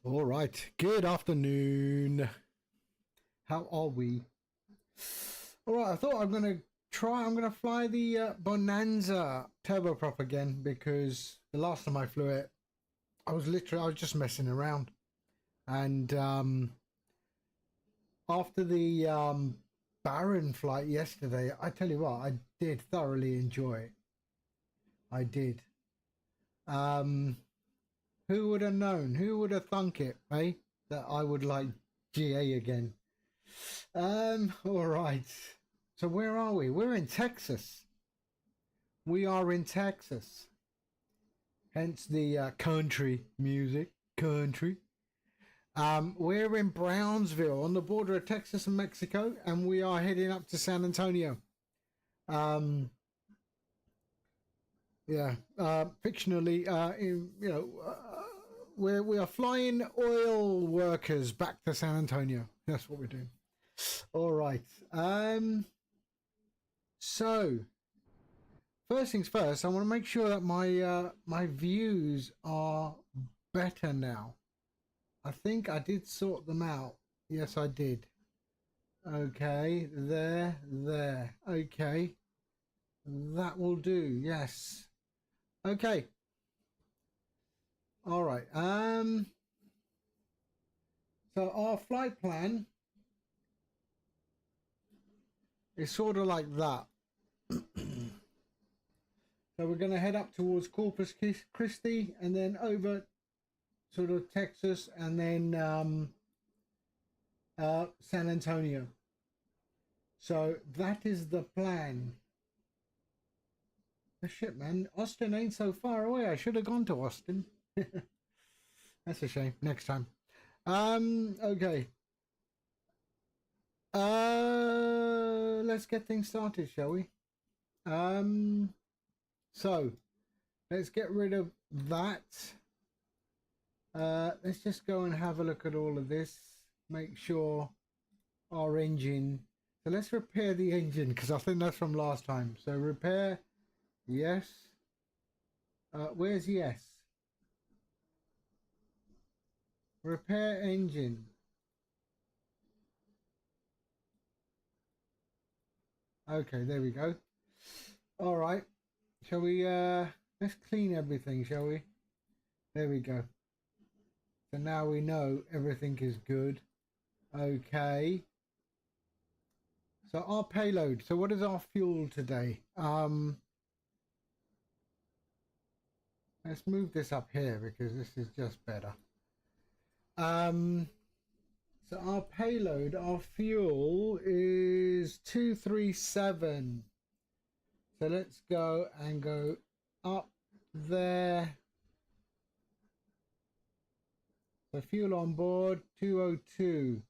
All right. Good afternoon. How are we? All right. I thought I'm going to fly the Bonanza turboprop again because the last time I flew it, I was just messing around. And after the Baron flight yesterday, I tell you what, I did thoroughly enjoy it. I did. Who would have known? Who would have thunk it, eh? That I would like GA again. All right. So where are we? We're in Texas. We are in Texas. Hence the country music. Country. We're in Brownsville on the border of Texas and Mexico, and we are heading up to San Antonio. Fictionally, we are flying oil workers back to San Antonio. That's what we're doing. All right. So first things first, I want to make sure that my views are better now. I think I did sort them out. Yes, I did. Okay, there. Okay, that will do. Yes. Okay. All right. So our flight plan is sort of like that. So we're going to head up towards Corpus Christi and then over sort of Texas and then San Antonio. So that is the plan. Oh, shit, man. Austin ain't so far away. I should have gone to Austin. That's a shame. Next time. Okay. Let's get things started, shall we? So let's get rid of that. Let's just go and have a look at all of this. Make sure our engine. So let's repair the engine because I think that's from last time. So repair. Yes. Where's yes? Repair engine. Okay, there we go. All right. Shall we let's clean everything, shall we? There we go. So now we know everything is good. Okay. So our payload. So what is our fuel today? Let's move this up here because this is just better. So our payload, our fuel is 237. So let's go and go up there. So fuel on board 202.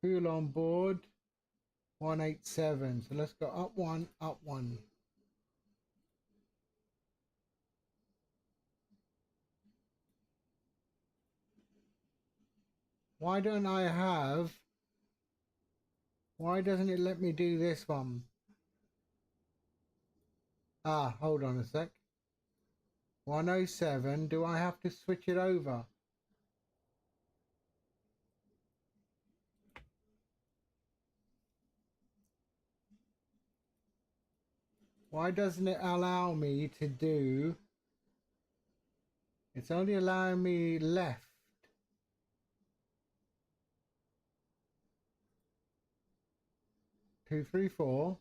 Fuel on board 187. So let's go up one, up one. Why doesn't it let me do this one? Ah, hold on a sec. 107. Do I have to switch it over? Why doesn't it allow me to do? It's only allowing me left. Two, three, four.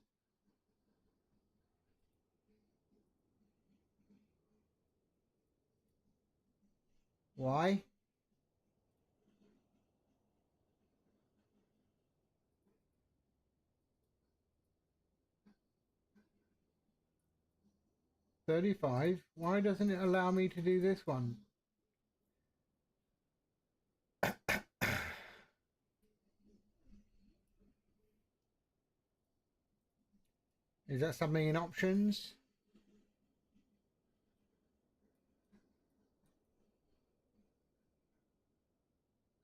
Why? $35. Why doesn't it allow me to do this one? Is that something in options?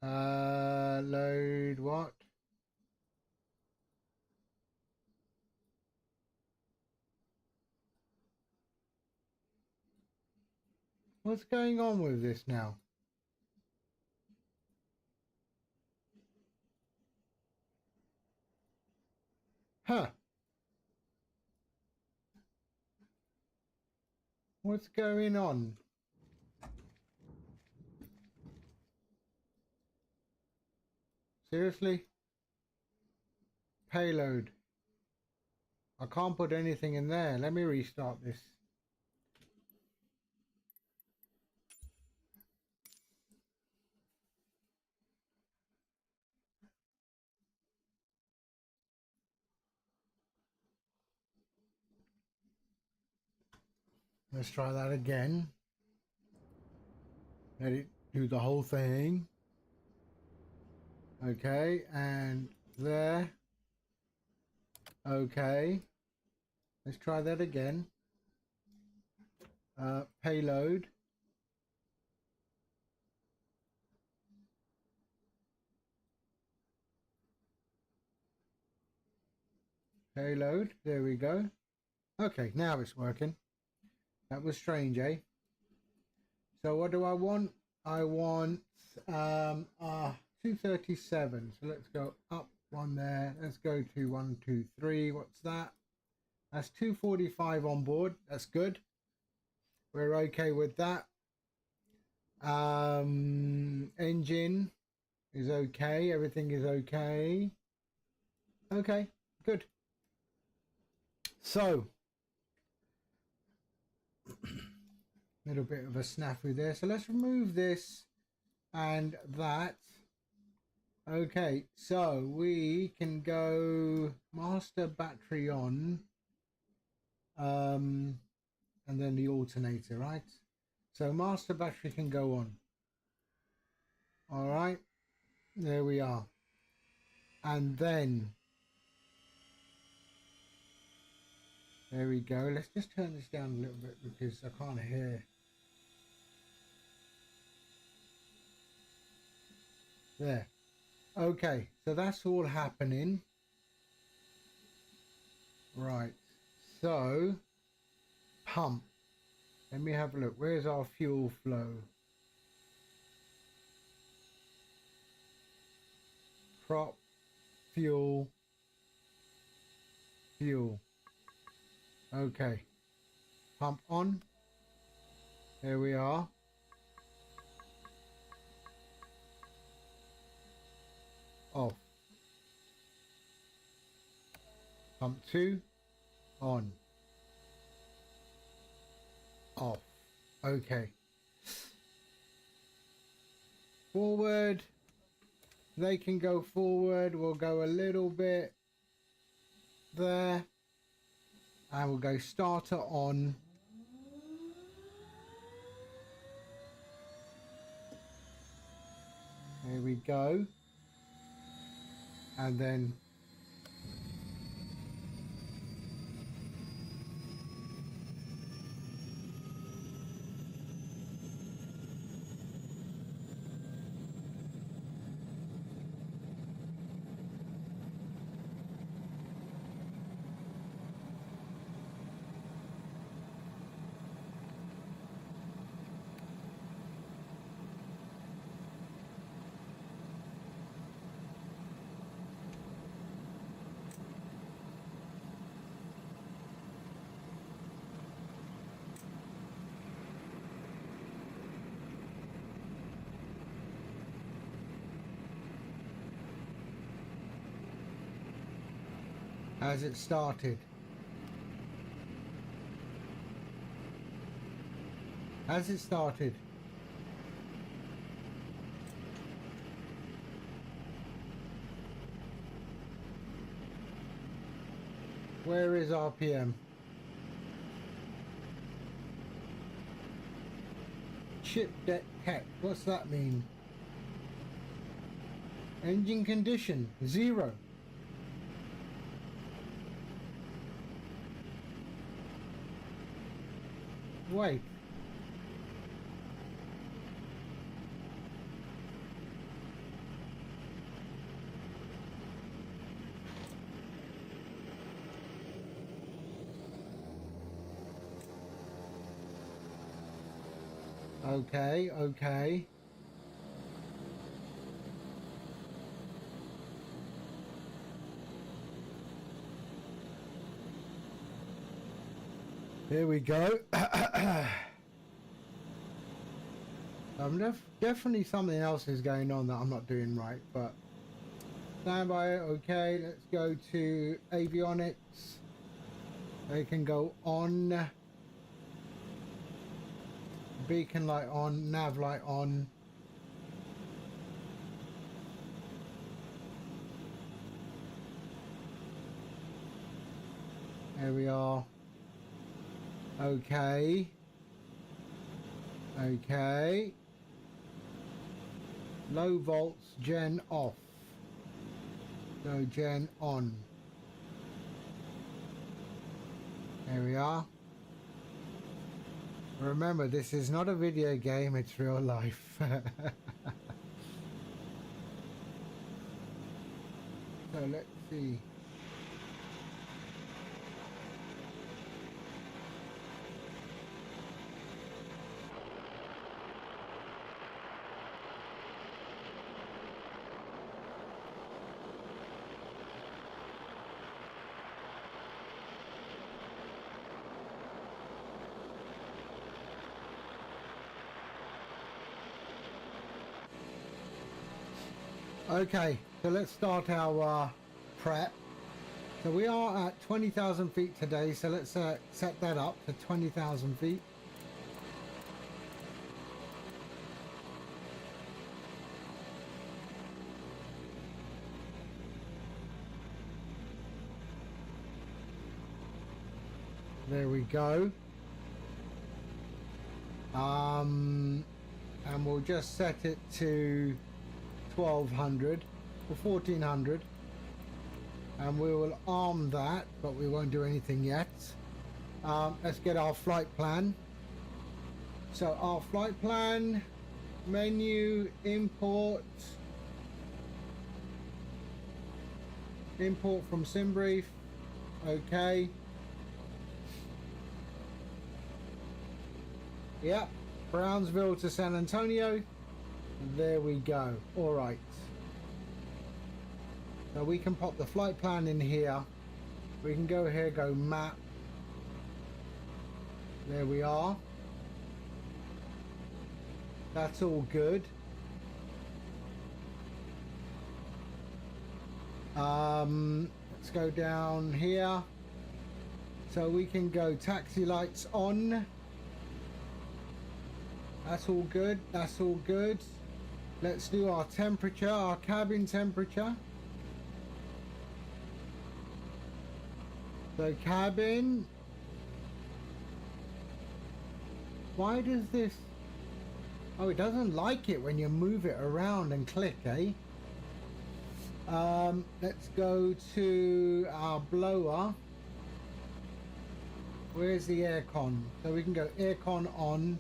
Load what? What's going on with this now? Huh. What's going on? Seriously? Payload. I can't put anything in there. Let me restart this. Let's try that again. Let it do the whole thing. Okay, and there. Okay. Let's try that again. Payload. Payload. There we go. Okay, now it's working. That was strange, eh? So what do I want? I want 237. So let's go up one there. Let's go to 123. What's that? That's 245 on board. That's good. We're okay with that. Engine is okay. Everything is okay. Okay, good. So, little bit of a snafu there. So let's remove this and that. Okay, so we can go master battery on, and then the alternator, right? So master battery can go on. All right, there we are. And then there we go. Let's just turn this down a little bit because I can't hear. There. Okay, so that's all happening. Right. So, pump. Let me have a look. Where's our fuel flow? Prop, fuel, fuel. Okay. Pump on. There we are. Off. Pump 2. On. Off. Okay. Forward. They can go forward. We'll go a little bit there. And we'll go starter on. There we go. And then has it started? Has it started? Where is RPM? Chip deck tech. What's that mean? Engine condition 0. Wait. Okay, okay. Here we go. Definitely something else is going on that I'm not doing right, but stand by. Okay, let's go to avionics. They can go on. Beacon light on, nav light on. There we are. Okay. Okay. Low volts, gen off. So gen on. There we are. Remember, this is not a video game, it's real life. So let's see. Okay, so let's start our prep. So we are at 20,000 feet today, so let's set that up to 20,000 feet. There we go. And we'll just set it to 1200 or 1400, and we will arm that, but we won't do anything yet. Let's get our flight plan. So our flight plan, menu, import from SimBrief. Okay. Yep, Brownsville to San Antonio. There we go. All right. So we can pop the flight plan in here. We can go here, go map. There we are. That's all good. Let's go down here. So we can go taxi lights on. That's all good. That's all good. Let's do our temperature, our cabin temperature. So cabin. Why does this? Oh, it doesn't like it when you move it around and click, eh? Let's go to our blower. Where's the aircon? So we can go aircon on.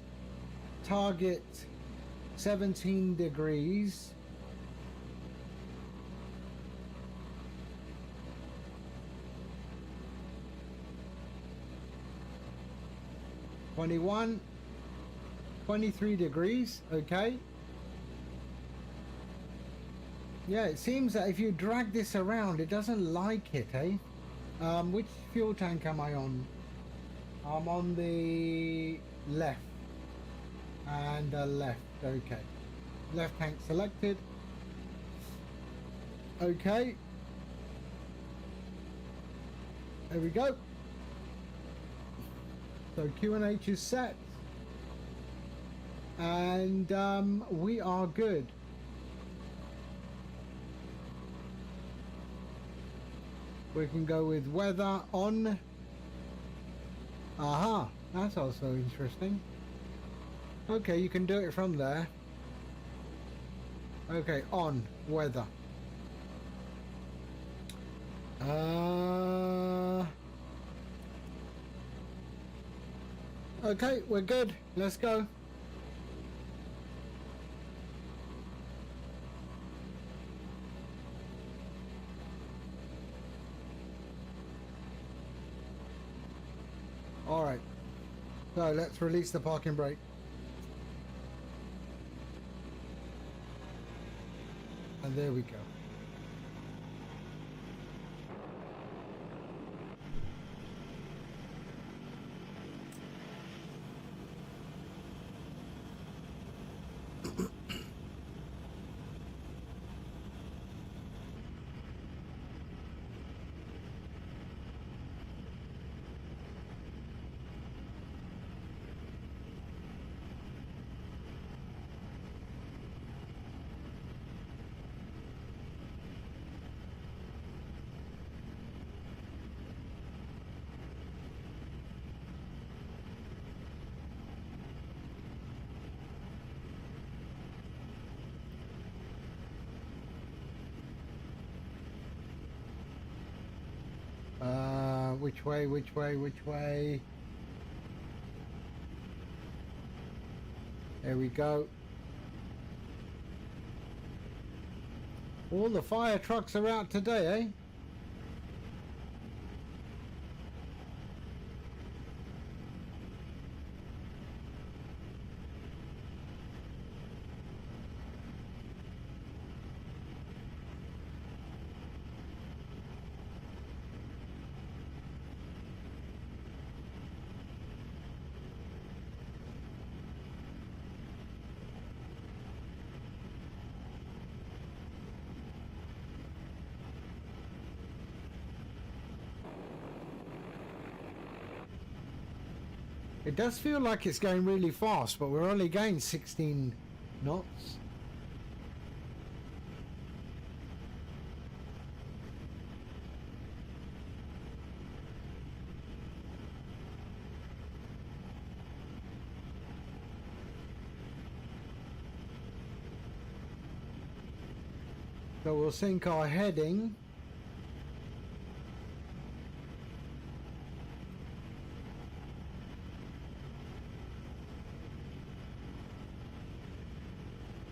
Target 17 degrees. (21) 23 degrees. Okay. Yeah, it seems that if you drag this around, it doesn't like it, eh? Which fuel tank am I on? I'm on the left. And left. Okay. Left tank selected. Okay. There we go. So QNH is set. And we are good. We can go with weather on. Aha, that's also interesting. Okay, you can do it from there. Okay, on weather. Okay, we're good. Let's go. All right. So let's release the parking brake. And there we go. Which way, which way, which way? There we go. All the fire trucks are out today, eh? It does feel like it's going really fast, but we're only going 16 knots. So we'll sync our heading.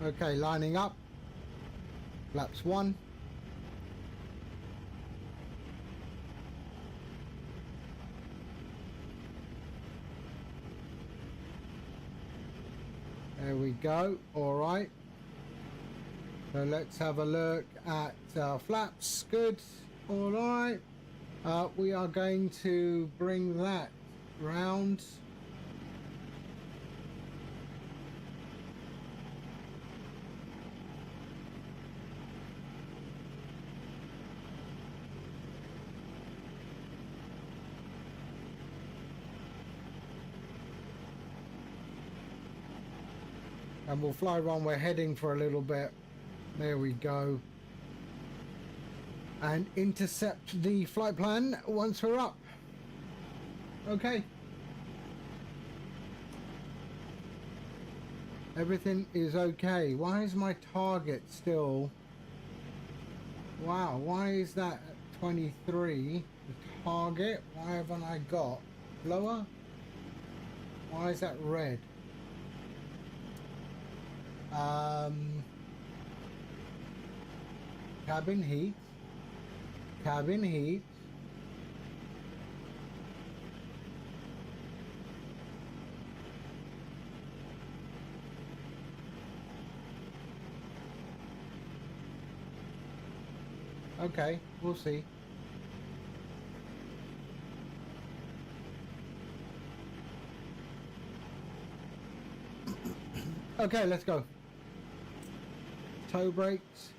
Okay, lining up. Flaps 1. There we go. All right. So let's have a look at flaps. Good. All right. We are going to bring that round. And we'll fly runway heading for a little bit. There we go. And intercept the flight plan once we're up. Okay. Everything is okay. Why is my target still... Wow, why is that at 23? The target, why haven't I got lower? Why is that red? Cabin heat. Cabin heat. Okay, we'll see. Okay, let's go. Toe brakes.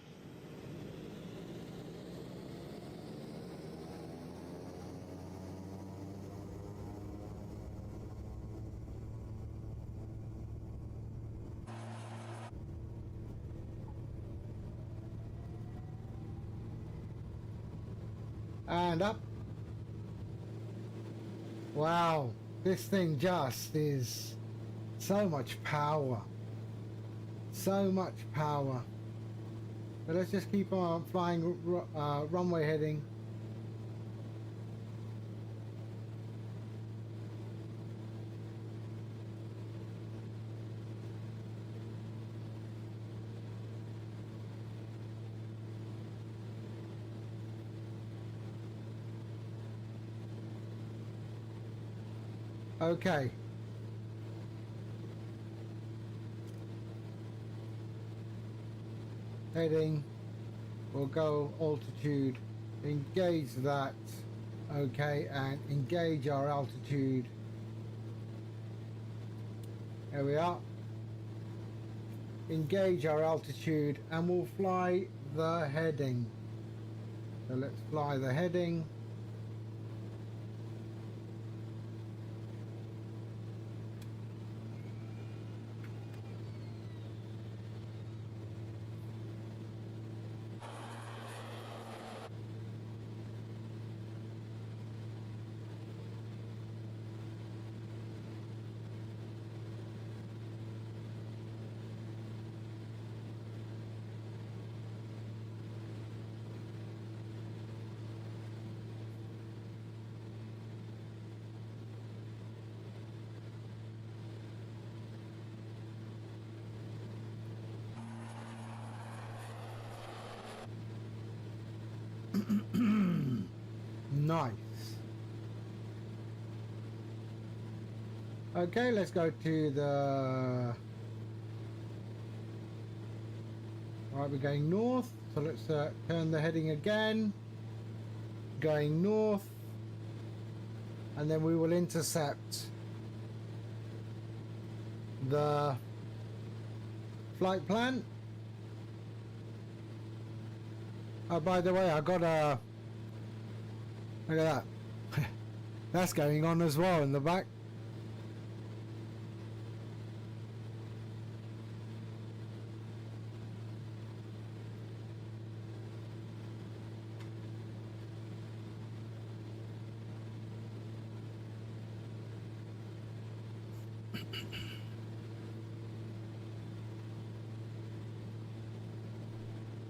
And up. Wow, this thing just is so much power. So much power. But let's just keep on flying runway heading. Okay. Heading. We'll go altitude. Engage that. Okay, and engage our altitude. There we are. Engage our altitude and we'll fly the heading. So let's fly the heading. Nice. Okay, let's go to the... Right, we're going north, so let's turn the heading again. Going north. And then we will intercept the flight plan. Oh, by the way, I got a... Look at that. That's going on as well in the back.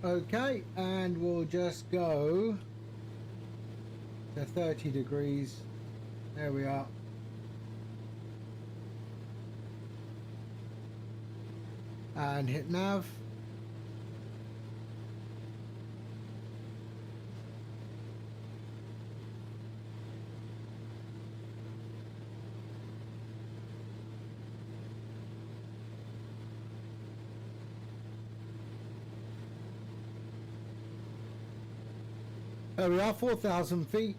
Okay, and we'll just go to 30 degrees. There we are. And hit nav. There we are, 4,000 feet.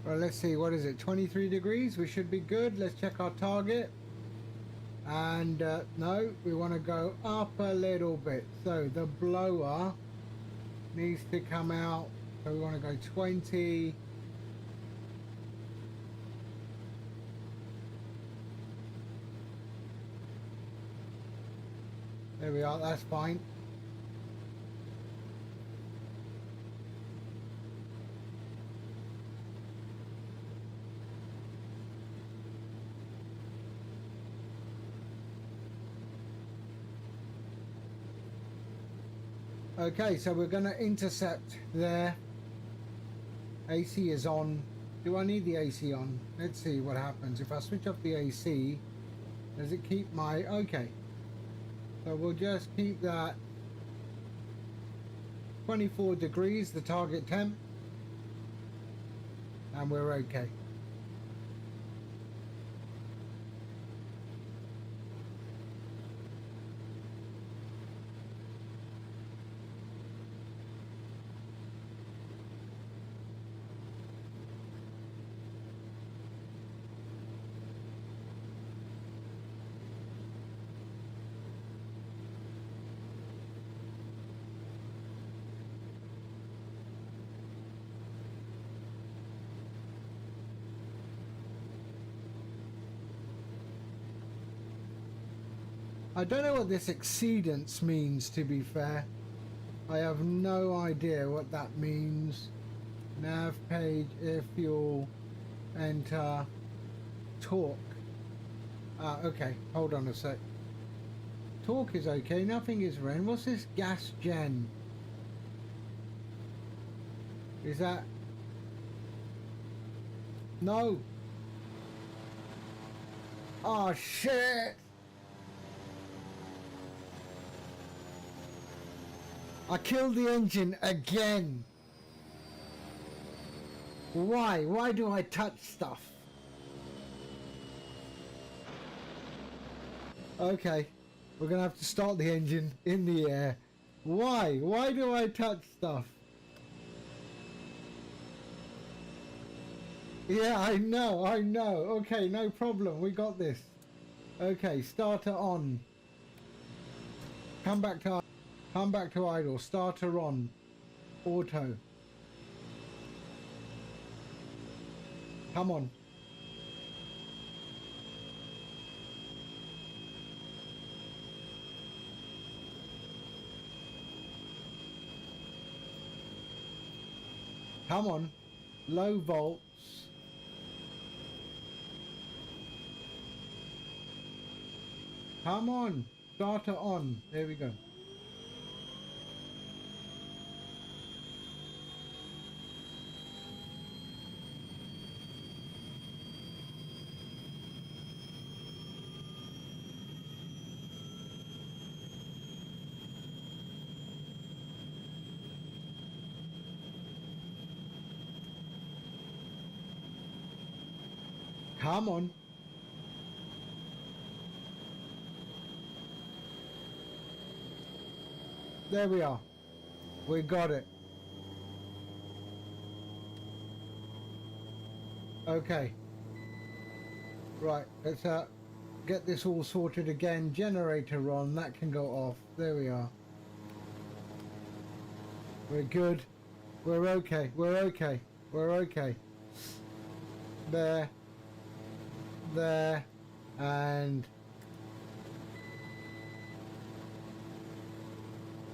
Well, let's see, what is it, 23 degrees? We should be good. Let's check our target. And no, we want to go up a little bit. So the blower needs to come out. So we want to go 20. There we are, that's fine. Okay, so we're going to intercept there. AC is on. Do I need the AC on? Let's see what happens. If I switch off the AC, does it keep my... Okay. So we'll just keep that 24 degrees, the target temp. And we're okay. I don't know what this exceedance means, to be fair. I have no idea what that means. Nav page, air fuel, enter, torque. Okay, hold on a sec. Torque is okay, nothing is ren. What's this gas gen? Is that... No! Oh shit! I killed the engine again. Why? Why do I touch stuff? Okay, we're gonna have to start the engine in the air. Why? Why do I touch stuff? Yeah, I know. Okay, no problem. We got this. Okay, starter on. Come back to idle. Starter on. Auto. Come on. Come on. Low volts. Come on. Starter on. There we go. Come on. There we are. We got it. Okay. Right, let's get this all sorted again. Generator on, that can go off. There we are. We're good. We're okay. We're okay. We're okay. There. There. And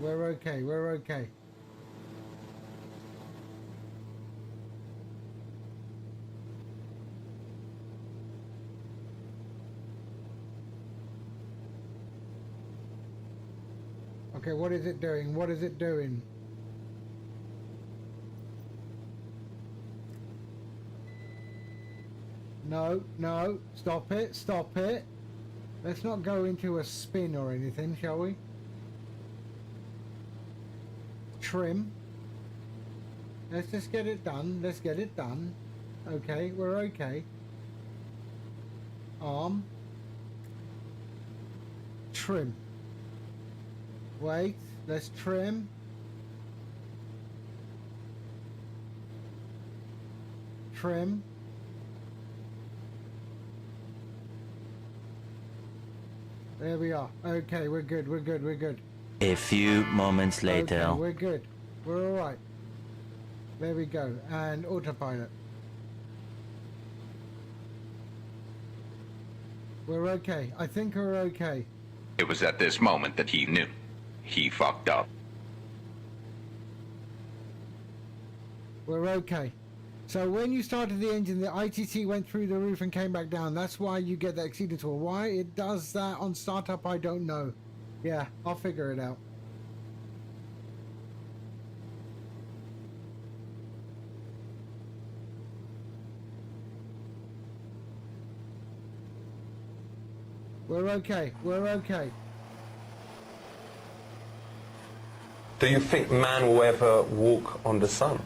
we're okay. We're okay. Okay, what is it doing? What is it doing? No, no, stop it, stop it. Let's not go into a spin or anything, shall we? Trim. Let's just get it done. Let's get it done. Okay, we're okay. Arm. Trim. Wait, let's trim. Trim. There we are. Okay, we're good, we're good, we're good. A few moments later. Okay, we're good. We're alright. There we go. And autopilot. We're okay. I think we're okay. It was at this moment that he knew. He fucked up. We're okay. So when you started the engine, the ITC went through the roof and came back down. That's why you get that exceedance tool. Why it does that on startup, I don't know. Yeah, I'll figure it out. We're okay. We're okay. Do you think man will ever walk on the sun?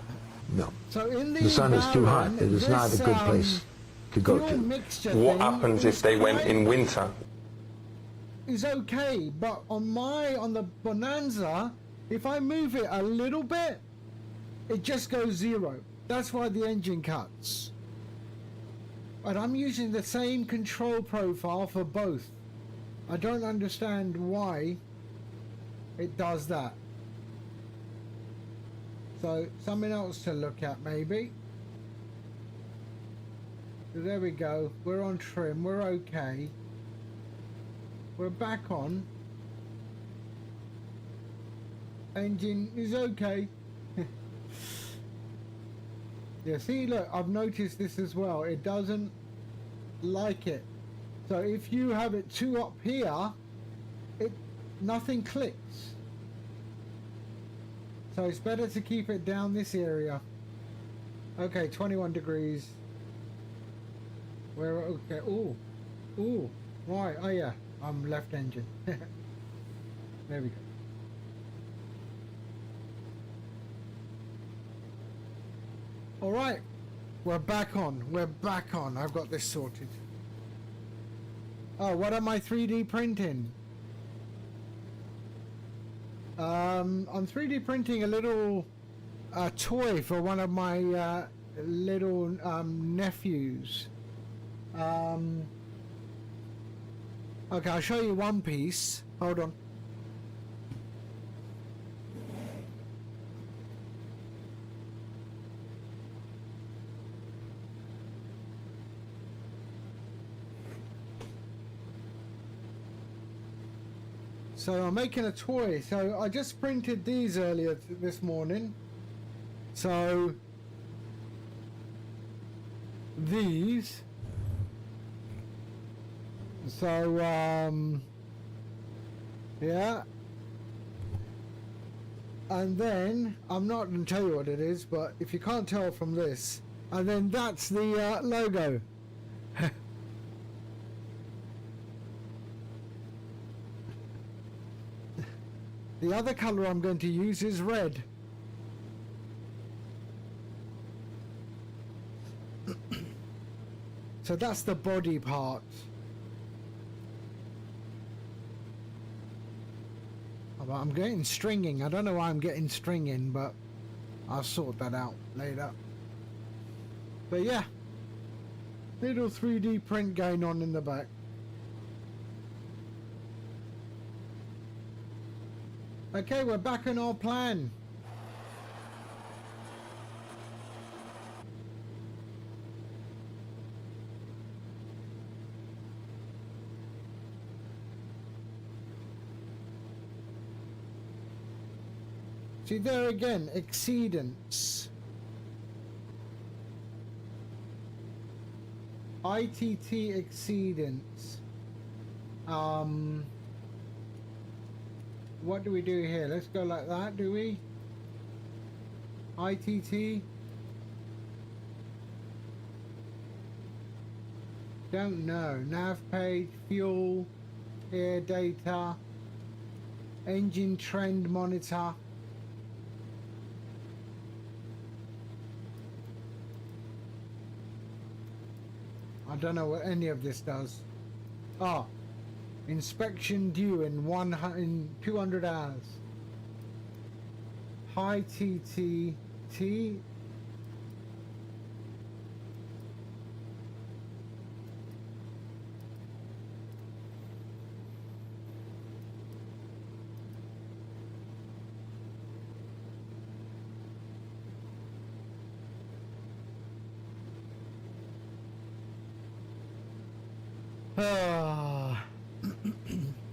No. So in The sun is too hot. It is not a good place to go to. What happens if they went in winter? Is okay, but on the Bonanza, if I move it a little bit, it just goes zero. That's why the engine cuts. But I'm using the same control profile for both. I don't understand why it does that. So something else to look at maybe. So there we go. We're on trim. We're okay. We're back on. Engine is okay. Yeah, see, look, I've noticed this as well. It doesn't like it. So if you have it too up here, nothing clicks. So it's better to keep it down this area. Okay, 21 degrees. We're okay. Ooh. Ooh. Why? Oh yeah, I'm left engine. There we go. Alright. We're back on. We're back on. I've got this sorted. Oh, what am I 3D printing? I'm 3D printing a little toy for one of my little nephews. Okay, I'll show you one piece. Hold on. So I'm making a toy. So I just printed these earlier this morning. So these. So Yeah. And then, I'm not going to tell you what it is, but if you can't tell from this, and then that's the logo. The other colour I'm going to use is red. So that's the body part. I'm getting stringing. I don't know why I'm getting stringing, but I'll sort that out later. But yeah, little 3D print going on in the back. Okay, we're back on our plan. See there again, exceedance. ITT exceedance. What do we do here? Let's go like that, do we? ITT. Don't know. Nav page, fuel, air data, engine trend monitor. I don't know what any of this does. Ah, inspection due in 200 hours. High TTT.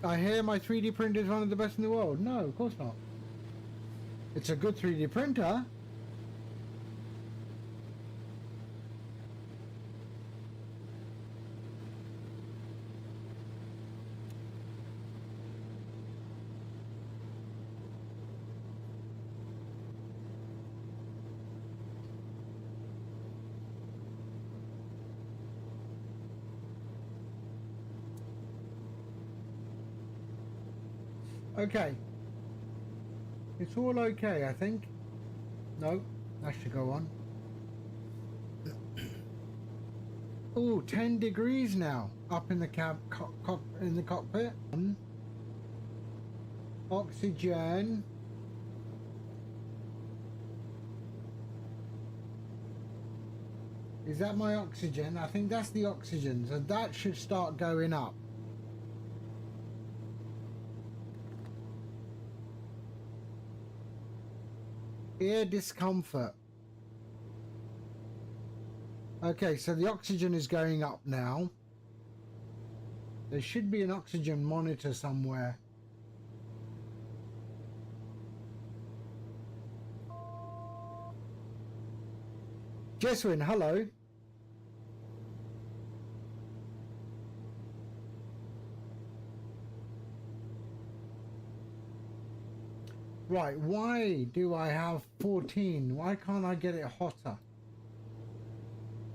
I hear my 3D printer is one of the best in the world. No, of course not. It's a good 3D printer. Okay. It's all okay, I think. No, that should go on. Oh, 10 degrees now up in the in the cockpit. Oxygen. Is that my oxygen? I think that's the oxygen, so that should start going up. Ear discomfort. Okay, so the oxygen is going up now. There should be an oxygen monitor somewhere. Jeswin, hello. Right, why do I have 14? Why can't I get it hotter?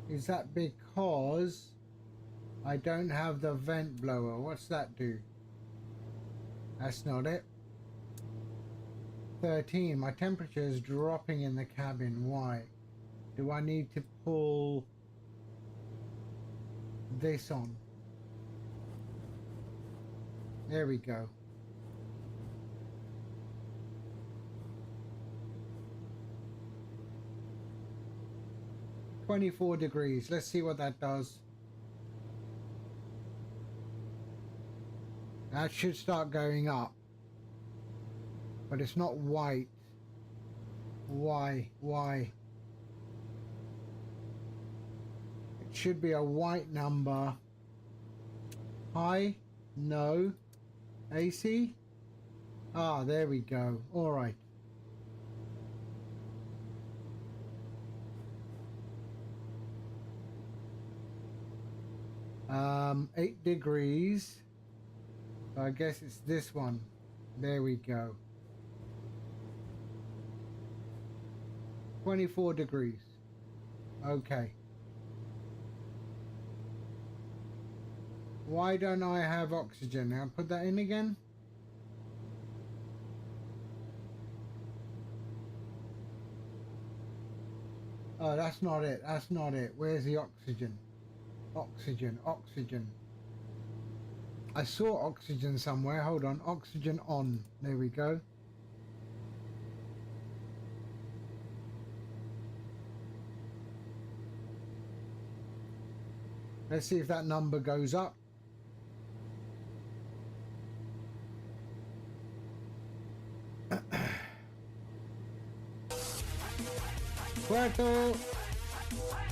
Is that because I don't have the vent blower? What's that do? That's not it. 13. My temperature is dropping in the cabin. Why? Do I need to pull this on? There we go. $24 degrees. Let's see what that does. That should start going up. But it's not white. Why? It should be a white number. High? No. AC? Ah, there we go. All right. $8 degrees. So I guess it's this one. There we go. 24 degrees. Okay. Why don't I have oxygen? Now put that in again. Oh, that's not it. That's not it. Where's the oxygen? Oxygen, oxygen. I saw oxygen somewhere. Hold on. Oxygen on. There we go. Let's see if that number goes up. Puerto!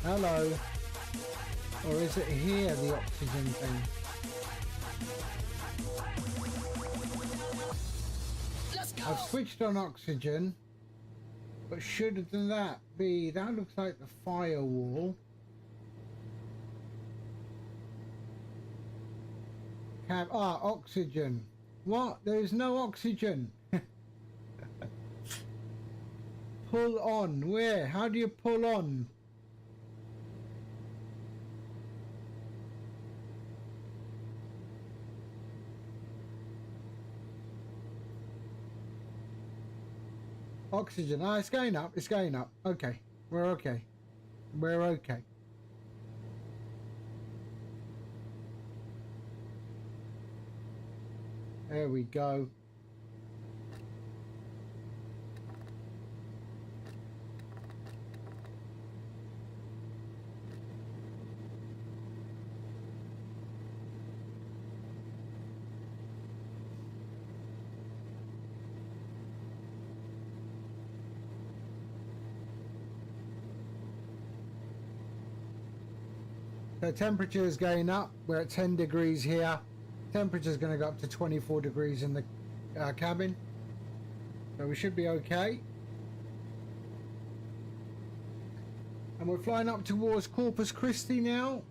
Hello. Or is it here, the oxygen thing? I've switched on oxygen, but shouldn't that be... That looks like the firewall. Oxygen. What? There's no oxygen. Pull on. Where? How do you pull on? Oxygen. Ah, it's going up. It's going up. Okay. We're okay. We're okay. There we go. The temperature is going up. We're at 10 degrees here. Temperature is going to go up to 24 degrees in the cabin. So we should be okay. And we're flying up towards Corpus Christi now.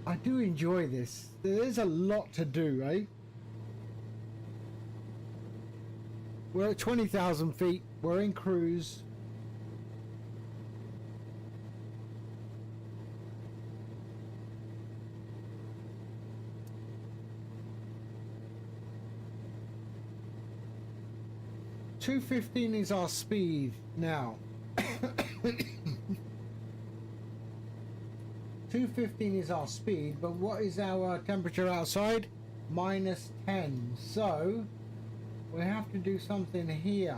I do enjoy this. There's a lot to do, eh? We're at 20,000 feet. We're in cruise. $215 is our speed now. 215 is our speed, but what is our temperature outside? -10. So we have to do something here.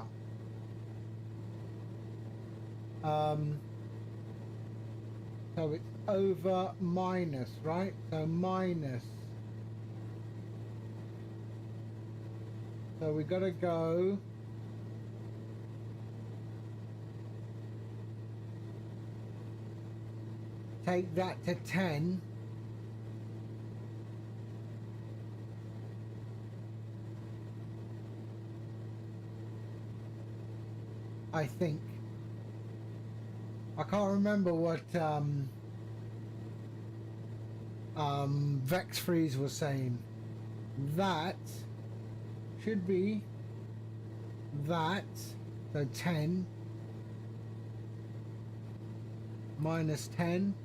So it's over minus, right? So minus. So we gotta go. Take that to 10. I think. I can't remember what Vex Freeze was saying. That should be that, so 10 minus 10.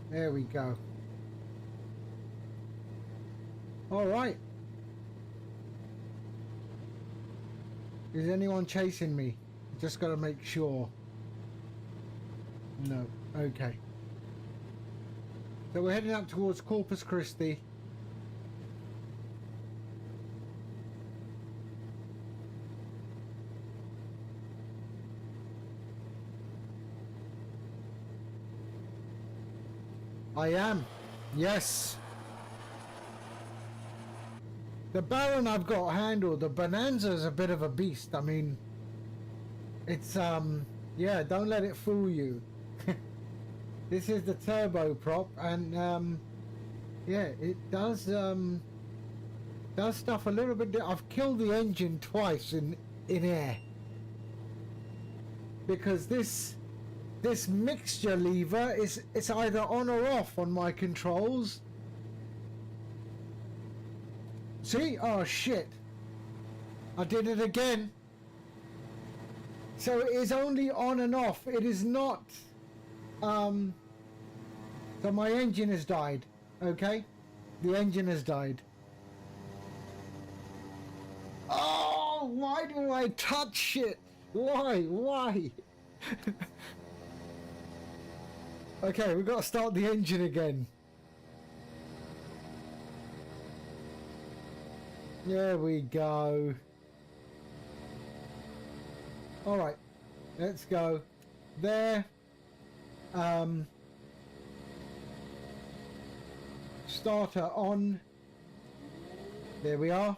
There we go. All right. Is anyone chasing me? Just got to make sure. No. Okay. So we're heading up towards Corpus Christi. I am. Yes. The Baron I've got handled. The Bonanza is a bit of a beast. I mean, it's yeah, don't let it fool you. This is the turboprop, and yeah, it does stuff a little bit. I've killed the engine twice in air because this mixture lever it's either on or off on my controls. See? Oh shit! I did it again. So it is only on and off. It is not. So my engine has died. Okay, the engine has died. Oh, why do I touch it? Why? Okay, we've got to start the engine again. There we go. All right, let's go. There. Starter on. There we are.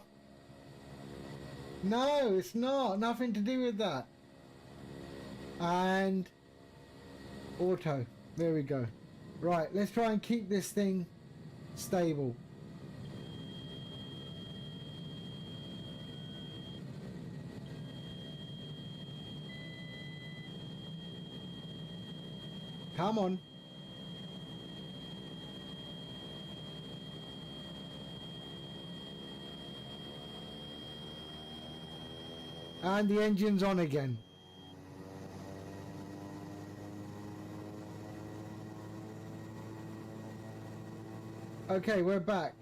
No, it's not. Nothing to do with that. And auto. There we go. Right, let's try and keep this thing stable. Come on. And the engine's on again. Okay, we're back.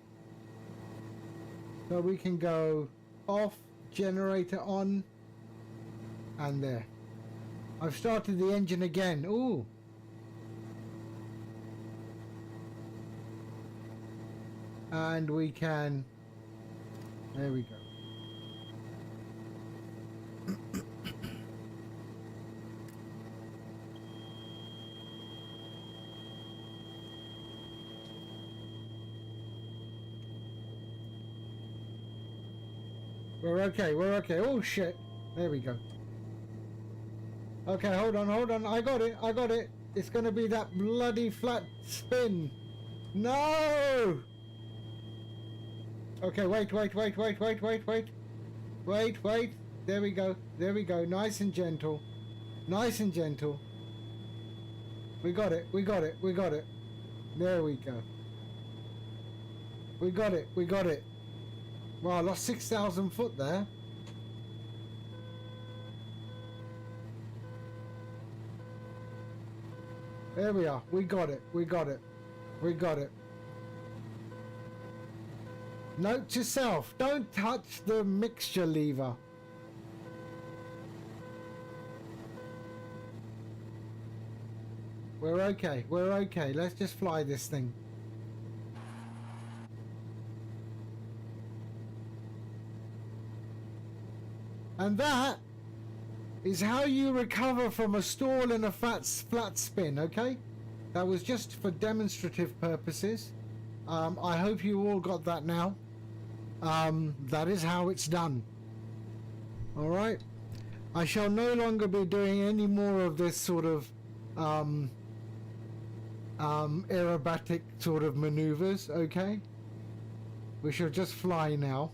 So we can go off, generator on, and there. I've started the engine again. Ooh. And we can, there we go. We're okay. Oh shit, there we go. Okay, hold on, I got it. It's gonna be that bloody flat spin. No! Okay, wait. There we go. Nice and gentle. We got it. There we go. We got it. Wow, I lost 6,000 foot there. There we are. We got it. Note to self, don't touch the mixture lever. We're okay. Let's just fly this thing. And that is how you recover from a stall and a flat spin, okay? That was just for demonstrative purposes. I hope you all got that now. That is how it's done. Alright? I shall no longer be doing any more of this sort of aerobatic sort of maneuvers, okay? We shall just fly now.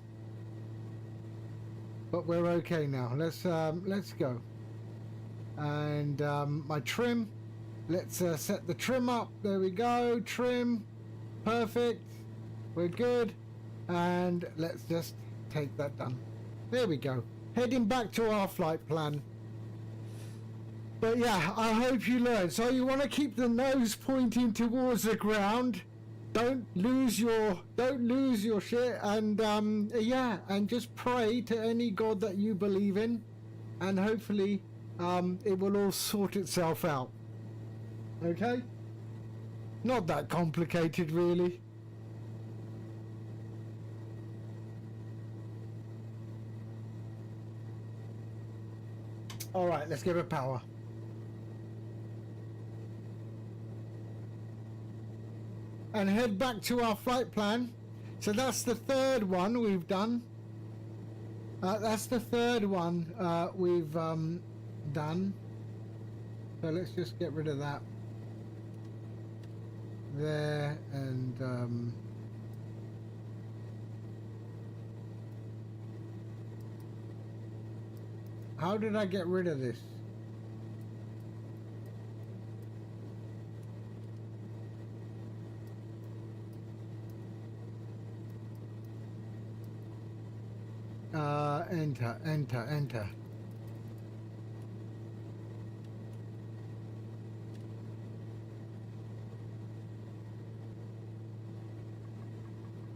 But we're okay now. Let's go. And my trim. Let's set the trim up. There we go. Trim. Perfect. We're good. And let's just take that done. There we go. Heading back to our flight plan. But yeah, I hope you learned. So you want to keep the nose pointing towards the ground. Don't lose your shit, and yeah, and just pray to any god that you believe in, and hopefully it will all sort itself out. Okay? Not that complicated, really. All right, let's give it power. And head back to our flight plan. So that's the third one we've done. That's the third one we've done. So let's just get rid of that. there, and how did I get rid of this? Enter, enter, enter.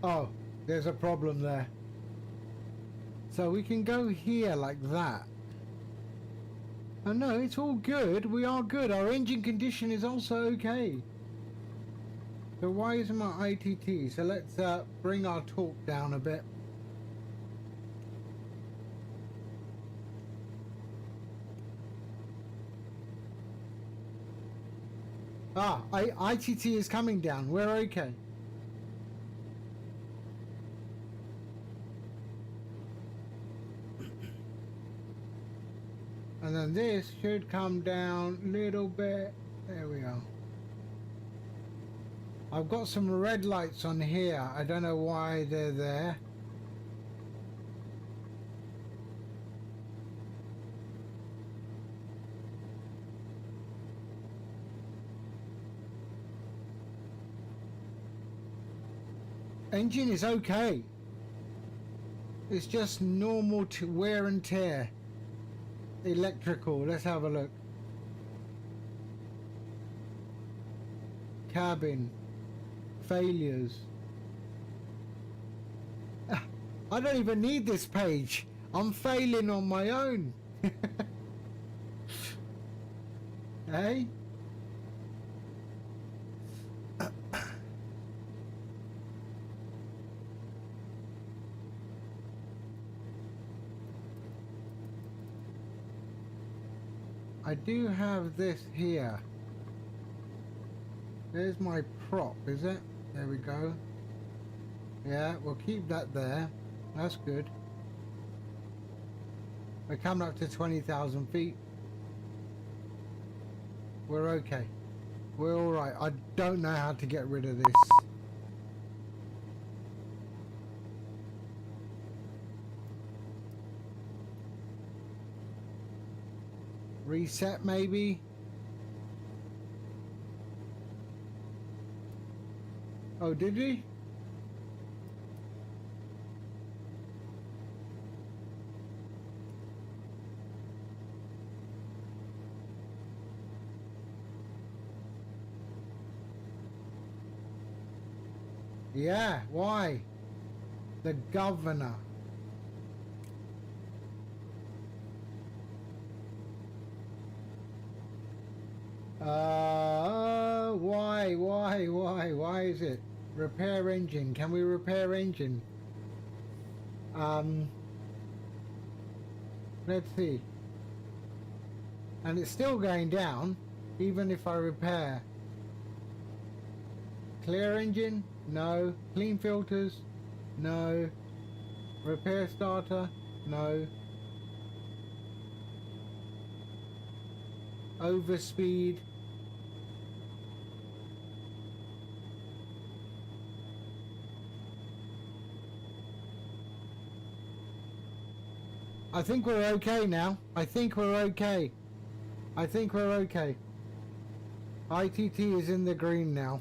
Oh, there's a problem there. So we can go here like that. Oh no, it's all good. We are good. Our engine condition is also okay. So why isn't my ITT? So let's bring our torque down a bit. Ah, ITT is coming down. We're okay. And then this should come down a little bit. There we are. I've got some red lights on here. I don't know why they're there. Engine is okay. It's just normal wear and tear. Electrical, let's have a look. Cabin. Failures. I don't even need this page. I'm failing on my own. Hey? I do have this here. There's my prop, is it? There we go. Yeah, we'll keep that there. That's good. We're coming up to 20,000 feet. We're okay. We're alright. I don't know how to get rid of this. Reset maybe? Oh, did he? Yeah, why? The governor. Why is it? Repair engine. Can we repair engine? Let's see. And it's still going down, even if I repair. Clear engine? No. Clean filters? No. Repair starter? No. Overspeed? I think we're okay now. I think we're okay. I think we're okay. ITT is in the green now.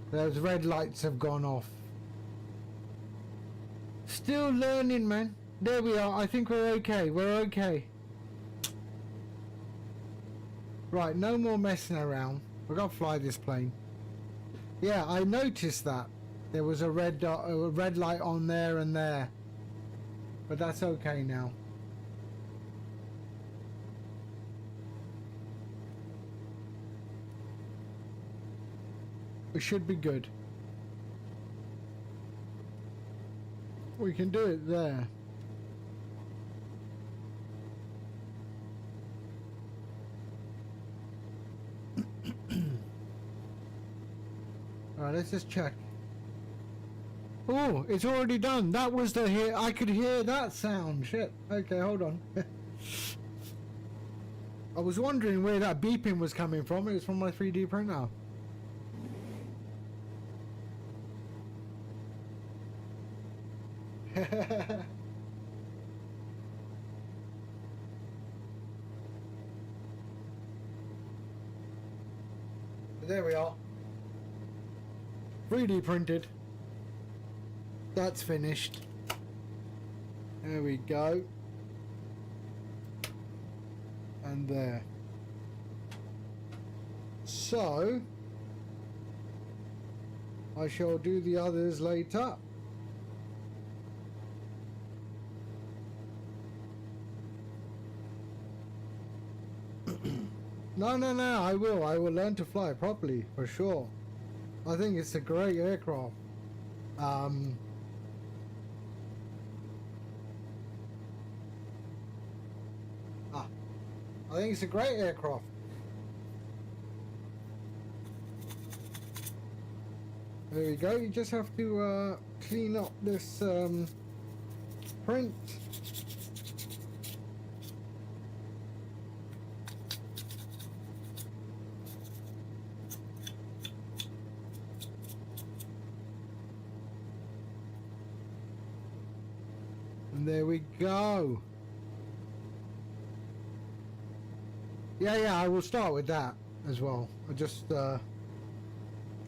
Those red lights have gone off. Still learning, man. There we are. I think we're okay. We're okay. Right, no more messing around. We're gonna fly this plane. Yeah, I noticed that. There was a red dot, a red light on there and there. But that's okay now. We should be good. We can do it there. Alright, let's just check. Oh, it's already done. That was the hear. I could hear that sound. Shit. Okay, hold on. I was wondering where that beeping was coming from. It was from my 3D printer. There we are. 3D printed. That's finished. There we go. And there. So I shall do the others later. No, I will learn to fly properly, for sure. I think it's a great aircraft. I think it's a great aircraft. There we go. You just have to clean up this print. And there we go. Yeah, I will start with that as well.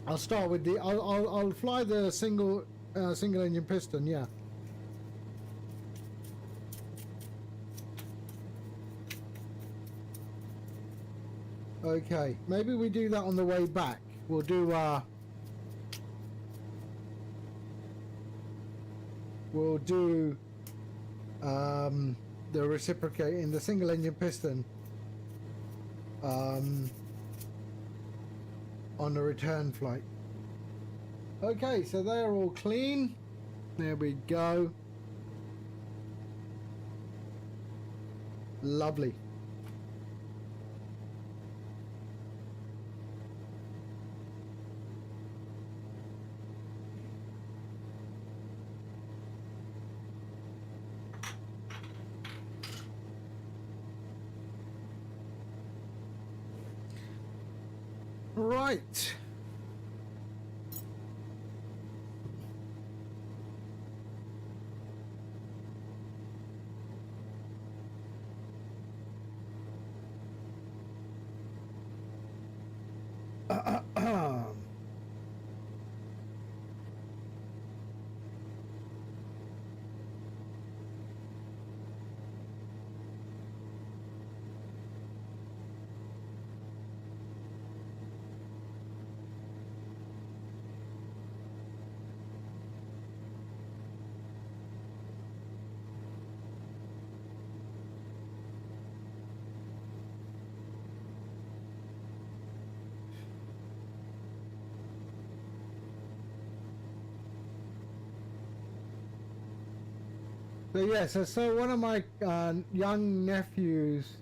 I'll start with the. I'll fly the single engine piston. Yeah. Okay, maybe we do that on the way back. We'll do. We'll do. The reciprocating the single engine piston. On the return flight. Okay, so they're all clean. There we go. Lovely. Right. So yeah, so one of my young nephews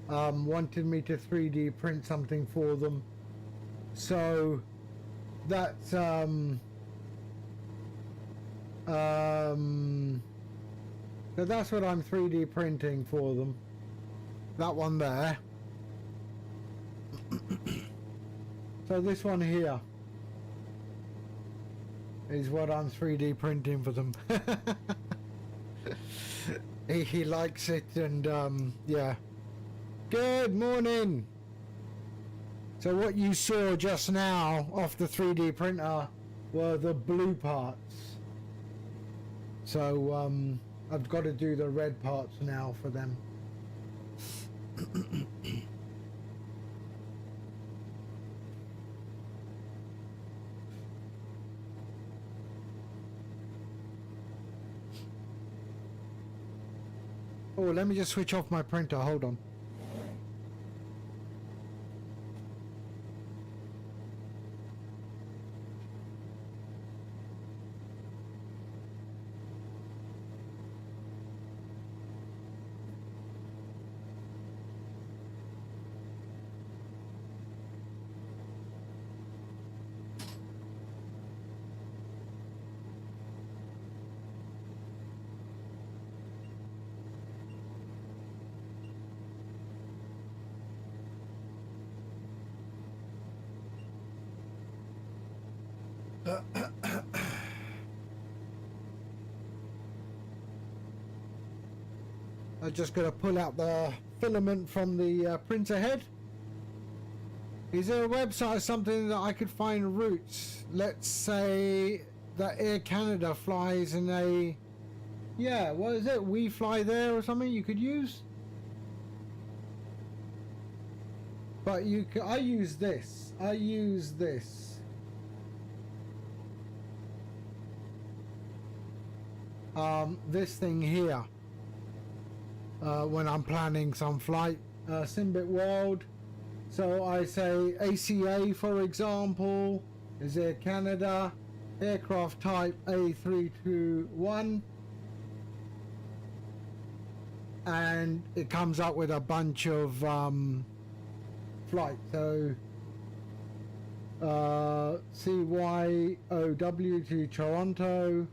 wanted me to 3D print something for them. So that's so that's what I'm 3D printing for them. That one there. So this one here is what I'm 3D printing for them. He likes it, and yeah. Good morning. So what you saw just now off the 3D printer were the blue parts. So I've got to do the red parts now for them. Oh, let me just switch off my printer. Hold on. I'm just going to pull out the filament from the printer head. Is there a website or something that I could find routes? Let's say that Air Canada flies in a... Yeah, what is it? We Fly There or something you could use? But you could, I use this. This thing here. When I'm planning some flight, Simbit World. So I say ACA, for example, is Air Canada, aircraft type A321, and it comes up with a bunch of flights. So CYOW to Toronto,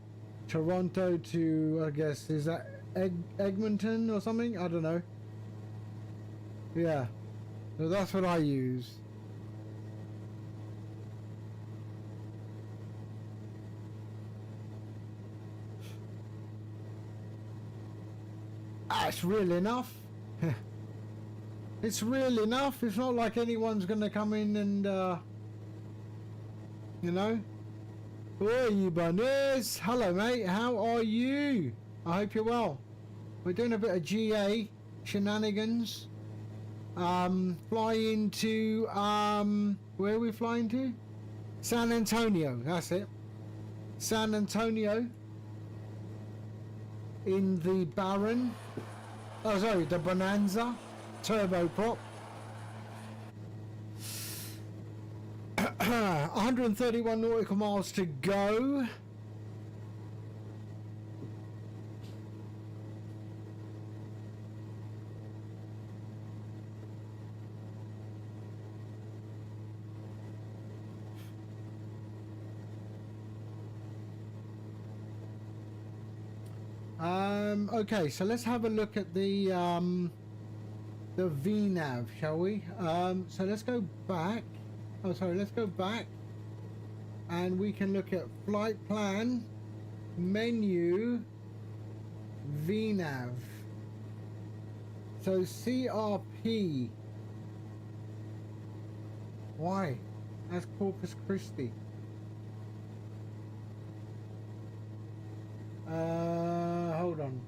Toronto to, I guess, is that Egmonton or something? I don't know. Yeah, so that's what I use. It's real enough. It's real enough. It's not like anyone's gonna come in and you know. Oi, Bunnies! Hello, mate. How are you? I hope you're well. We're doing a bit of GA shenanigans. Flying to where are we flying to? San Antonio. That's it. San Antonio. In the Baron. Oh, sorry, the Bonanza turboprop. 131 nautical miles to go. Okay, so let's have a look at the VNAV, shall we? So let's go back. Oh, sorry, let's go back, and we can look at flight plan, menu, VNAV. So CRP. Why? That's Corpus Christi. Hold on.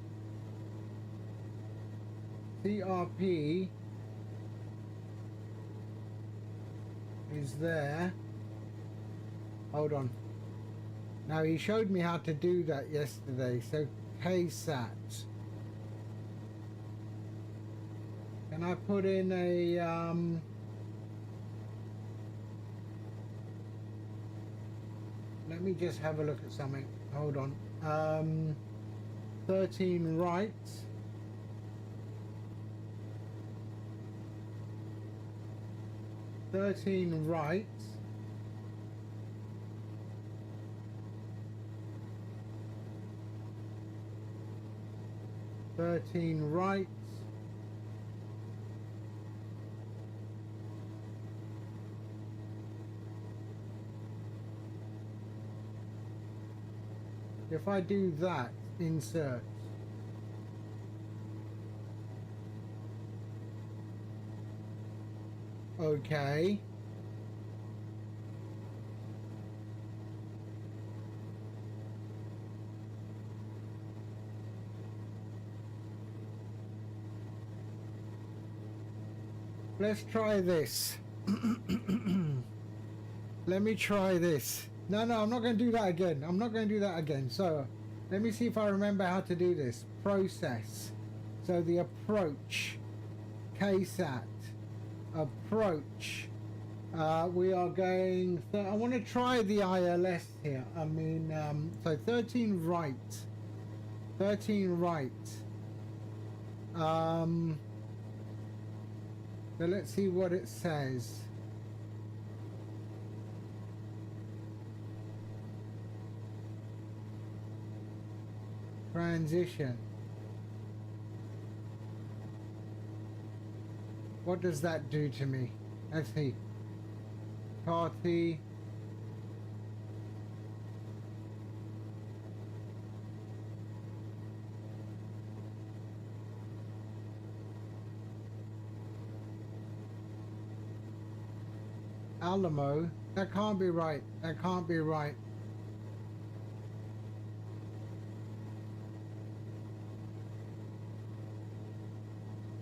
CRP is there. Hold on. Now he showed me how to do that yesterday. So KSAT. Can I put in a let me just have a look at something. Hold on. 13 right. 13 right. If I do that, insert. Okay. Let's try this. Let me try this. No, I'm not going to do that again. I'm not going to do that again. So, let me see if I remember how to do this. Process. So, the approach. KSAT. Approach. We are going... I want to try the ILS here. I mean, so 13 right. 13 right. So, let's see what it says. Transition. What does that do to me? Let's see. Party. Alamo. That can't be right. That can't be right.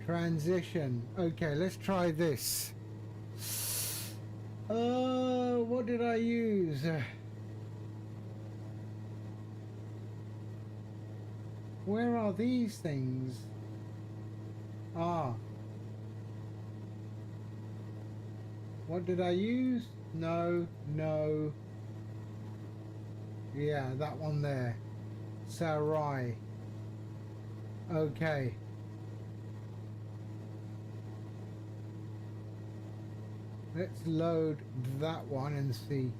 Transition. Okay, let's try this. What did I use? Where are these things? Ah. What did I use? No, no. Yeah, that one there. Sarai. Okay. Let's load that one and see.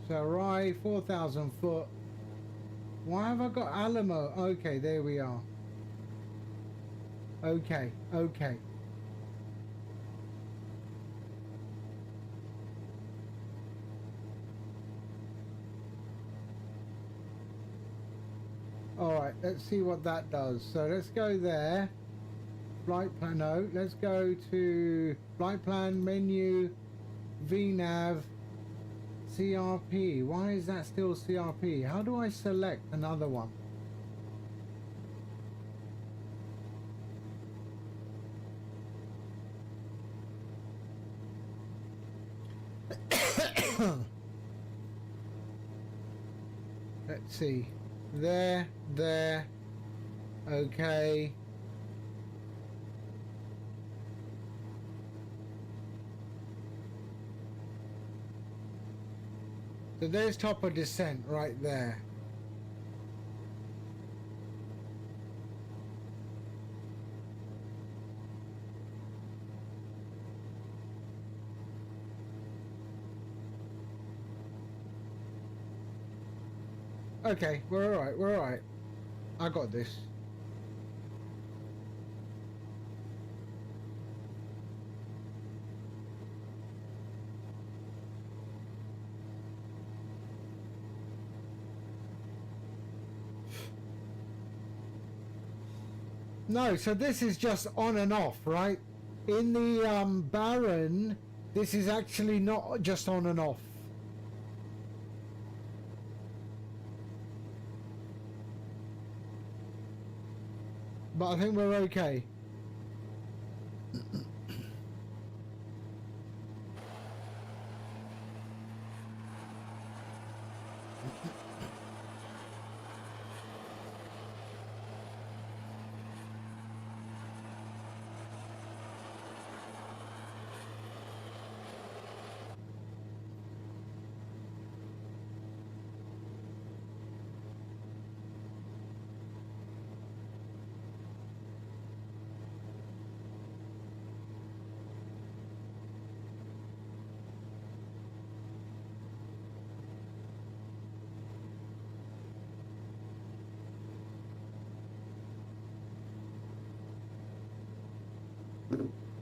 Sarai, 4,000 foot. Why have I got Alamo? Okay, there we are. Okay, okay. Alright, let's see what that does. So let's go there. Flight plan, no. Let's go to flight plan, menu, VNav, CRP. Why is that still CRP? How do I select another one? Let's see. There, there. Okay. So there's top of descent right there. Okay, we're alright, we're alright. I got this. No, so this is just on and off, right? In the Baron, this is actually not just on and off. But I think we're okay.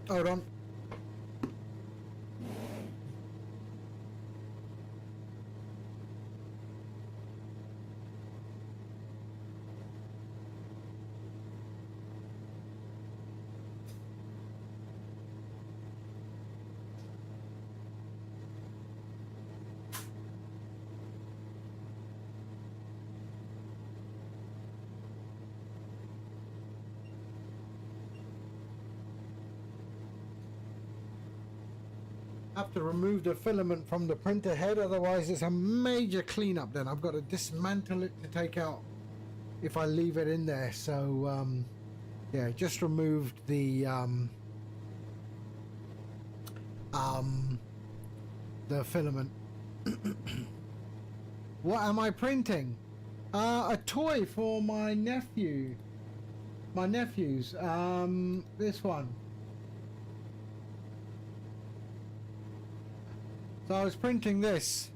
Hold on. Have to remove the filament from the printer head, otherwise it's a major cleanup. Then I've got to dismantle it to take out if I leave it in there. So yeah, just removed the filament. What am I printing? A toy for my nephew. My nephews. This one. So I was printing this.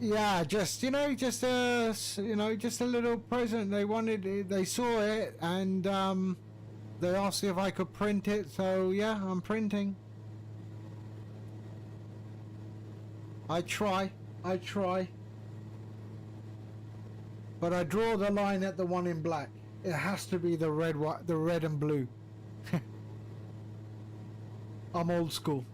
Yeah, just just a just a little present. They wanted it, they saw it, and they asked if I could print it. So yeah, I'm printing. I try. I try. But I draw the line at the one in black. It has to be the red, the red and blue. I'm old school.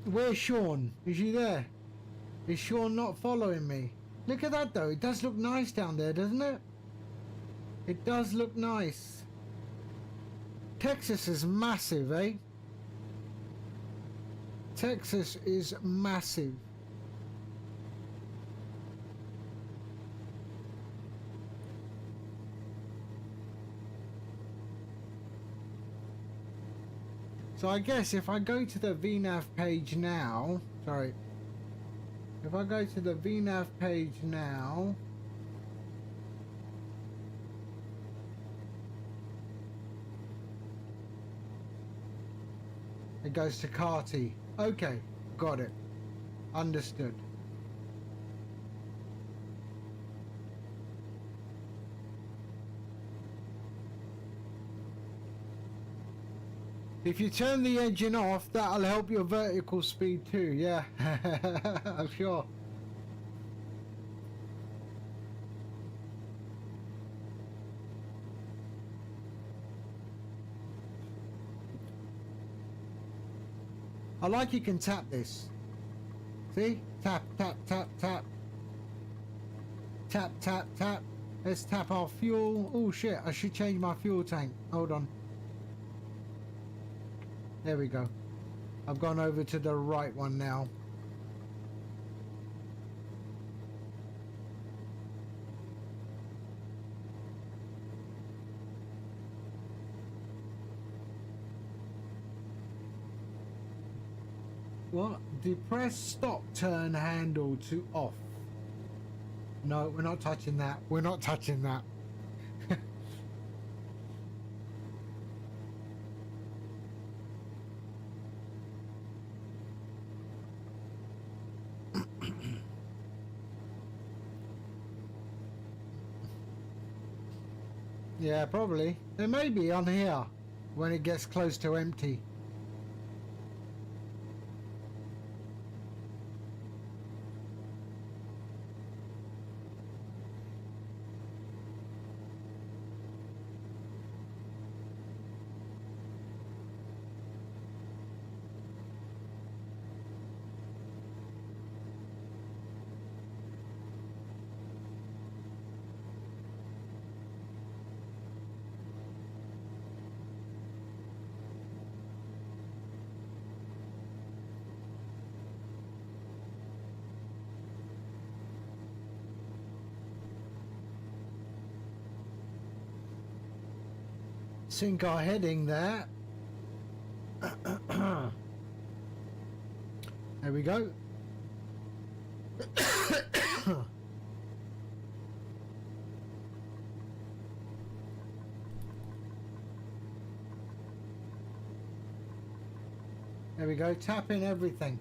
Where's Sean? Is he there? Is Sean not following me? Look at that though. It does look nice down there, doesn't it? It does look nice. Texas is massive, eh? Texas is massive. So I guess if I go to the VNAV page now, sorry, if I go to the VNAV page now, it goes to Carty. Okay, got it. Understood. If you turn the engine off, that'll help your vertical speed too, yeah. I'm sure. I like you can tap this. See? Tap, tap, tap, tap. Tap, tap, tap. Let's tap our fuel. Oh shit, I should change my fuel tank. Hold on. There we go. I've gone over to the right one now. What? Depress stop turn handle to off. No, we're not touching that. We're not touching that. Yeah, probably. It may be on here when it gets close to empty. Sync our heading there. There we go. There we go, tap in everything.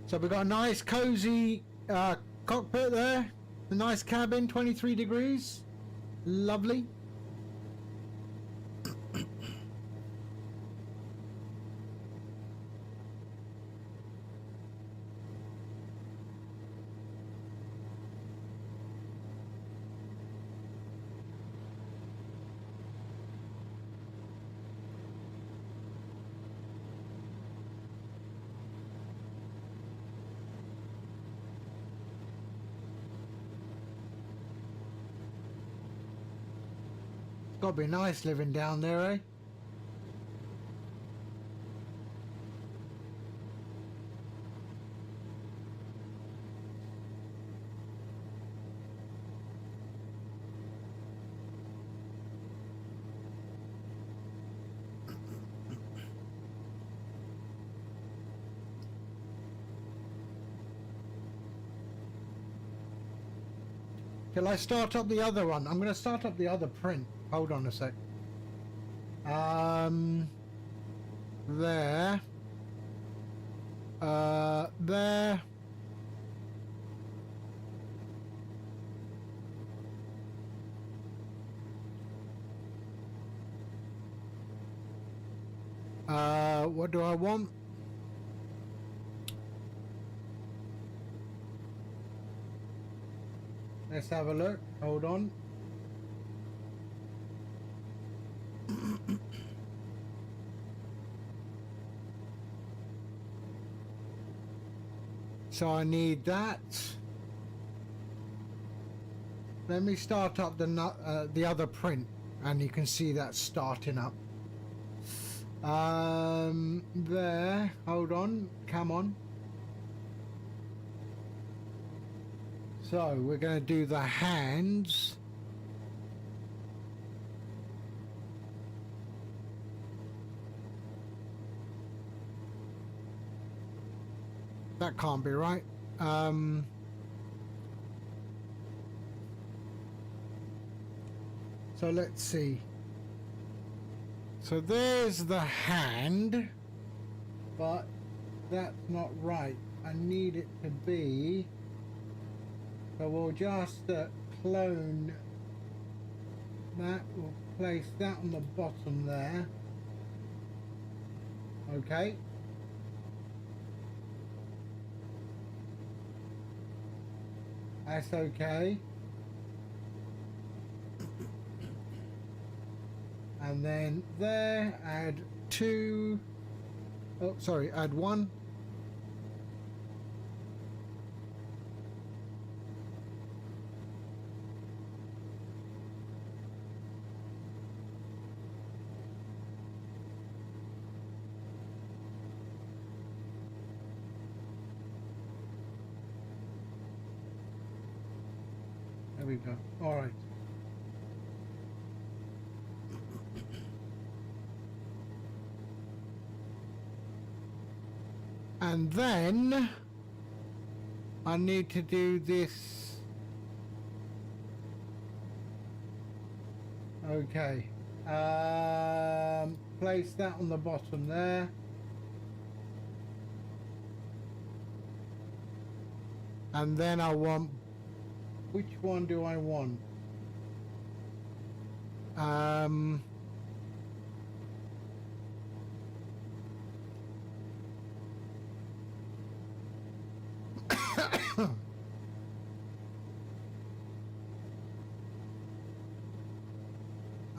So we've got a nice cozy cockpit there, a nice cabin, 23 degrees, lovely. gotta be nice living down there, eh? Till I start up the other one. I'm going to start up the other print. Hold on a sec. There. There. What do I want? Let's have a look. Hold on. So I need that. Let me start up the other print, and you can see that starting up. There. Hold on. Come on. So we're going to do the hands. That can't be right. So let's see. So there's the hand, but that's not right. I need it to be. So we'll just clone that. We'll place that on the bottom there. Okay. That's okay. And then there, add 2. Oh, sorry, add 1. There we go. All right. And then I need to do this. Okay. Place that on the bottom there. And then I want, which one do I want?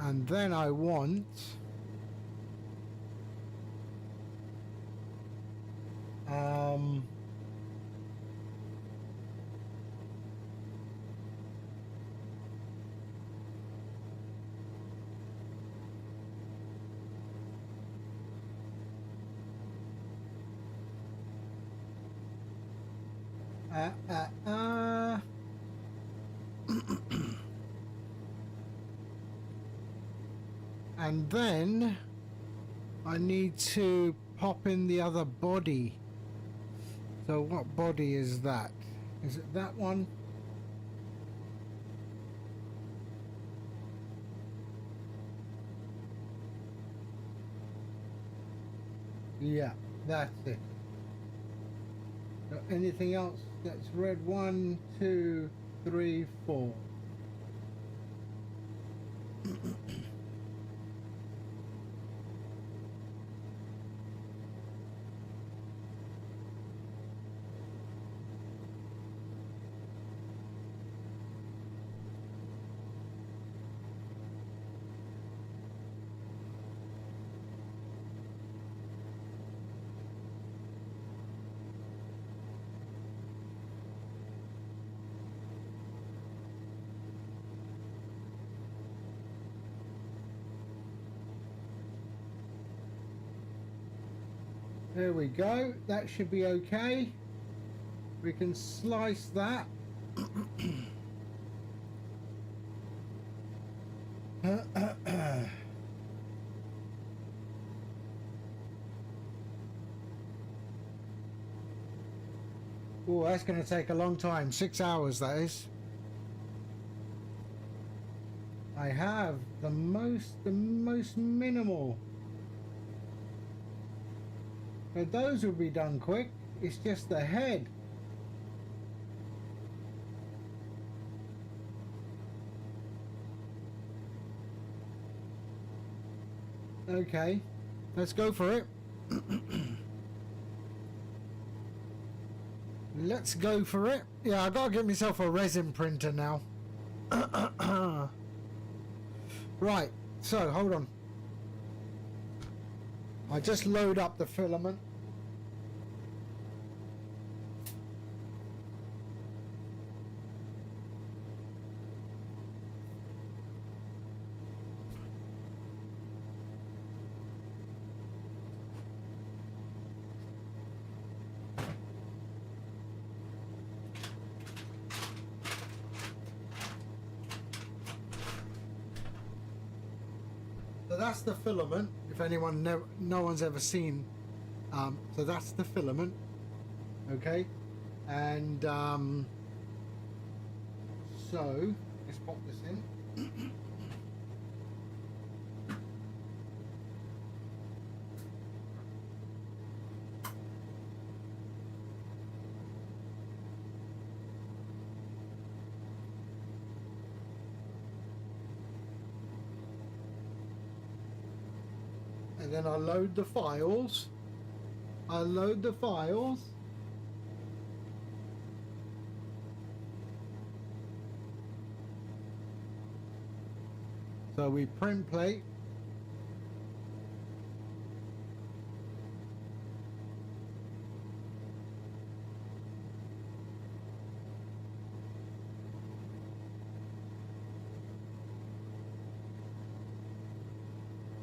And then I want and then I need to pop in the other body. So what body is that? Is it that one? Yeah, that's it. So anything else that's red? 1, 2, 3, 4. There we go. That should be okay. We can slice that. Oh, that's going to take a long time. 6 hours, that is. I have the most minimal. So those will be done quick. It's just the head. Okay, let's go for it. Let's go for it. Yeah, I gotta get myself a resin printer now. Right, so hold on. I just load up the filament. So that's the filament. If anyone no one's ever seen, so that's the filament. Okay, and so let's pop this in. And then I load the files. So we print plate.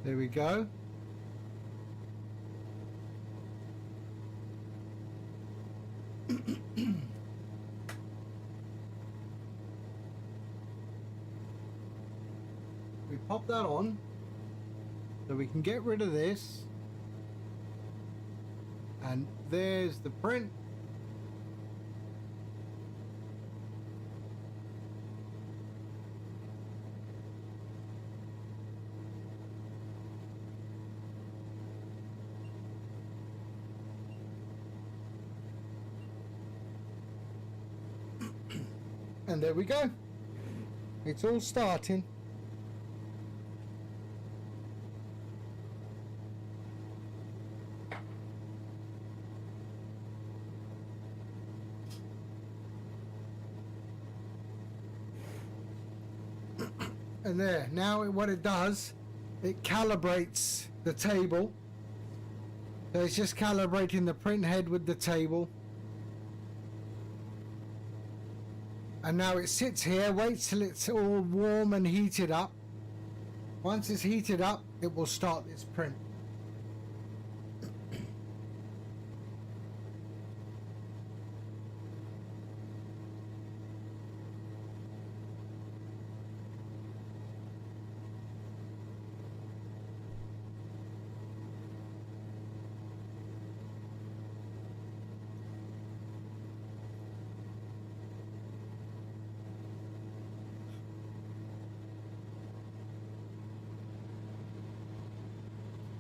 There we go. We pop that on so we can get rid of this, and there's the print. And there we go. It's all starting. And there, now what it does, it calibrates the table. So it's just calibrating the print head with the table. And now it sits here, waits till it's all warm and heated up. Once it's heated up, it will start its print.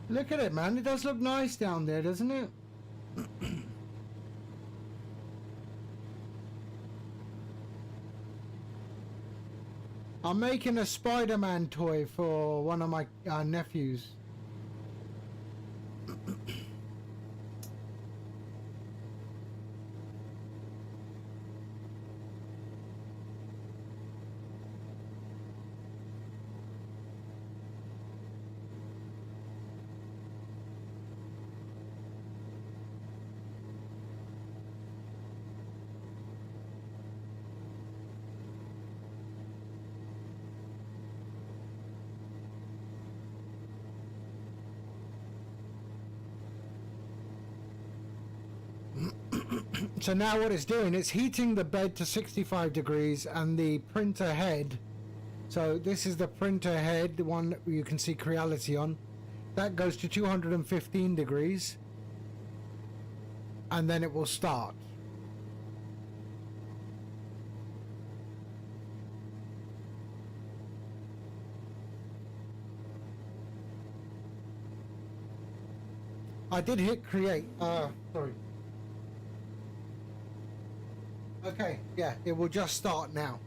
Look at it, man. It does look nice down there, doesn't it? I'm making a Spider-Man toy for one of my nephews. So now what it's doing, it's heating the bed to 65 degrees and the printer head. So this is the printer head, the one that you can see Creality on. That goes to 215 degrees. And then it will start. I did hit create. Sorry. Okay, yeah, it will just start now.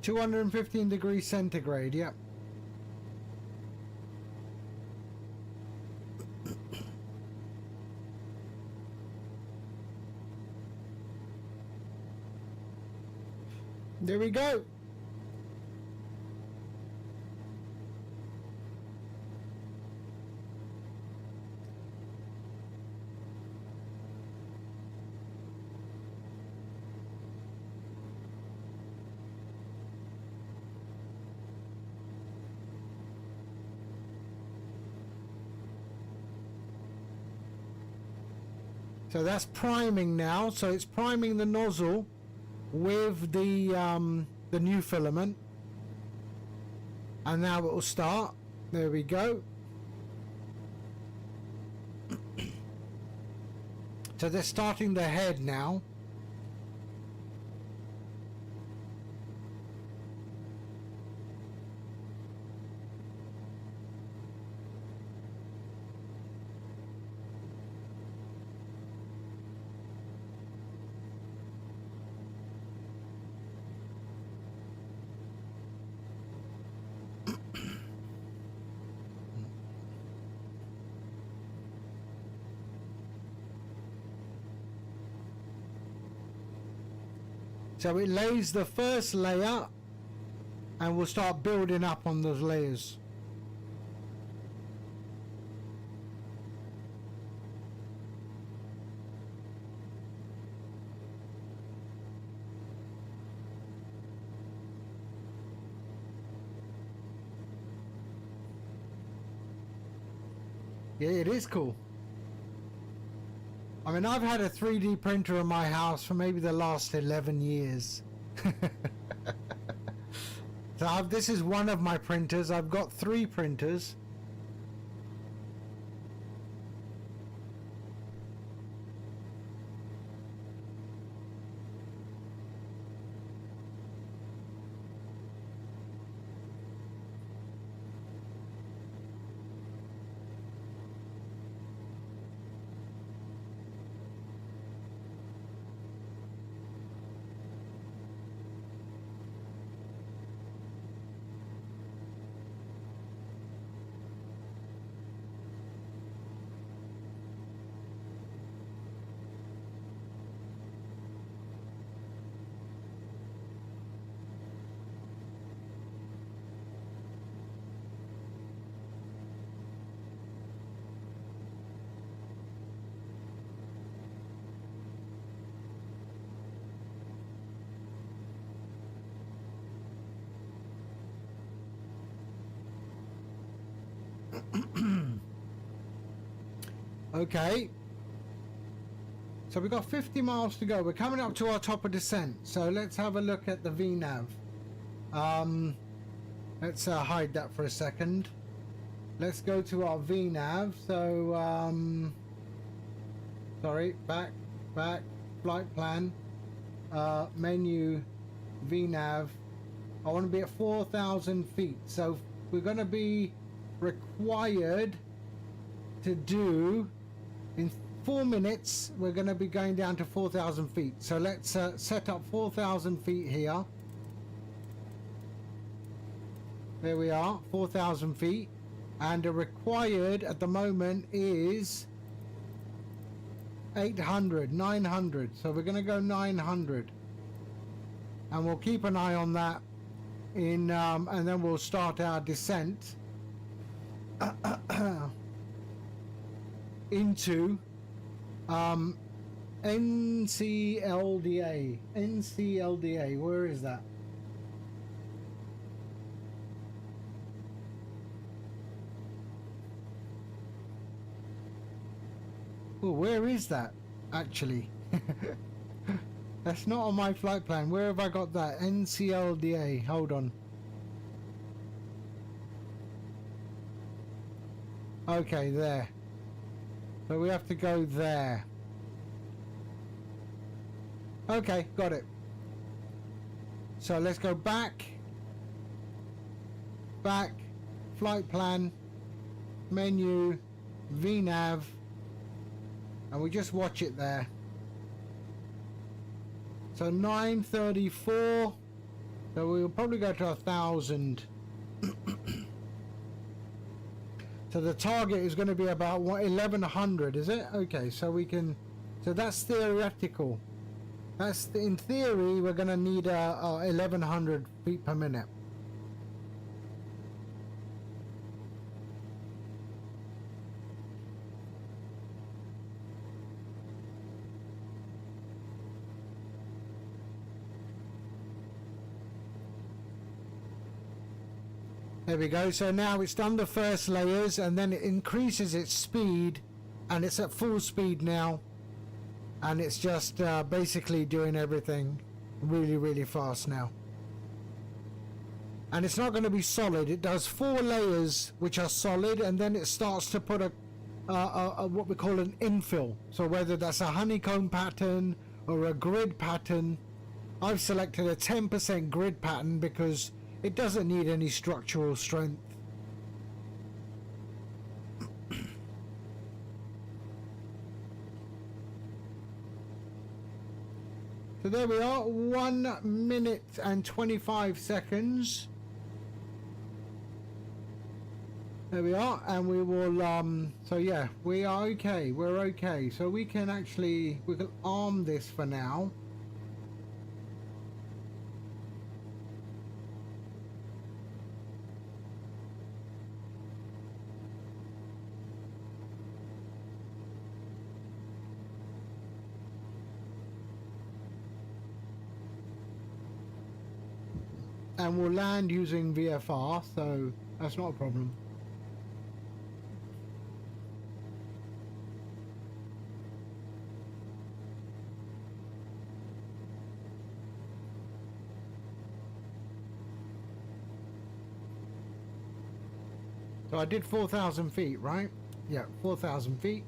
$215 degrees centigrade, yeah. There we go. So that's priming now. So it's priming the nozzle with the new filament, and now it will start. There we go. So they're starting the head now. So it lays the first layer and we'll start building up on those layers. Yeah, it is cool. I mean, I've had a 3D printer in my house for maybe the last 11 years. So this is one of my printers. I've got 3 printers. Okay. So we've got 50 miles to go. We're coming up to our top of descent. So let's have a look at the VNav. Let's hide that for a second. Let's go to our VNav. So, sorry, back, flight plan, menu, VNav. I want to be at 4,000 feet. So we're going to be required to do, in 4 minutes, we're going to be going down to 4,000 feet. So let's set up 4,000 feet here. There we are, 4,000 feet. And the required at the moment is 800, 900. So we're going to go 900. And we'll keep an eye on that in, and then we'll start our descent. into NCLDA. NCLDA, where is that? Oh, where is that actually? That's not on my flight plan. Where have I got that? NCLDA. Hold on. Okay, there. So we have to go there. Okay, got it. So let's go back. Back. Flight plan. Menu. VNav. And we just watch it there. So 934. So we'll probably go to 1,000. So the target is going to be about 1,100, is it? Okay, so we can. So that's theoretical. That's in theory. We're going to need 1,100 feet per minute. There we go. So now it's done the first layers and then it increases its speed and it's at full speed now, and it's just basically doing everything really fast now. And it's not going to be solid. It does 4 layers which are solid, and then it starts to put a what we call an infill. So whether that's a honeycomb pattern or a grid pattern, I've selected a 10% grid pattern because it doesn't need any structural strength. So there we are, 1 minute and 25 seconds. There we are, and we will, so yeah, we are okay, we're okay. So we can arm this for now. And we'll land using VFR, so that's not a problem. So I did 4,000 feet, right? Yeah, 4,000 feet.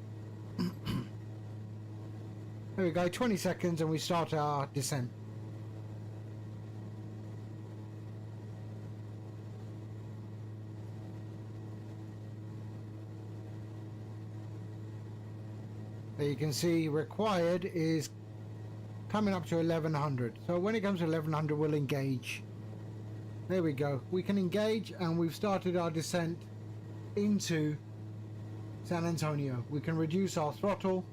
There we go, 20 seconds and we start our descent. There you can see required is coming up to 1,100. So when it comes to 1,100, we'll engage. There we go. We can engage, and we've started our descent into San Antonio. We can reduce our throttle.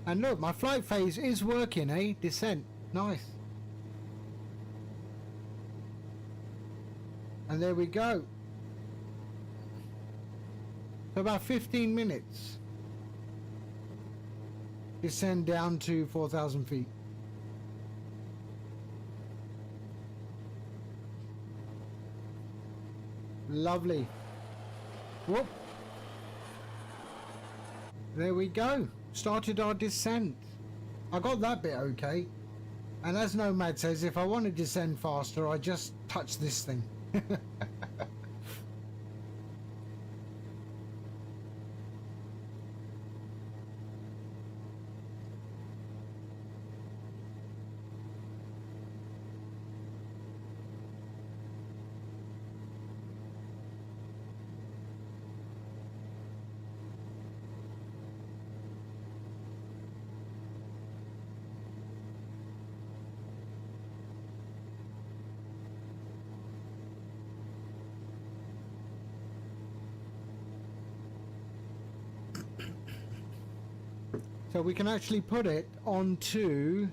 And look, my flight phase is working, eh? Descent. Nice. And there we go. So about 15 minutes. Descend down to 4,000 feet. Lovely. Whoop. There we go. Started our descent. I got that bit okay. And as Nomad says, if I want to descend faster, I just touch this thing. So we can actually put it onto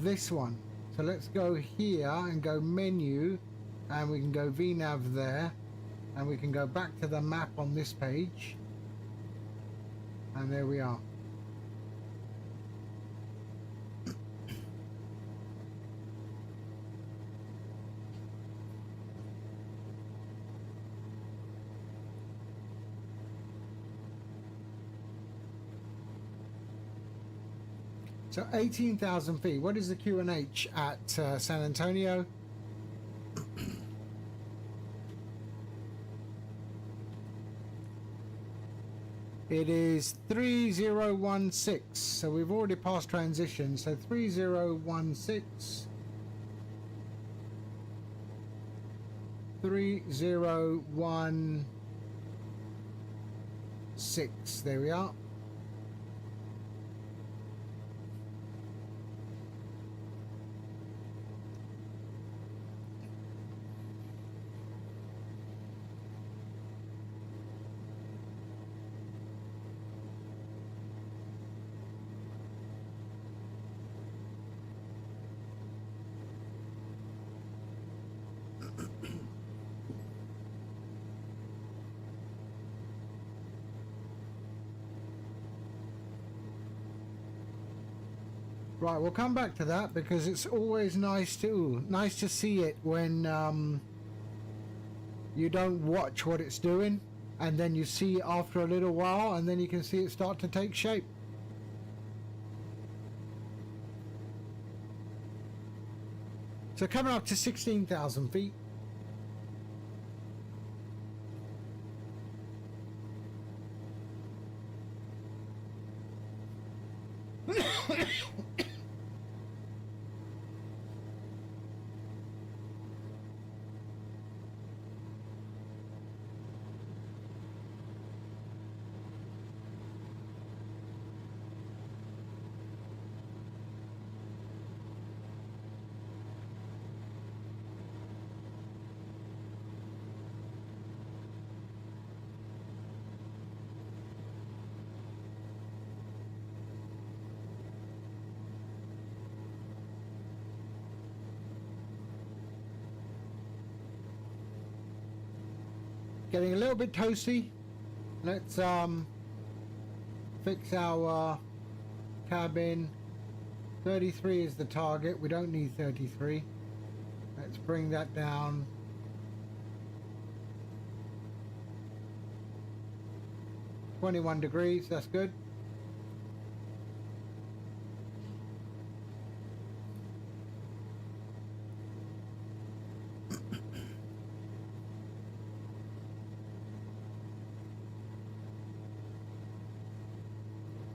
this one. So let's go here and go menu, and we can go VNav there, and we can go back to the map on this page, and there we are. So 18,000 feet. What is the QNH at San Antonio? It is 3016. So we've already passed transition. So 3016. 3016. There we are. Right, we'll come back to that because it's always nice to see it when you don't watch what it's doing, and then you see it after a little while, and then you can see it start to take shape. So coming up to 16,000 feet. Getting a little bit toasty. Let's fix our cabin. 33 is the target. We don't need 33. Let's bring that down. (21 degrees). That's good.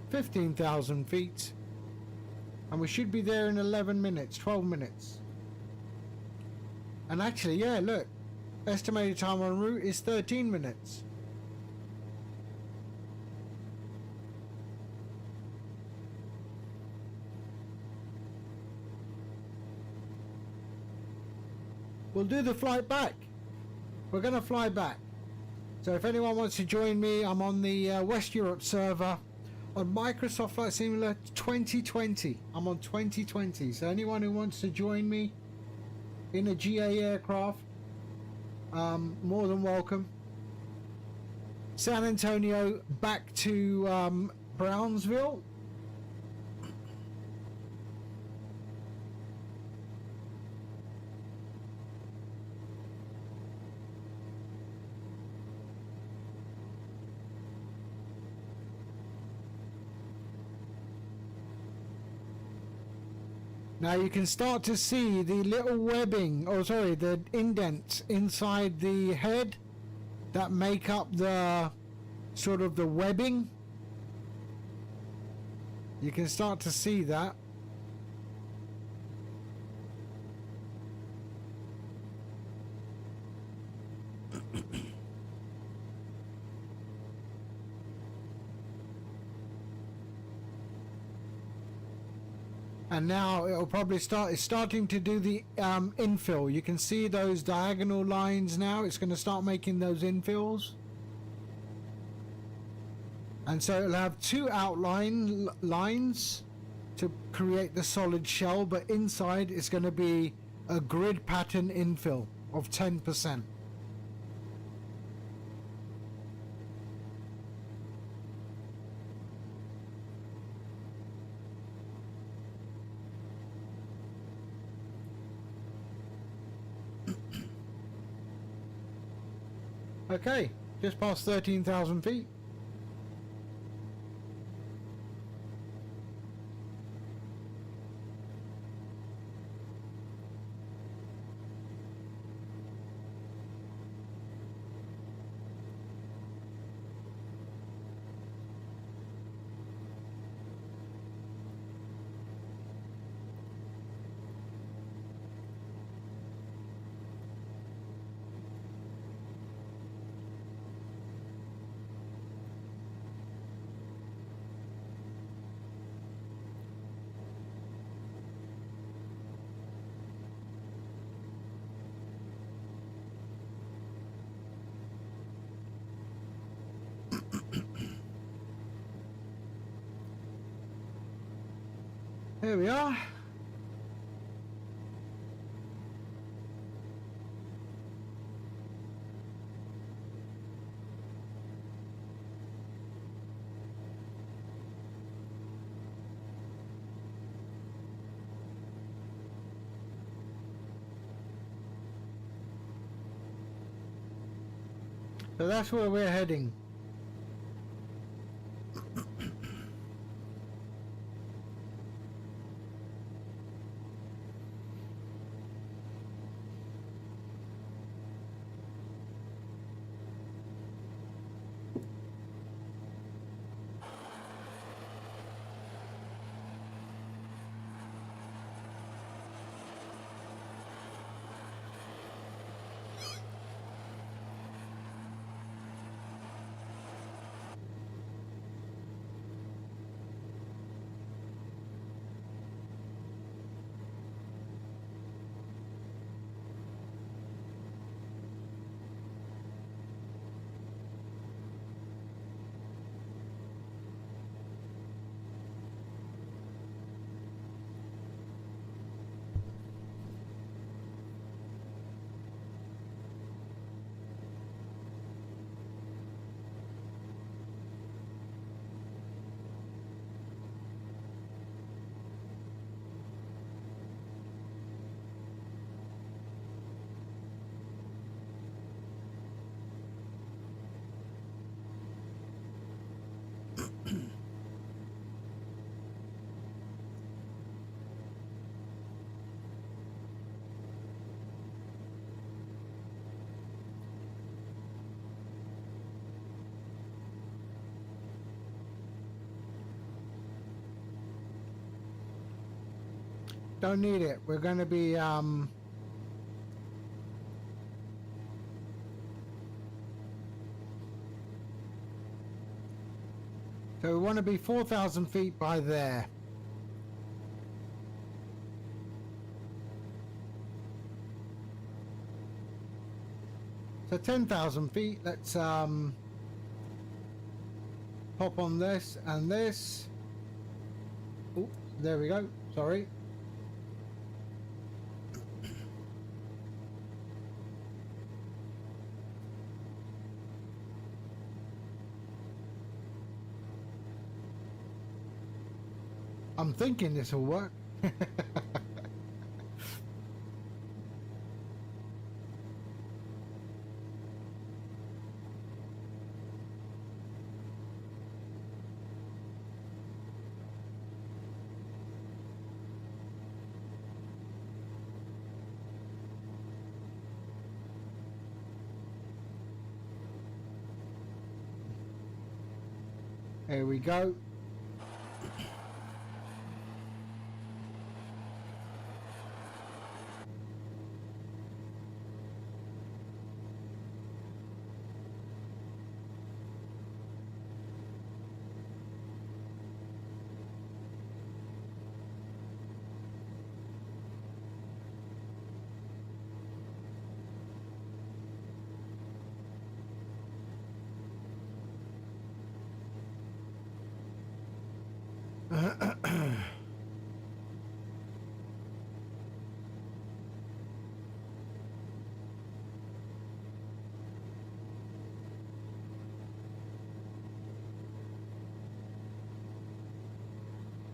(15,000 feet), and we should be there in 11 minutes, 12 minutes. And actually, yeah, look, estimated time en route is 13 minutes. We'll do the flight back. We're going to fly back. So if anyone wants to join me, I'm on the West Europe server on Microsoft Flight Simulator 2020. I'm on 2020. So anyone who wants to join me in a GA aircraft, more than welcome. San Antonio back to Brownsville. Now you can start to see the little webbing, or sorry, the indents inside the head that make up the sort of the webbing. You can start to see that. And now it'll probably start, it's starting to do the infill. You can see those diagonal lines now. It's going to start making those infills. And so it'll have two outline lines. to create the solid shell, but inside it's going to be a grid pattern infill of 10%. Okay, just past 13,000 feet. Here we are. So that's where we're heading. Don't need it. We're going to be so we want to be 4,000 feet by there. So 10,000 feet. Let's pop on this and this. Oh, there we go. Sorry. I'm thinking this will work. There we go.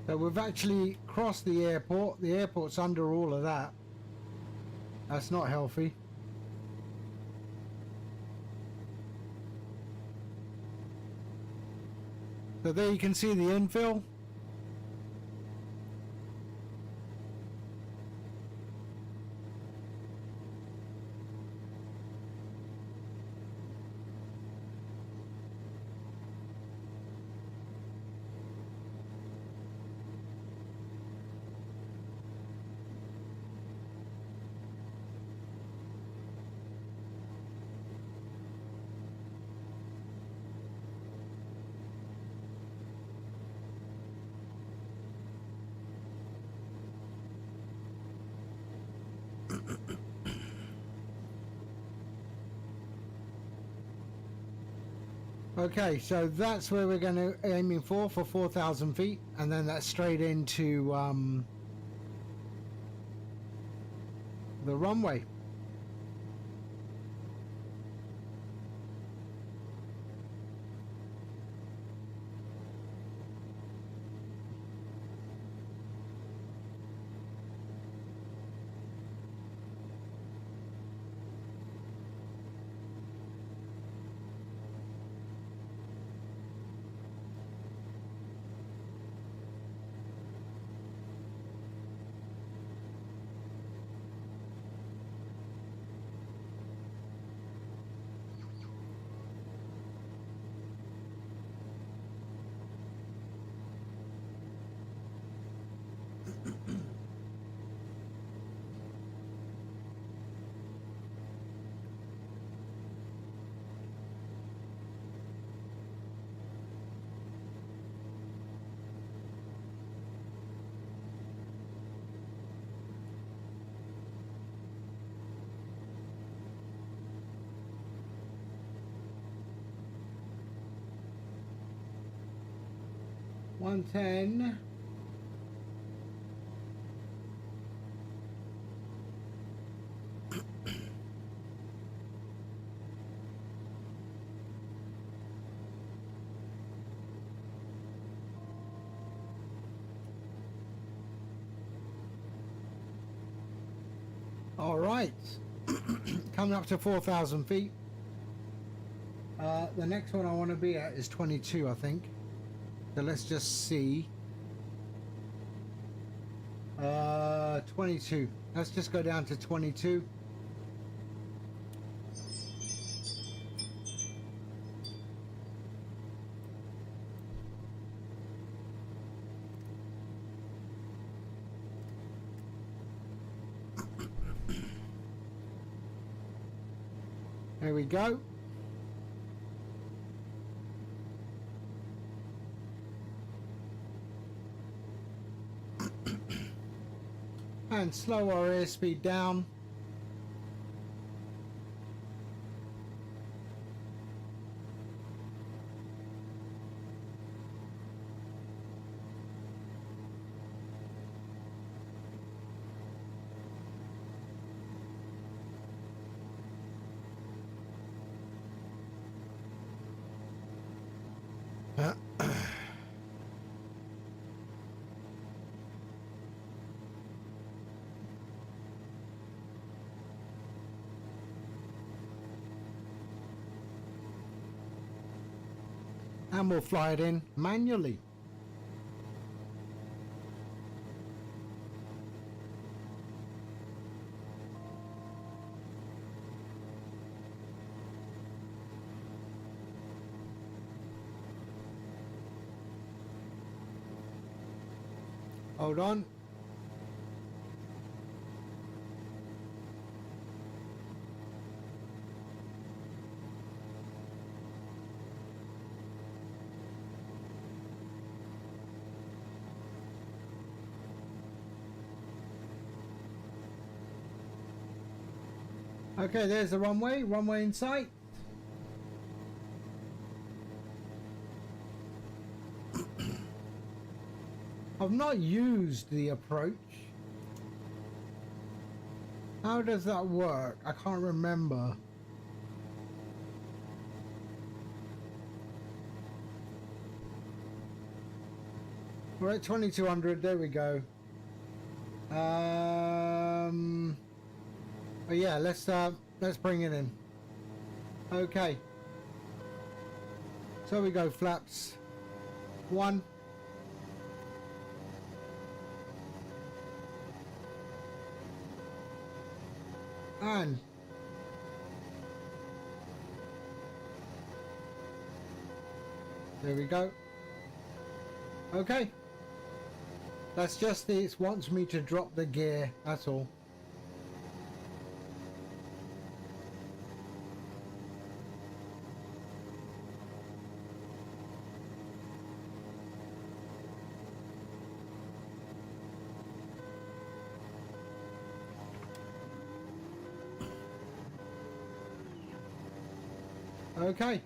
So we've actually crossed the airport. The airport's under all of that. That's not healthy. So there you can see the infill. Okay, so that's where we're going to aiming for 4,000 feet, and then that's straight into the runway. $110. All right, coming up to 4,000 feet. The next one I want to be at is 22, I think. So let's just see. 22. Let's just go down to 22. There we go. And slow our airspeed down. And we'll fly it in manually. Hold on. Okay, there's the runway in sight. I've not used the approach. How does that work? I can't remember. We're at 2200. There we go. But yeah, let's bring it in. Okay. So we go flaps 1. And there we go. Okay. That's just it wants me to drop the gear, that's all. Okay.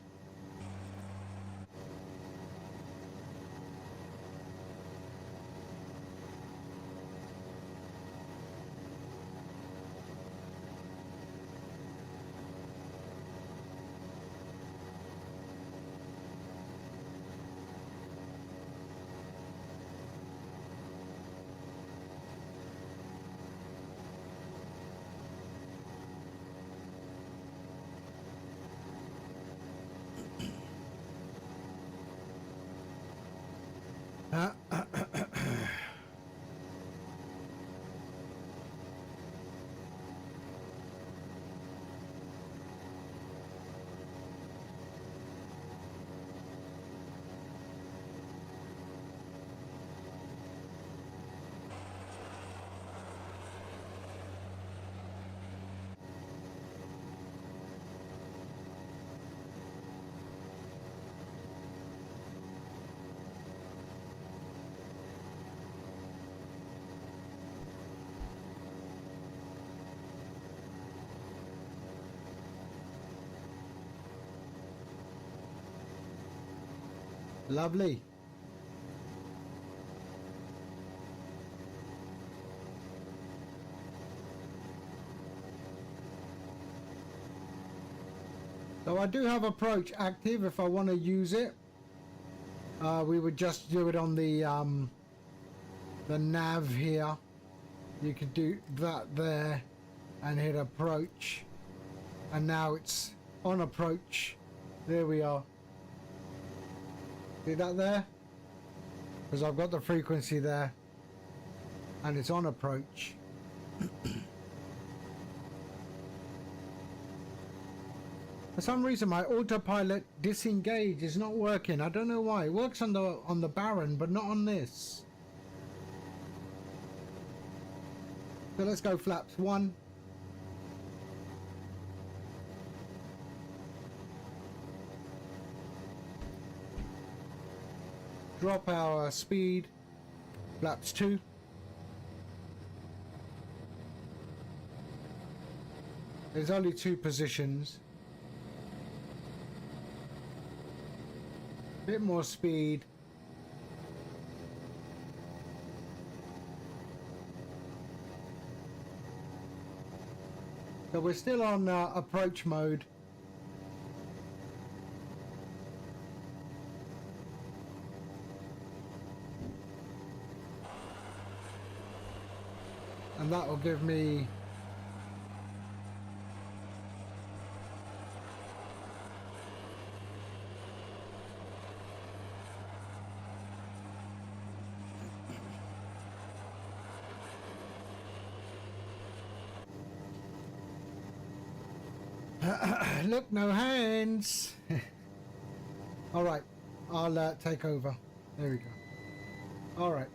Lovely. So I do have approach active if I want to use it. We would just do it on the nav here. You could do that there and hit approach. And now it's on approach. There we are. See that there? Because I've got the frequency there. And it's on approach. For some reason my autopilot disengage is not working. I don't know why. It works on the Baron, but not on this. So let's go flaps 1. Drop our speed. Flaps 2. There's only 2 positions. Bit more speed. So we're still on approach mode. And that will give me look, no hands. All right, I'll take over. There we go. All right.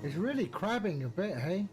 It's really crabbing a bit, hey?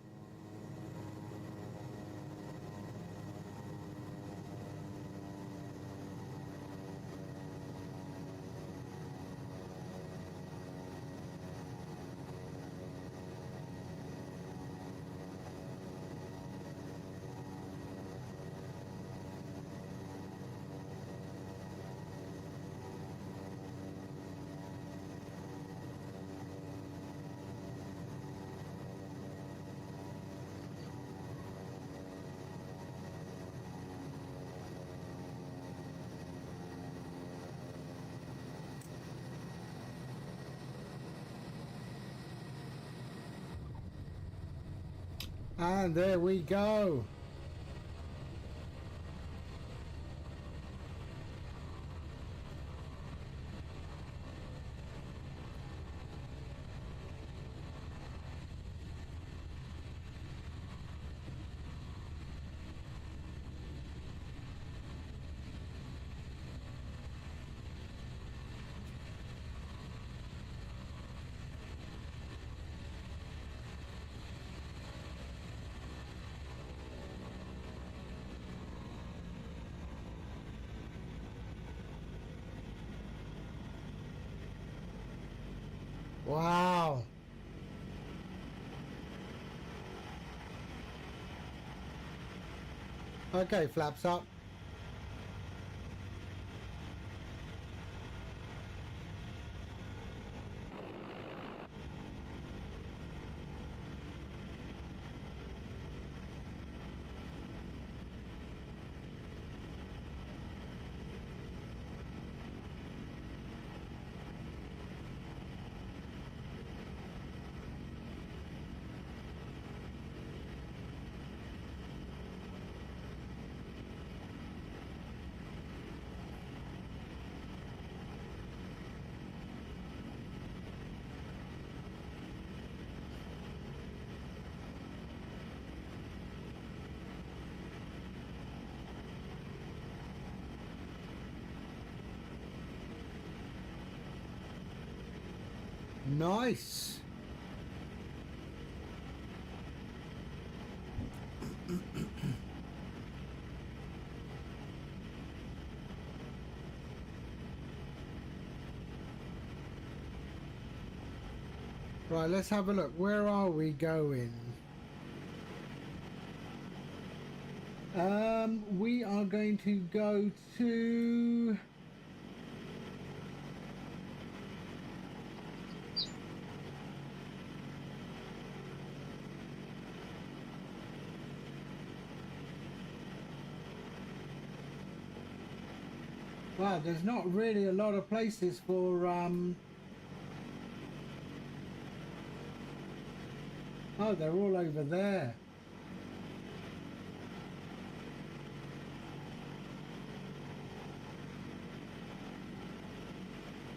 And there we go. Wow. Okay, flaps up. Nice. Right, let's have a look. Where are we going? We are going to go to... Wow, there's not really a lot of places for oh, they're all over there.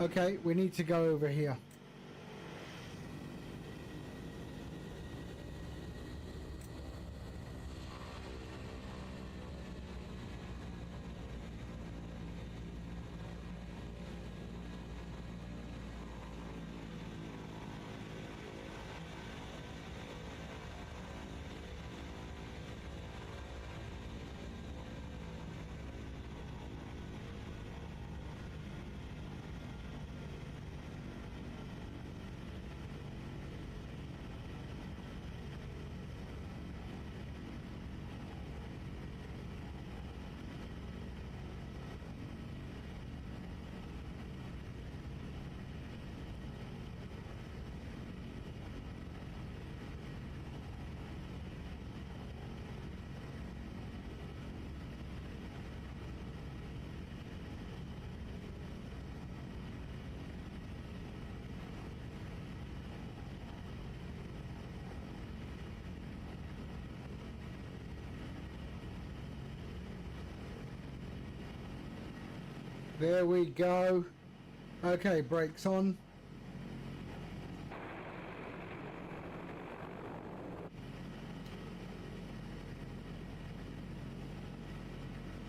Okay, we need to go over here. There we go. Okay, brakes on.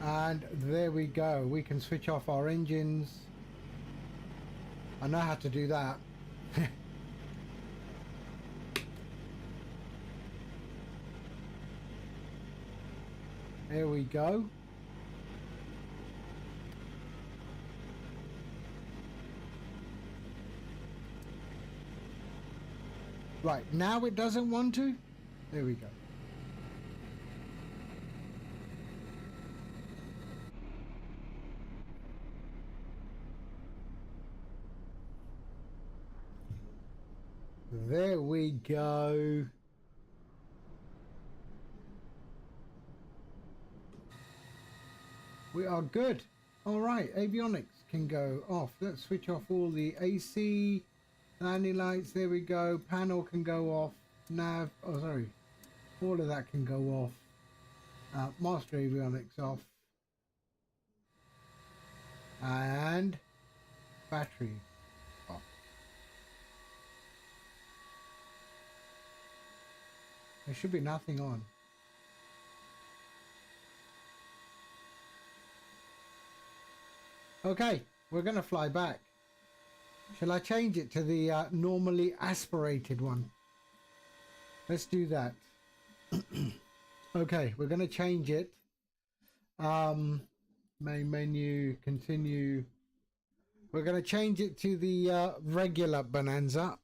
And there we go. We can switch off our engines. I know how to do that. There we go. Right, now it doesn't want to. There we go. There we go. We are good. All right, avionics can go off. Let's switch off all the AC, landing lights. There we go. Panel can go off. Nav. Oh, sorry. All of that can go off. Master avionics off. And battery off. There should be nothing on. Okay, we're going to fly back. Shall I change it to the normally aspirated one? Let's do that. Okay, we're going to change it. Main menu, continue. We're going to change it to the regular Bonanza.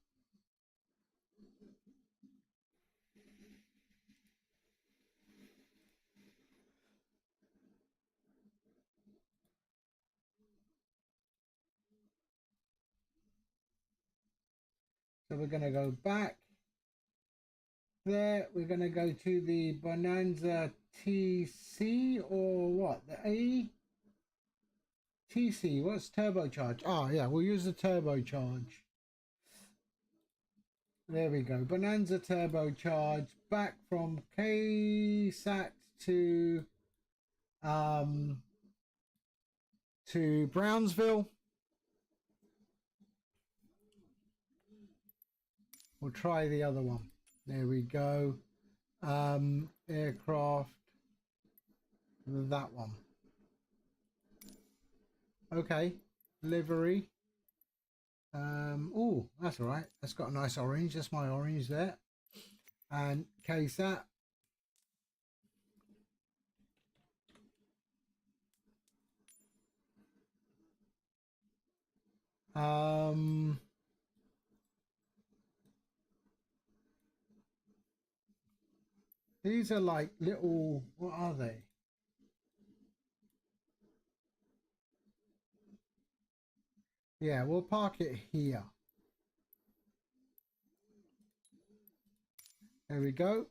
So we're going to go back there. We're going to go to the Bonanza TC or what? The A? TC, what's turbocharge? Oh yeah, we'll use the turbocharge. There we go. Bonanza turbocharge back from KSAT to Brownsville. We'll try the other one. There we go. Aircraft. That one. Okay. Livery. Oh, that's all right. That's got a nice orange. That's my orange there. And KSAT. These are like little, what are they? Yeah, we'll park it here. There we go.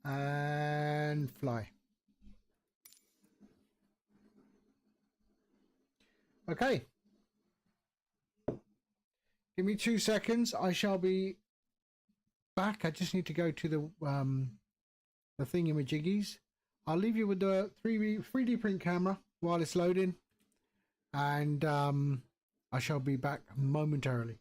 And fly. Okay. Give me 2 seconds. I shall be back. I just need to go to the thingamajiggies. I'll leave you with the 3D print camera while it's loading, and I shall be back momentarily.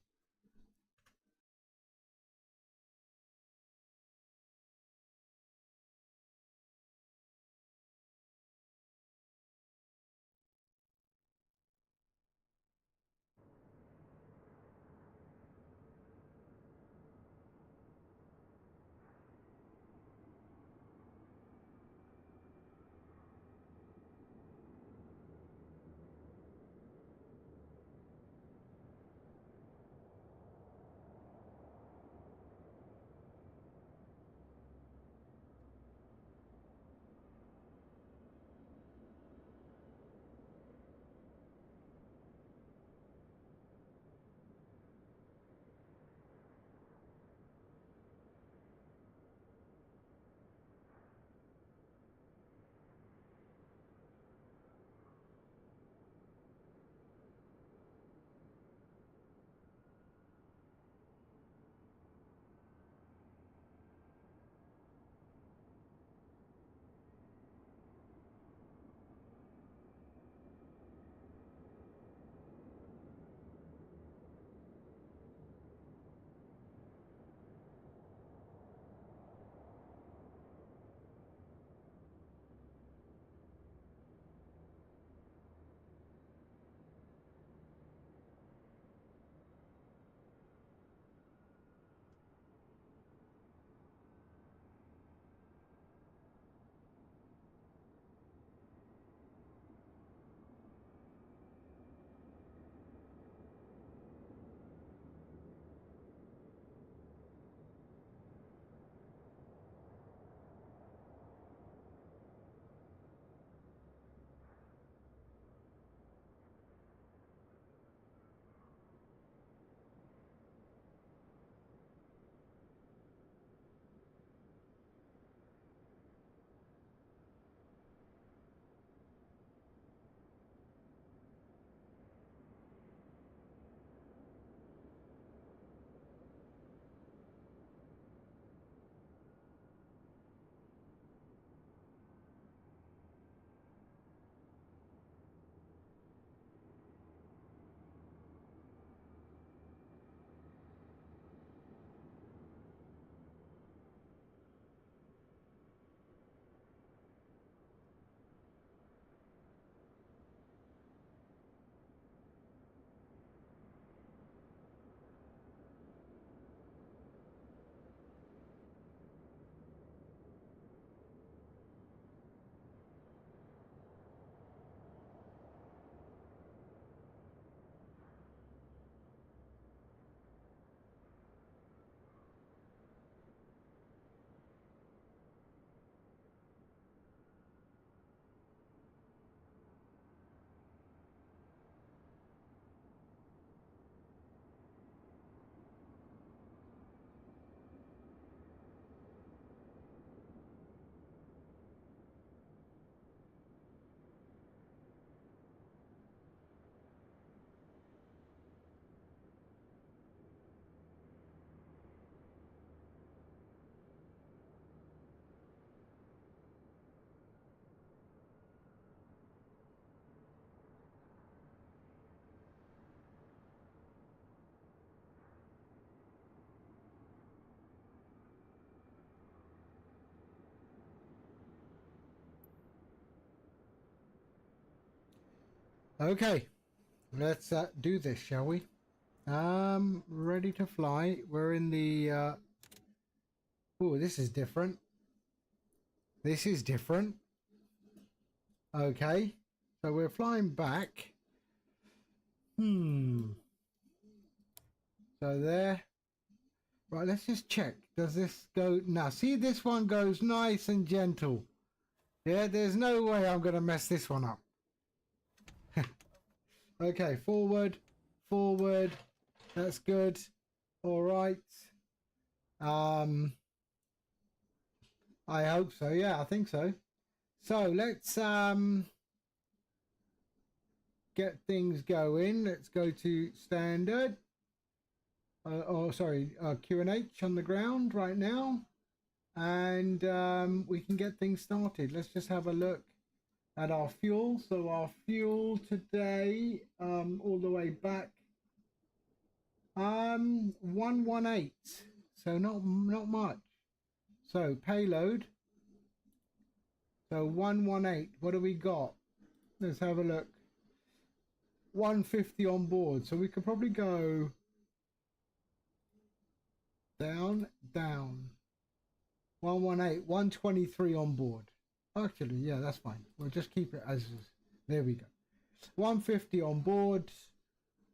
Okay, let's do this, shall we? Ready to fly. We're in the oh, this is different. This is different. Okay, so we're flying back. So there. Right, let's just check. Does this go now? See, this one goes nice and gentle. Yeah, there's no way I'm gonna mess this one up. Okay, forward, forward. That's good. All right. I hope so. Yeah, I think so. So let's get things going. Let's go to standard. QNH on the ground right now, and we can get things started. Let's just have a look at our fuel. So our fuel today, all the way back, 118. So not much. So payload. So 118. What do we got? Let's have a look. 150 on board. So we could probably go down. 118, 123 on board. Actually, yeah, that's fine. We'll just keep it as is. There we go. 150 on board.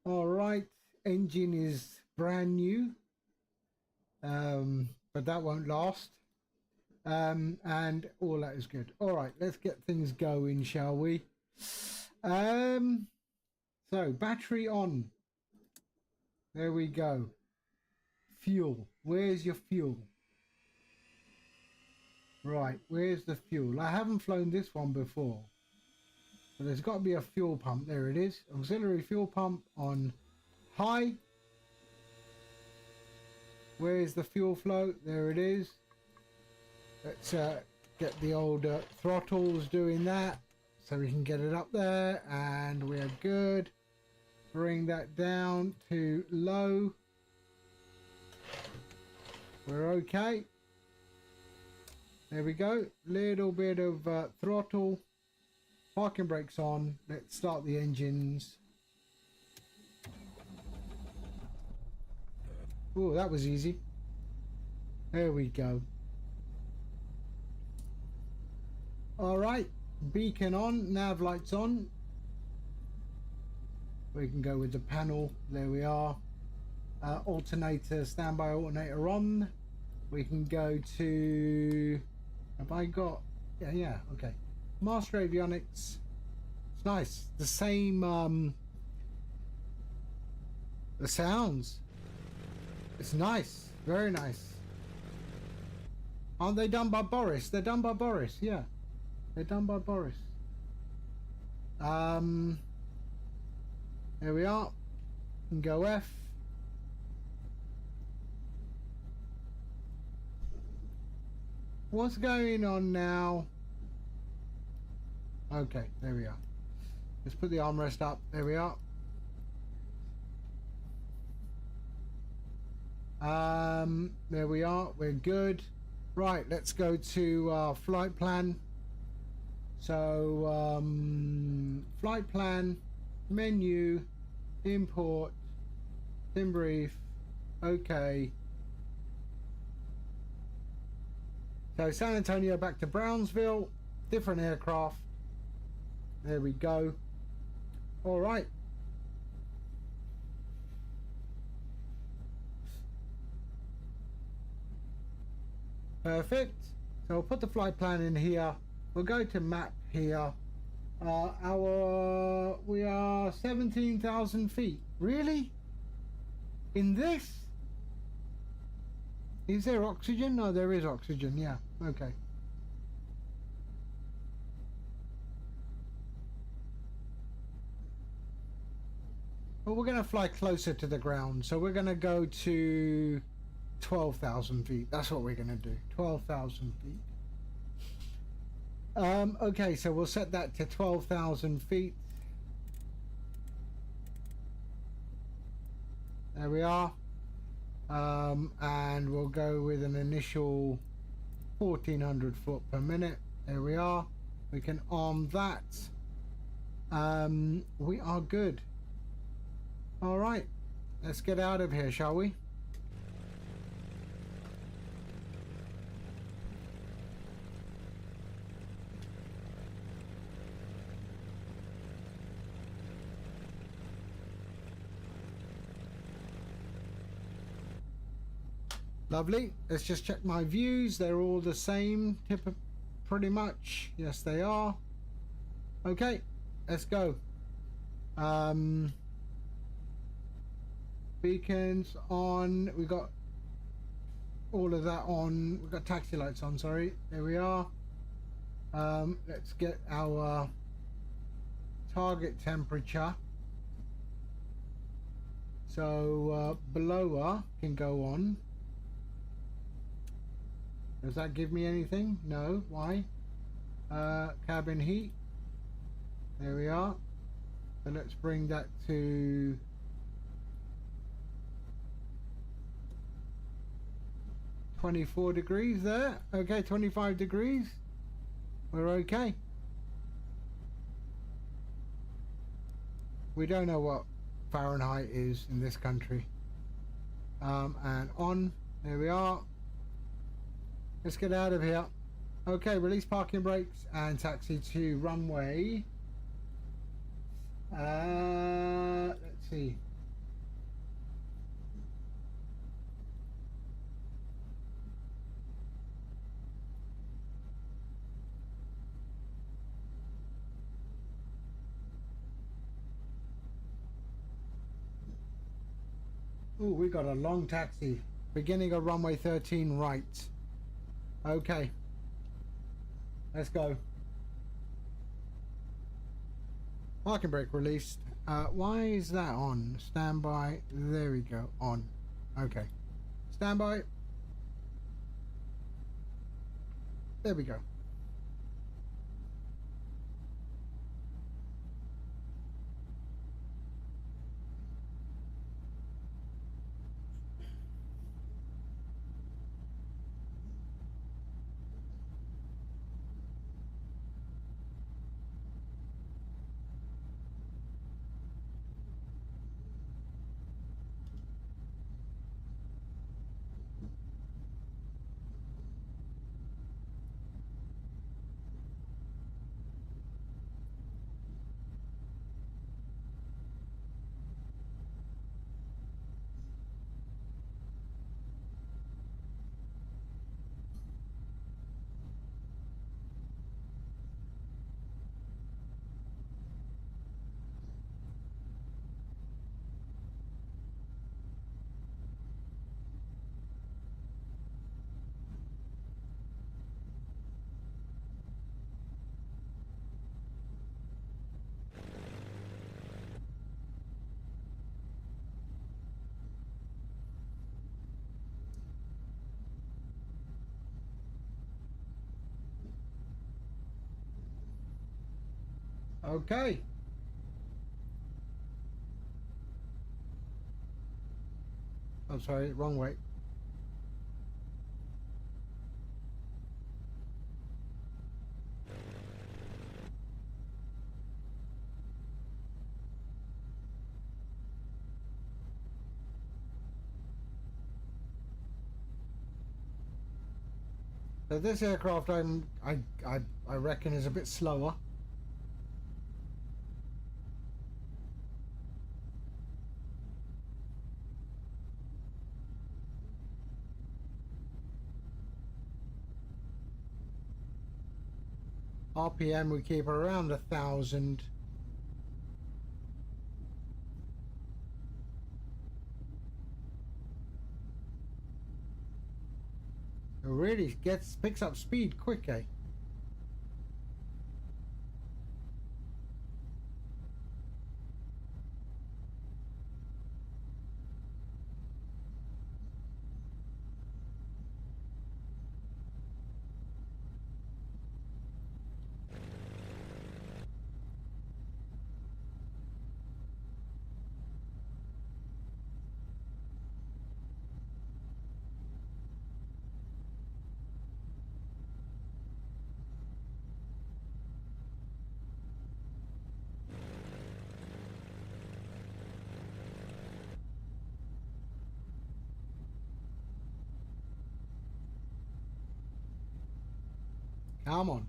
All right. Engine is brand new. But that won't last. And all that is good. All right, let's get things going, shall we? So battery on. There we go. Fuel. Where's your fuel? Right, where's the fuel? I haven't flown this one before. So there's got to be a fuel pump. There it is. Auxiliary fuel pump on high. Where is the fuel flow? There it is. Let's get the old throttles doing that so we can get it up there, and we're good. Bring that down to low. We're okay. There we go. Little bit of throttle. Parking brakes on. Let's start the engines. Oh, that was easy. There we go. All right, beacon on, nav lights on. We can go with the panel. There we are. Alternator, standby alternator on. We can go to, have I got, yeah, okay. Master avionics. It's nice. The same, the sounds. It's nice. Very nice. Aren't they done by Boris? They're done by Boris, yeah. They're done by Boris. There we are. And go F. What's going on now? Okay, there we are. Let's put the armrest up. There we are. There we are. We're good. Right, let's go to flight plan. So flight plan, menu, import, sim brief. Okay. So San Antonio back to Brownsville, different aircraft. There we go. All right. Perfect. So we'll put the flight plan in here. We'll go to map here. We are 17,000 feet. Really? In this? Is there oxygen? No, there is oxygen. Yeah. Okay. Well, we're going to fly closer to the ground. So we're going to go to 12,000 feet. That's what we're going to do. 12,000 feet. Okay, so we'll set that to 12,000 feet. There we are. And we'll go with an initial 1,400 foot per minute. There we are. We can arm that. We are good. All right, let's get out of here, shall we? Lovely. Let's just check my views. They're all the same, pretty much. Yes, they are. Okay, let's go. Beacons on. We got all of that on. We've got taxi lights on, sorry. There we are. Let's get our target temperature. So blower can go on. Does that give me anything? No. Why? Cabin heat. There we are. So let's bring that to 24 degrees there. Okay, 25 degrees. We're okay. We don't know what Fahrenheit is in this country. And on. There we are. Let's get out of here. Okay, release parking brakes and taxi to runway. Let's see. Oh, we got a long taxi. Beginning of runway 13 right. Okay, let's go. Parking brake released. Why is that on? Standby. There we go. On. Okay. Standby. There we go. Okay. I'm sorry, wrong way. So this aircraft I reckon is a bit slower. RPM we keep around 1,000. It really picks up speed quick, eh? Come on.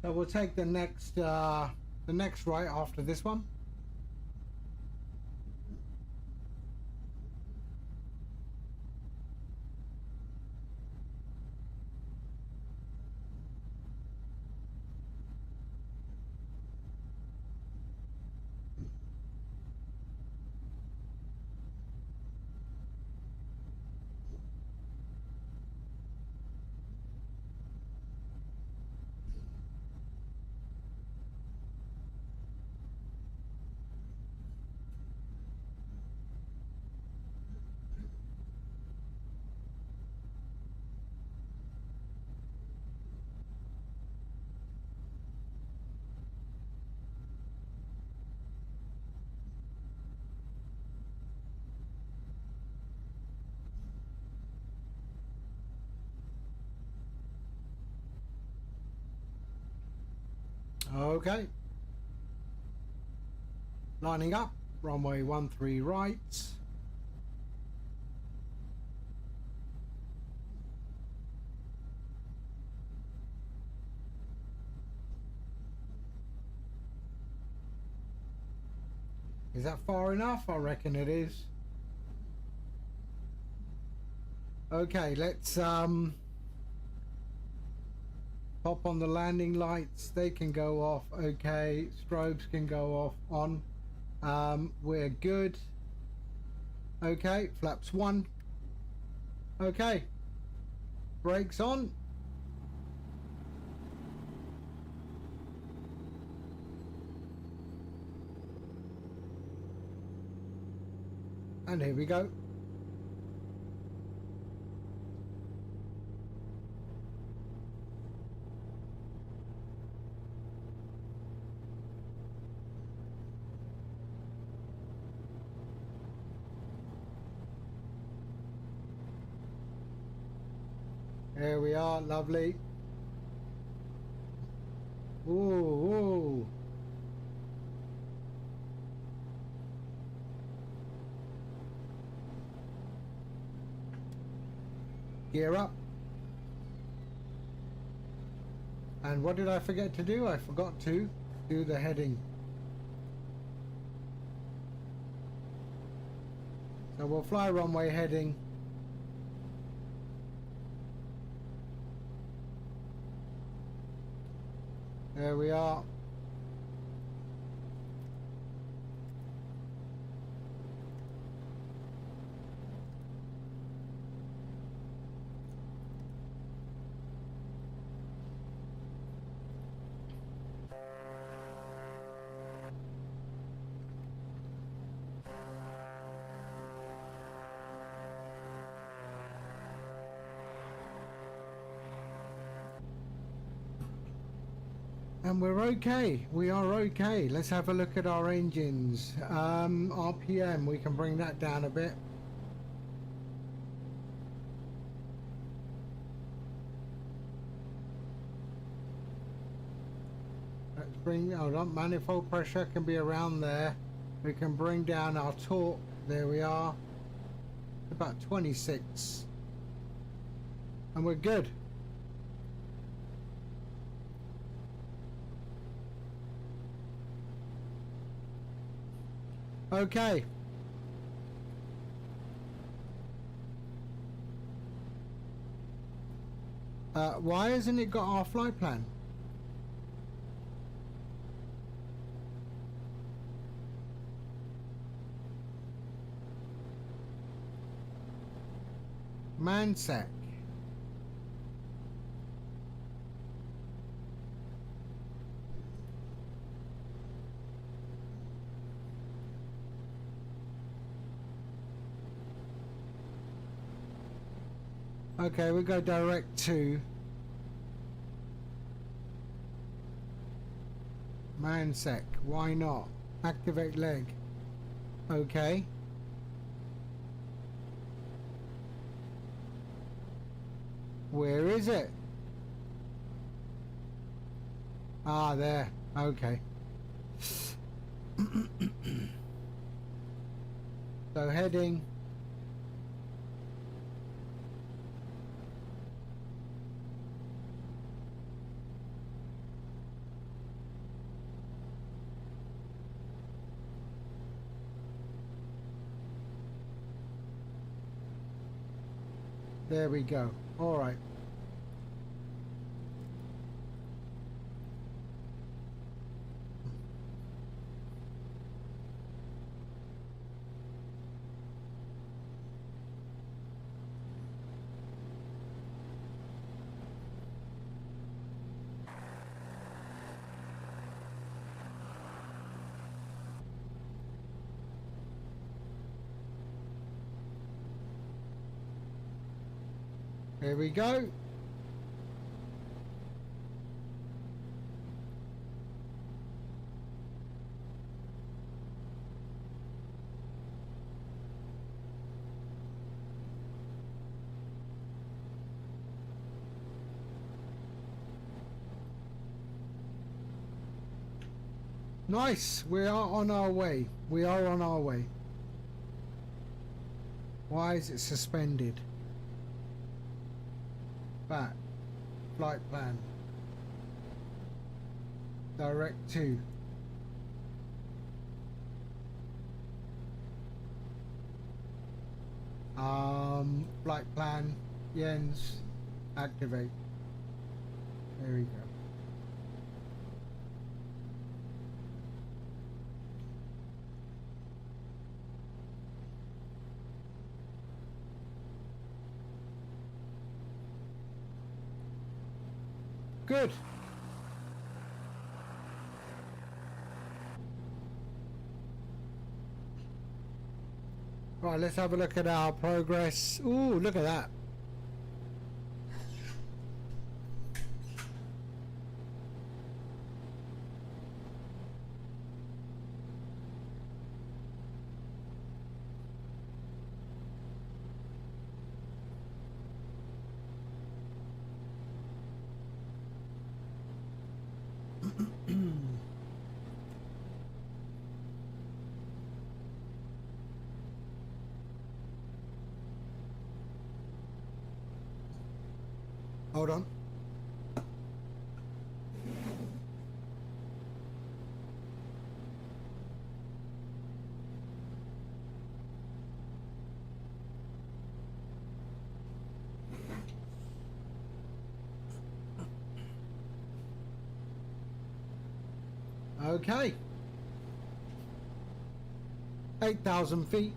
So we'll take the next right after this one. Okay. Lining up, runway 13 right. Is that far enough? I reckon it is. Okay, let's pop on the landing lights. They can go off. Okay, strobes can go off on. We're good. Okay, flaps 1. Okay, brakes on. And here we go. There we are, lovely. Ooh, ooh. Gear up. And what did I forget to do? I forgot to do the heading. So we'll fly runway heading. There we are. And we're okay. We are okay. Let's have a look at our engines. RPM, we can bring that down a bit. Let's bring, hold on, manifold pressure can be around there. We can bring down our torque. There we are. About 26. And we're good. Okay. Why hasn't it got our flight plan? Mansec. Okay, we go direct to Mansec. Why not? Activate leg. Okay. Where is it? Ah, there. Okay. So heading. There we go. All right. Here we go. Nice. We are on our way. We are on our way. Why is it suspended? Back. Flight plan. Direct to. Flight plan. Jens. Activate. There we go. Good. Right, let's have a look at our progress. Ooh, look at that. Hold on. Okay. 8,000 feet.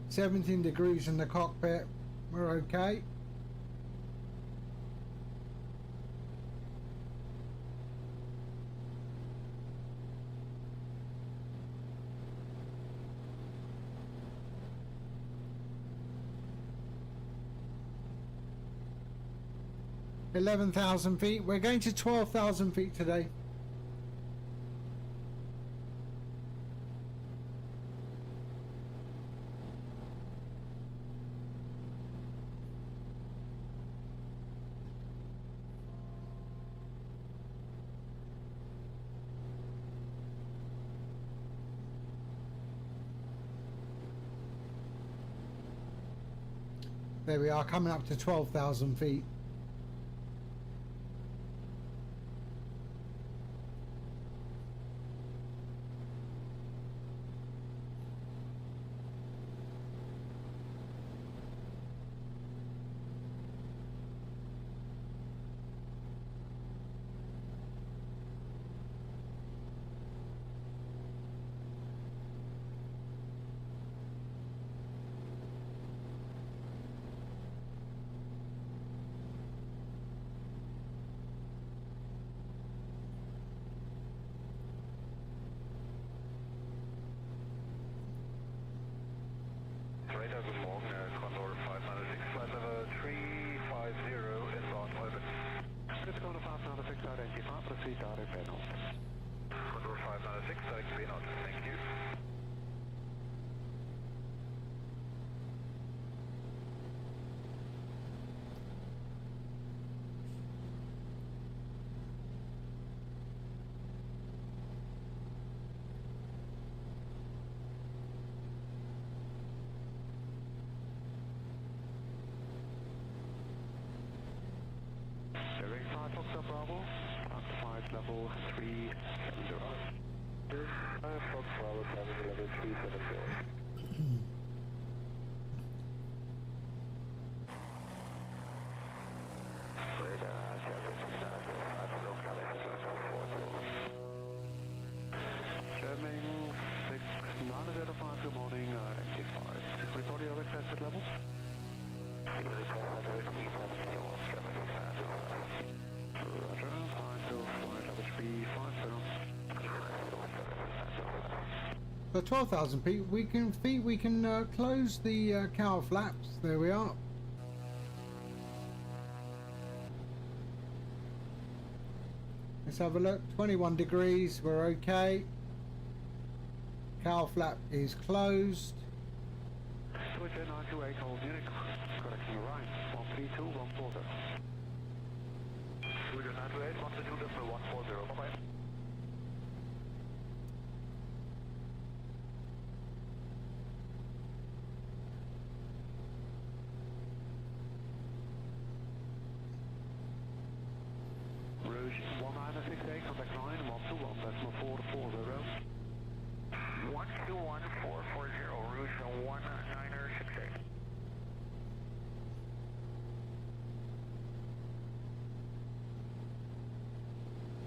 $17 degrees in the cockpit. We're okay. 11,000 feet. We're going to 12,000 feet today. There we are, coming up to 12,000 feet. Radar, guten Morgen, Condor 506, flight level 350 is on orbit. This Condor 506, identify, proceed direct panel. Condor 506, direct panel, thank you. Bearing 5 Foxtrot Bravo, flight level 370. 5 Fox Bravo, climbing level 370. German 6905, good morning, NT5. Report your requested levels. Roger, 5 to flight level 350. So 12,000 feet, we can close the cowl flaps. There we are. Let's have a look. 21 degrees, we're okay. Cowl flap is closed. Twitter 928, hold unit. Correcting right, 132, 140. Twitter 928, 132, 140, bye-bye. Rouge 1968, contact line 121, decimal 440. 121440, Rouge 1968.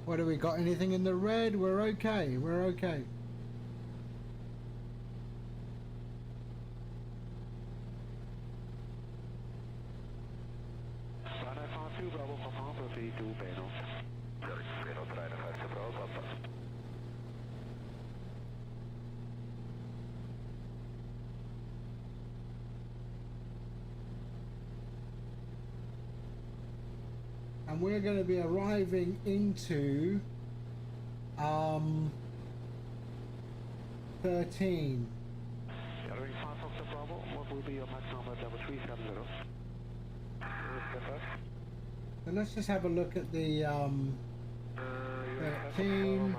What do we got? Anything in the red? We're okay. We're okay. Bijna 5 uur, Bravo, Papa, proceed to Benot. Sorry, Benot, bijna 5 uur, Bravo, Papa. And we're going to be arriving into 13. Gathering 5 Foxtrot Bravo, what will be your max number at level 370? So let's just have a look at the 13.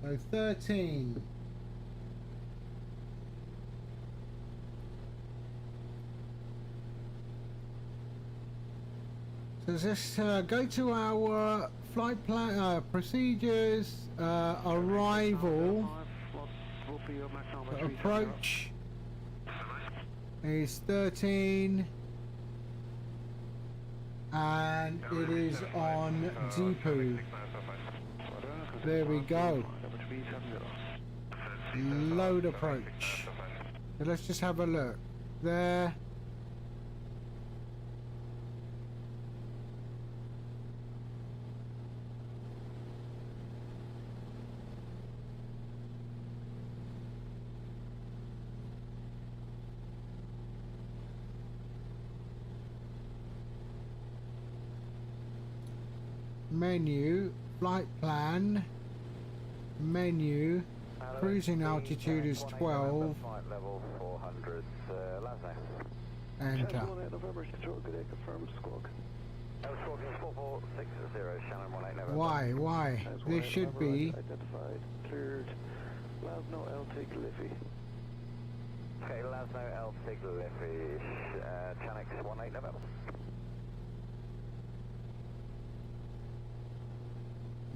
So 13. So let's go to our flight plan procedures, arrival, approach is 13 and it is on depot. There we go. Load approach. So let's just have a look. There. menu, flight plan, menu, cruising altitude is 12, Flight level 400, Lasno. enter. November, confirmed squawk. Squawk is 4460, Shannon 18 November. Why? This should be, Identified, cleared, Lasno LT Gliffy. Okay, Lasno LT Gliffy, Chanix 18 November.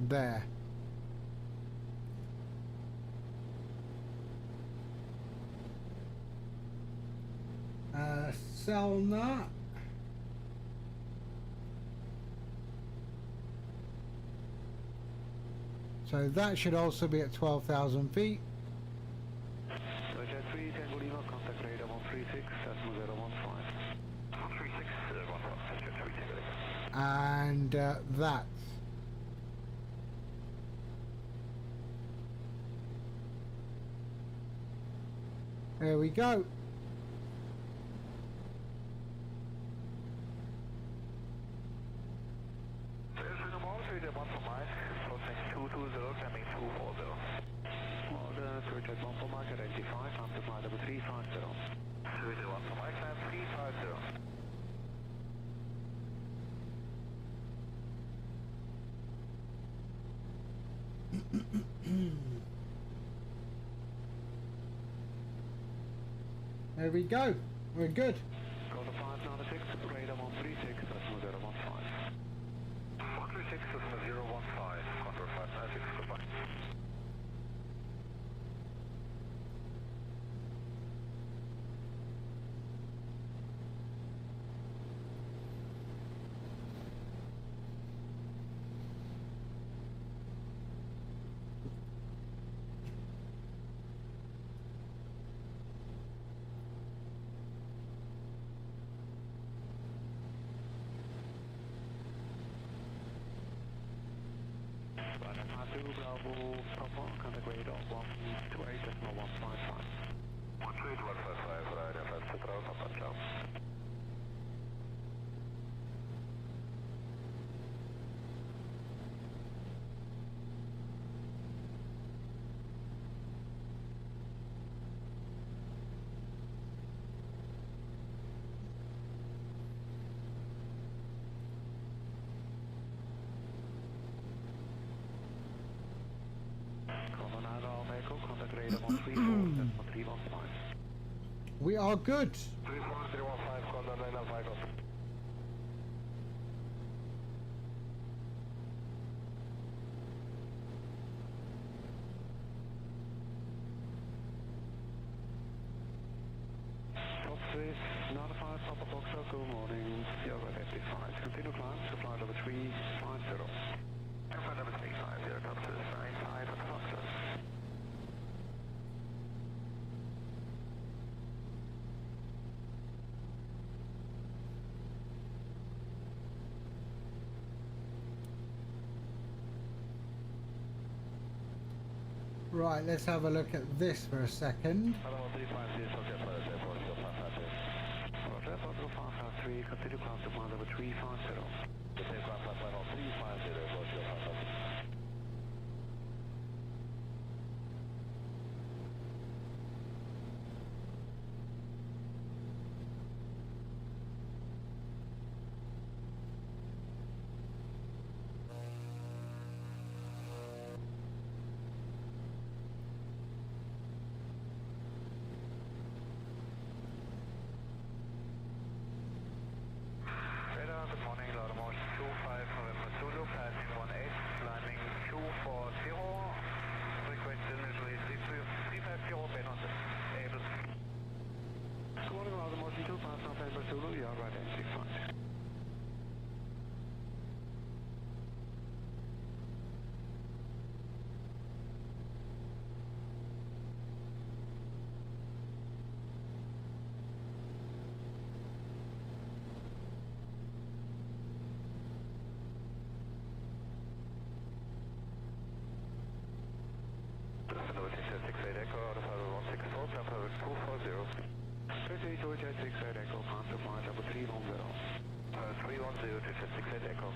there. Selna. So that should also be at 12,000 feet. Jet 3, Tango Lima, contact radar 136, Atmo 015. 136, 115, Jet 3, Tango Lima. And that. There we go. There's a normal 3 1 for Mike, approaching 220, coming 240. Order 3 1 for Mike, identify, after flight level 350. 3 1 for Mike, climb 350. There we go. We're good. Go to 596, radar 136, Atmo 015. 136, Atmo 015, contour 596, goodbye. Bravo, Papa, contact radar 128, Atmo 155. 128, 155, radar, that's the Bravo, Papa, ciao. Contact radar 134, Atmo 315. We are good. 34315, contact 995. Top Swiss, notified Papa Boxer, good morning, Sierra 55. Continue climb to flight level 350. Flight level 350, Top Swiss, 95 at Boxer. Right, let's have a look at this for a second. Hello, 350, subject flight airport, 553. Roger, Bravo 553, continue climb to flight level 350. The same climb flight level 350, Roger, 553. Radar, good morning, Laudamotion 25 November Zulu, passing 18, landing 240, frequency initially 350, bend on the able. Good morning, Laudamotion 25 November Zulu, you are right, N65. Hello, 68 Echo, out of 164, Papa 240. 38 Georgia 68 Echo, pass to flight level 310. 310 to 68 Echo.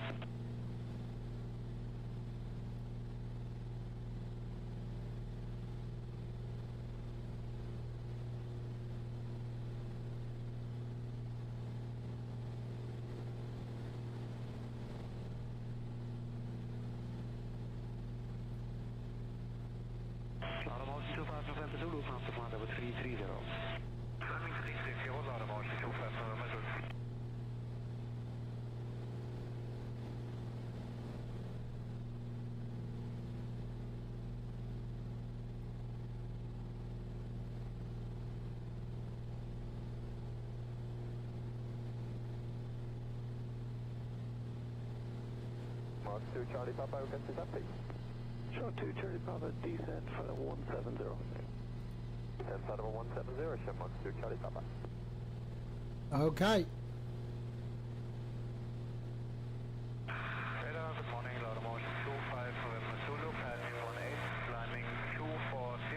Zulu, fast to flight level 330. Climbing 360, ladder margin 25 November Zulu. Mark 2 Charlie Papa, we can see that please. Short 2 Charlie Papa, descent for the 170. Descent for the 170, ship Mark 2 Charlie Papa. Okay. Radar, good morning, ladder motion 25 November Zulu, passing 18, climbing 240.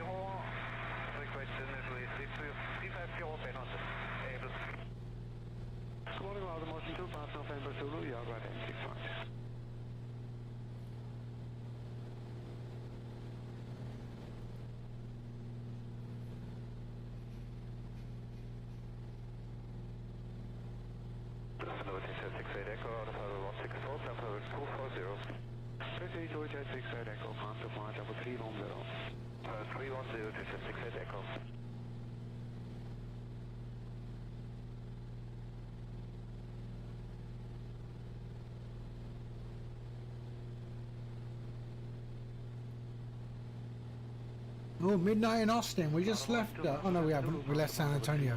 Request initially 350 Bonanza. Able. Good morning, ladder motion 25 November Zulu, you are right entry flight. Hello, 68 Echo, Alpha 164, Alpha 240. 38 Georgia 68 Echo, fast to flight level 310. 310 to 68 Echo. Oh, midnight in Austin. We just left. Oh no, we haven't. We left San Antonio.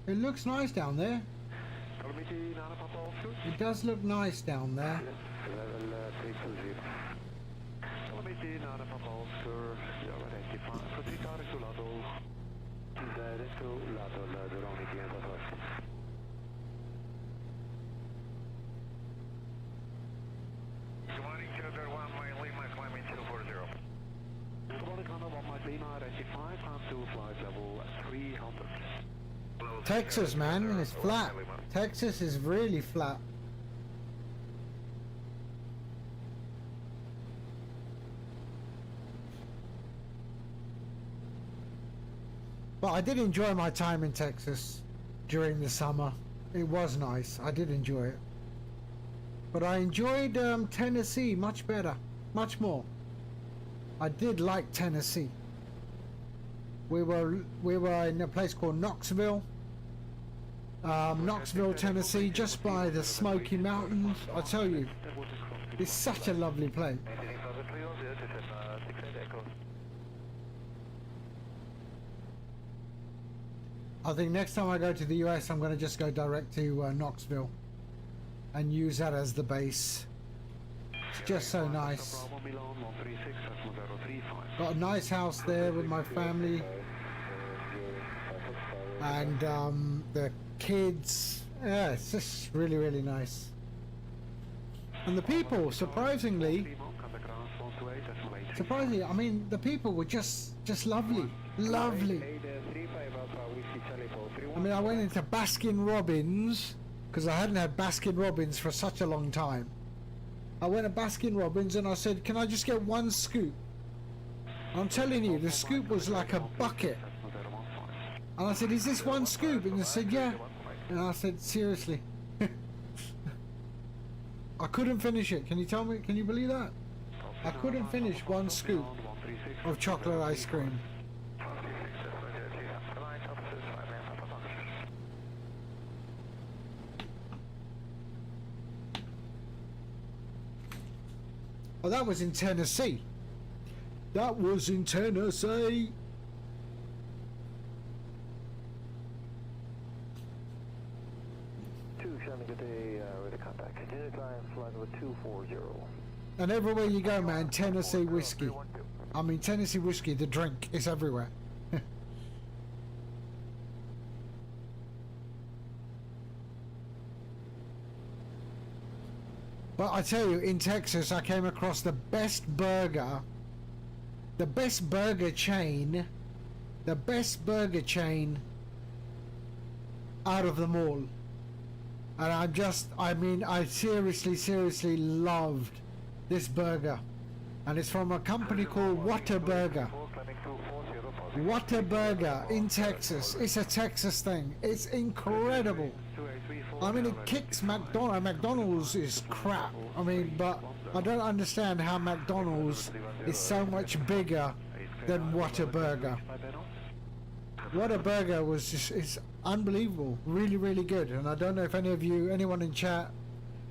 It looks nice down there. It does look nice down there. Texas, man, is flat. Texas is really flat. But I did enjoy my time in Texas during the summer. It was nice. I did enjoy it. But I enjoyed Tennessee much better, much more. I did like Tennessee. We were in a place called Knoxville. Knoxville, Tennessee, just by the Smoky Mountains. I tell you, it's such a lovely place. I think next time I go to the US, I'm going to just go direct to Knoxville and use that as the base. It's just so nice. Got a nice house there with my family and the kids. Yeah, it's just really, really nice. And the people, surprisingly, I mean, the people were just lovely, lovely. I mean, I went into Baskin Robbins because I hadn't had Baskin Robbins for such a long time. I went to Baskin Robbins and I said, can I just get one scoop? I'm telling you, the scoop was like a bucket. And I said, is this one scoop? And they said, yeah. And I said, seriously. I couldn't finish it. Can you tell me? Can you believe that? I couldn't finish one scoop of chocolate ice cream. Oh, that was in Tennessee. That was in Tennessee. And everywhere you go, man, Tennessee whiskey. I mean, Tennessee whiskey, the drink, is everywhere. But I tell you, in Texas, I came across the best burger chain out of them all. And I seriously loved this burger. And it's from a company called Whataburger. Whataburger in Texas. It's a Texas thing. It's incredible. I mean, it kicks McDonald's. McDonald's is crap. I mean, but I don't understand how McDonald's is so much bigger than Whataburger. Whataburger was just, it's unbelievable. Really, really good. And I don't know if anyone in chat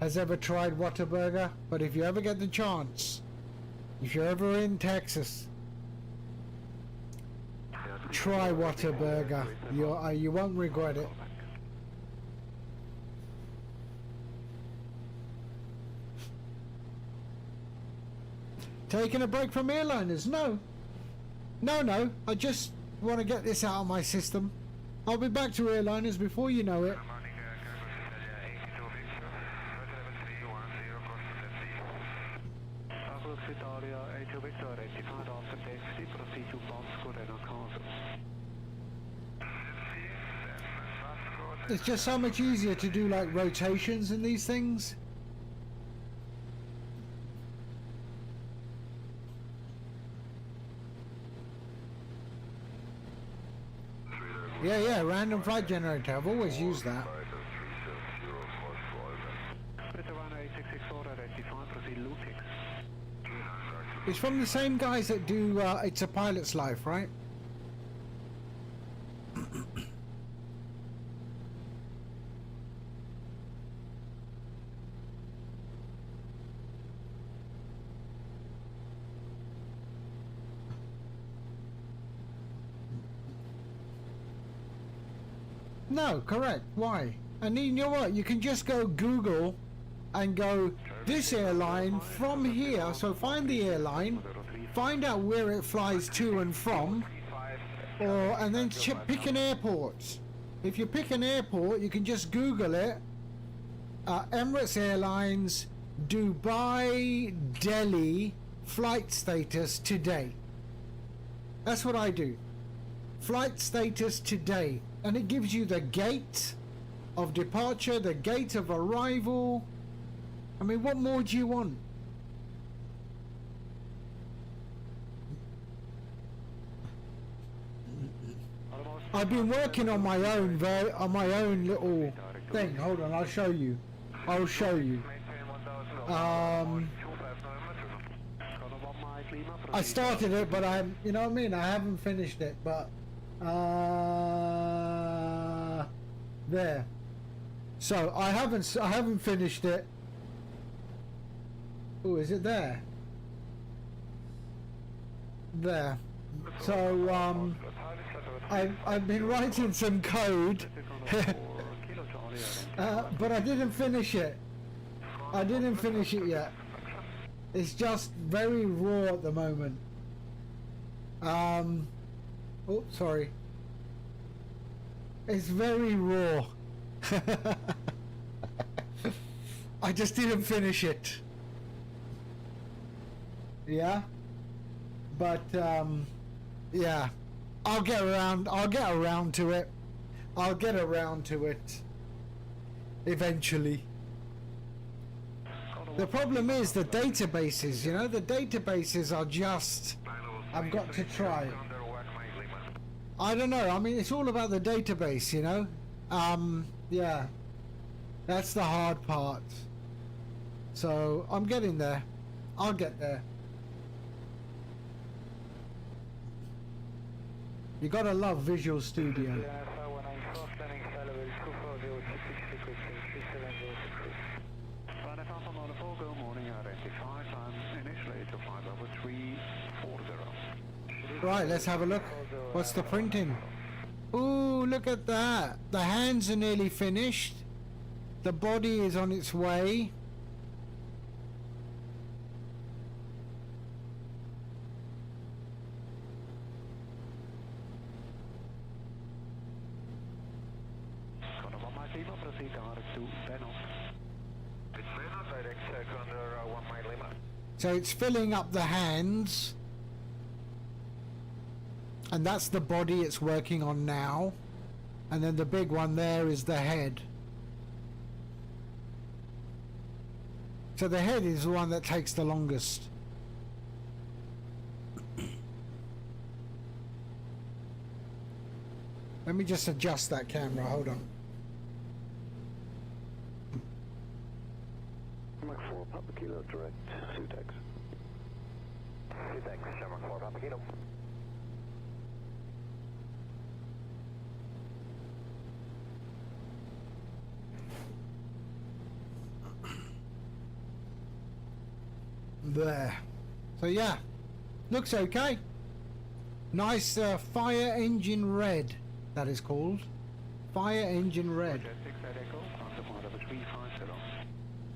has ever tried Whataburger, but if you ever get the chance, if you're ever in Texas, try Whataburger. You won't regret it. Taking a break from airliners? No. No. I just want to get this out of my system. I'll be back to airliners before you know it. It's just so much easier to do like rotations in these things. Yeah, random flight generator. I've always used that. It's from the same guys that do It's a Pilot's Life, right? No, correct. Why? And you know what? You can just go Google and go this airline from here. So find the airline, find out where it flies to and from, and then pick an airport. If you pick an airport, you can just Google it. Emirates Airlines, Dubai, Delhi, flight status today. That's what I do. Flight status today. And it gives you the gate of departure, the gate of arrival. I mean, what more do you want? I've been working on my own little thing. Hold on, I'll show you. I'll show you. I started it, but you know what I mean? I haven't finished it, but there. So I haven't finished it. Oh, is it there? There. So I've been writing some code, but I didn't finish it. I didn't finish it yet. It's just very raw at the moment. Oh, sorry. It's very raw. I just didn't finish it. Yeah? But, yeah. I'll get around to it. I'll get around to it. Eventually. The problem is the databases, you know? The databases are just... I've got to try. I don't know. I mean, it's all about the database, you know? Yeah. That's the hard part. So, I'm getting there. I'll get there. You gotta love Visual Studio. Right, let's have a look. What's the printing? Ooh, look at that. The hands are nearly finished. The body is on its way. So it's filling up the hands. And that's the body it's working on now. And then the big one there is the head. So the head is the one that takes the longest. Let me just adjust that camera, hold on. Kilo direct, Sutex. Sutex, Shamrock 4, Papa Kilo. There. So yeah, looks okay. Nice fire engine red, that is called. Fire engine red. Jet 6 at Echo, on the part of a 350.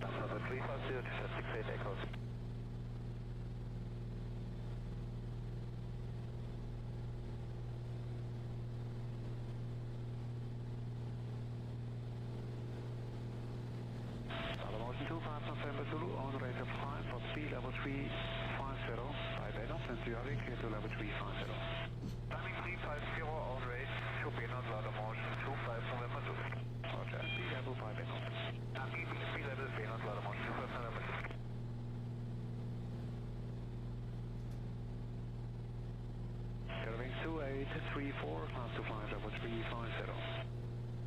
That's a 350 to 68 Echoes. Motion 25 November Zulu, on the rate of 5 for speed level 350, 5 Echo, and Zurich to level 350. Timing 350, on rate, should be not lot of motion 25 November Zulu. Roger, speed level 5 Echo. Speed level 3 not lot of motion 25 November Zulu. Curving 2834, class 25 level 350.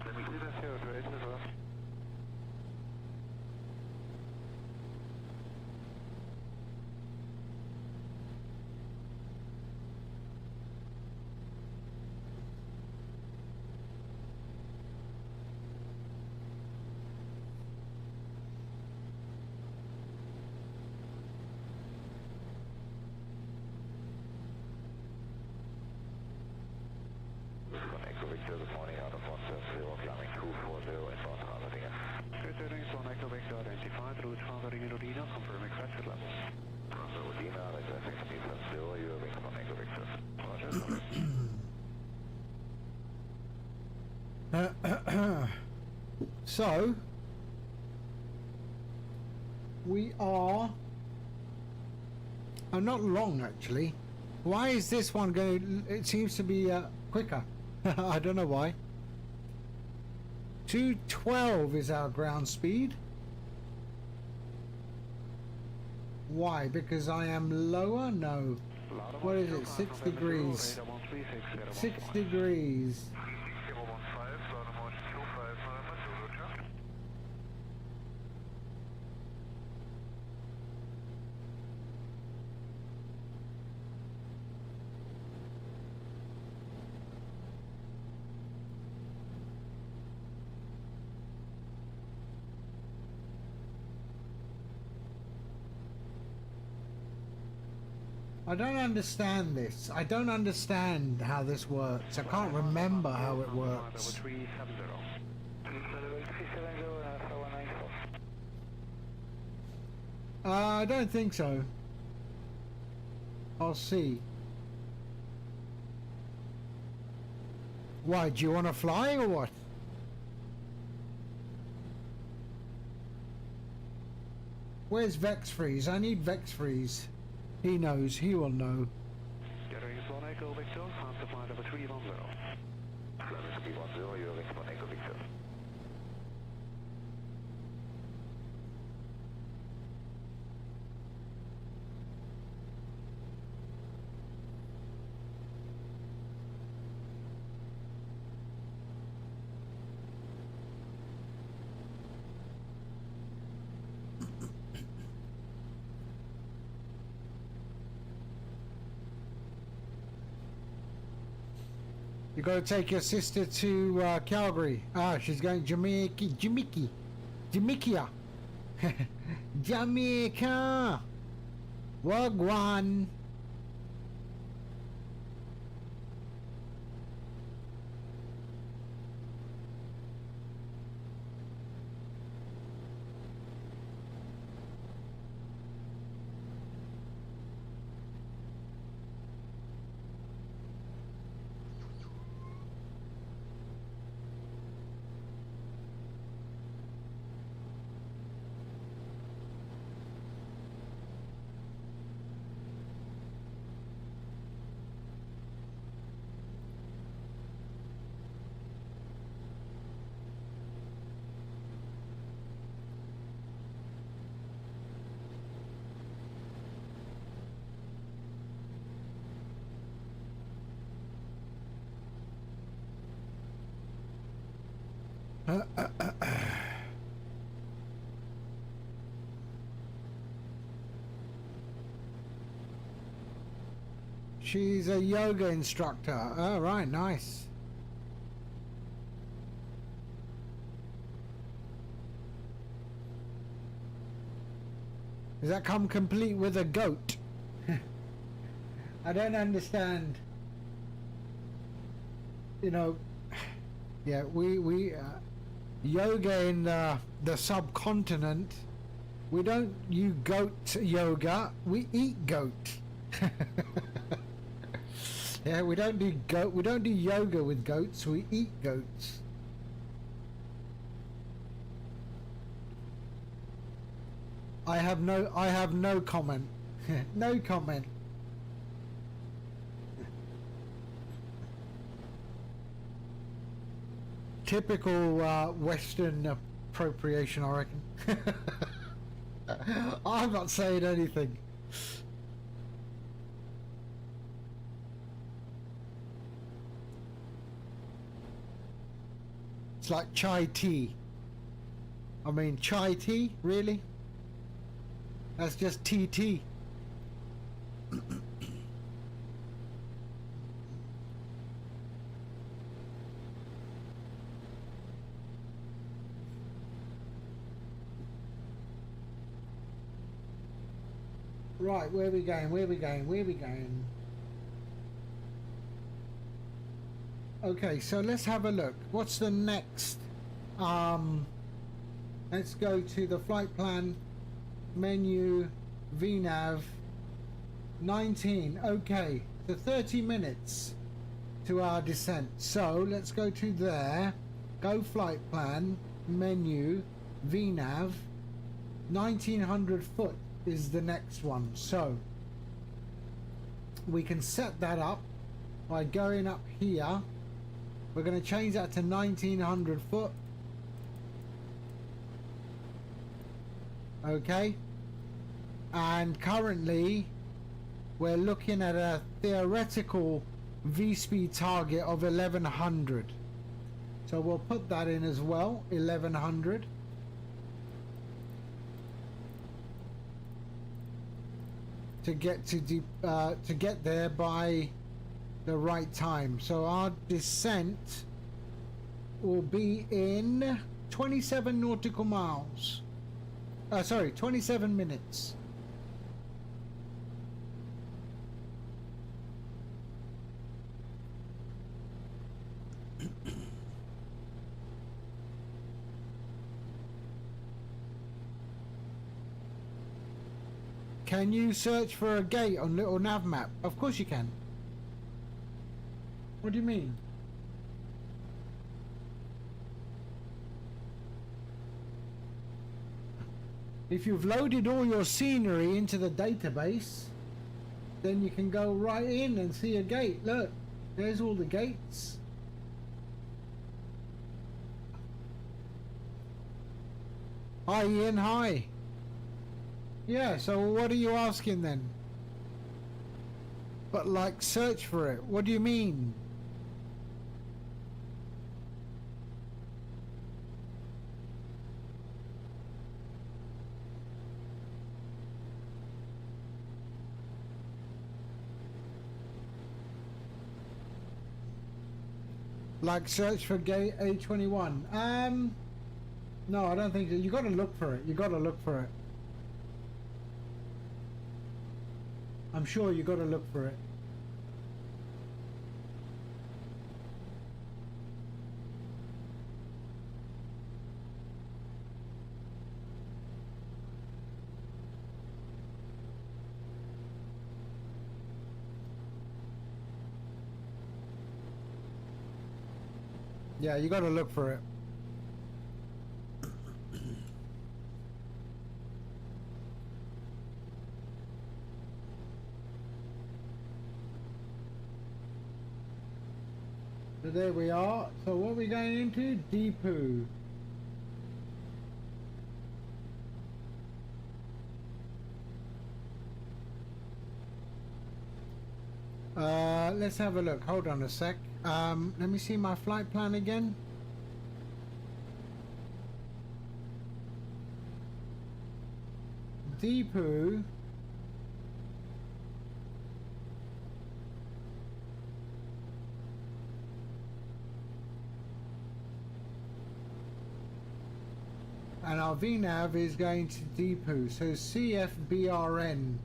Let me clear that 0 to 8 as well. Echo Victor, good morning, out of 170, climbing 240, inbound Harvardinge. Good turning, on Echo Victor, identified, route Harvardinge, Rodina, confirming exit level. Brownsville, Rodina, identifying speed 70, you are wing on Echo Victor. Roger. So we are not long actually. Why is this one going? It seems to be quicker. I don't know why. 212 is our ground speed. Why? Because I am lower? No. What is it? 6 degrees. 6 degrees. I don't understand this. I don't understand how this works. I can't remember how it works. I don't think so. I'll see. Why, do you want to fly or what? Where's Vex Freeze? I need Vex Freeze. He knows. He will know. Gathering is 1 Echo Victor, half the flight of a 310. Level speed 10, you're wing 1 Echo Victor. You got to take your sister to Calgary. Ah, she's going Jamaica. Jamaica. Wagwan. She's a yoga instructor. Oh, right, nice. Does that come complete with a goat? I don't understand. You know, yeah, we yoga in the subcontinent. We don't use goat yoga. We eat goat. Yeah, we don't do goat. We don't do yoga with goats. We eat goats. I have no comment. No comment. Typical Western appropriation, I reckon. I'm not saying anything. It's like chai tea. I mean, chai tea? Really? That's just TT. Right, where are we going? Where are we going? Where are we going? Okay, so let's have a look. What's the next? Let's go to the flight plan menu, VNAV 19. Okay, so 30 minutes to our descent. So let's go to there, go flight plan menu, VNAV 1900 foot is the next one. So we can set that up by going up here. We're going to change that to 1900 foot. Okay, and currently we're looking at a theoretical V-speed target of 1100, so we'll put that in as well, 1100. To get to get there by the right time. So our descent will be in 27 nautical miles. Sorry, 27 minutes. Can you search for a gate on little nav map? Of course you can. What do you mean? If you've loaded all your scenery into the database, then you can go right in and see a gate. Look, there's all the gates. Hi Ian, hi. Yeah, so what are you asking then? But like search for it, what do you mean? Like search for gate A21. No, I don't think so. You got to look for it. You got to look for it. I'm sure you got to look for it. Yeah, you got to look for it. So there we are. So what are we going into? Deepu. Let's have a look. Hold on a sec. Let me see my flight plan again. Deepu. and our VNAV is going to Deepu, so CFBRN.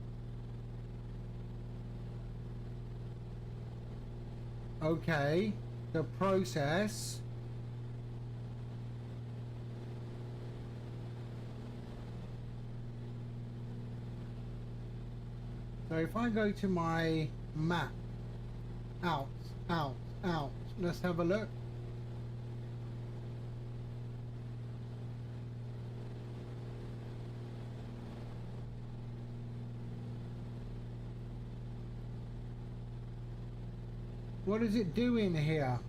Okay, the process. So if I go to my map, out, let's have a look. What is it doing here?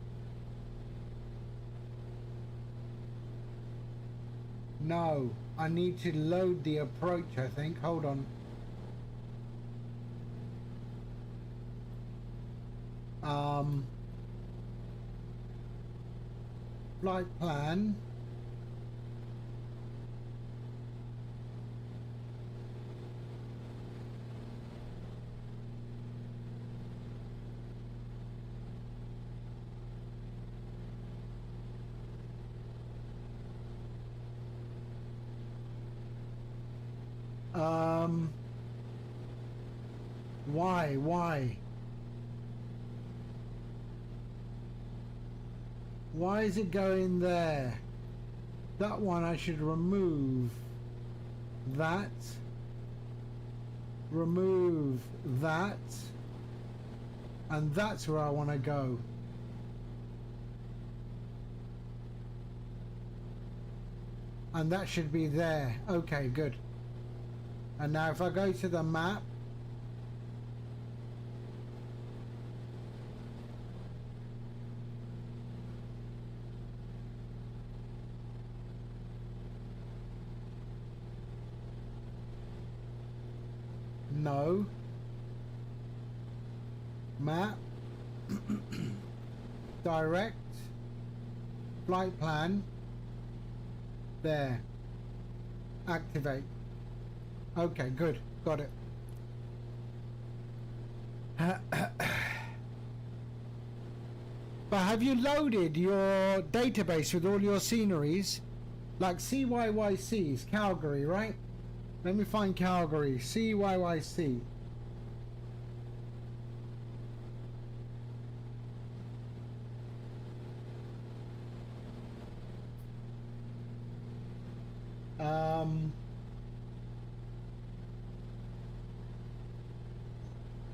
No, I need to load the approach, I think. Hold on. Flight plan. Why? Why is it going there? That one I should remove. That. Remove that. And that's where I want to go. And that should be there. Okay, good. And now if I go to the map, no, map, direct, flight plan, there, activate. Okay, good, got it. But have you loaded your database with all your sceneries? Like CYYC's Calgary, right? Let me find Calgary. CYYC.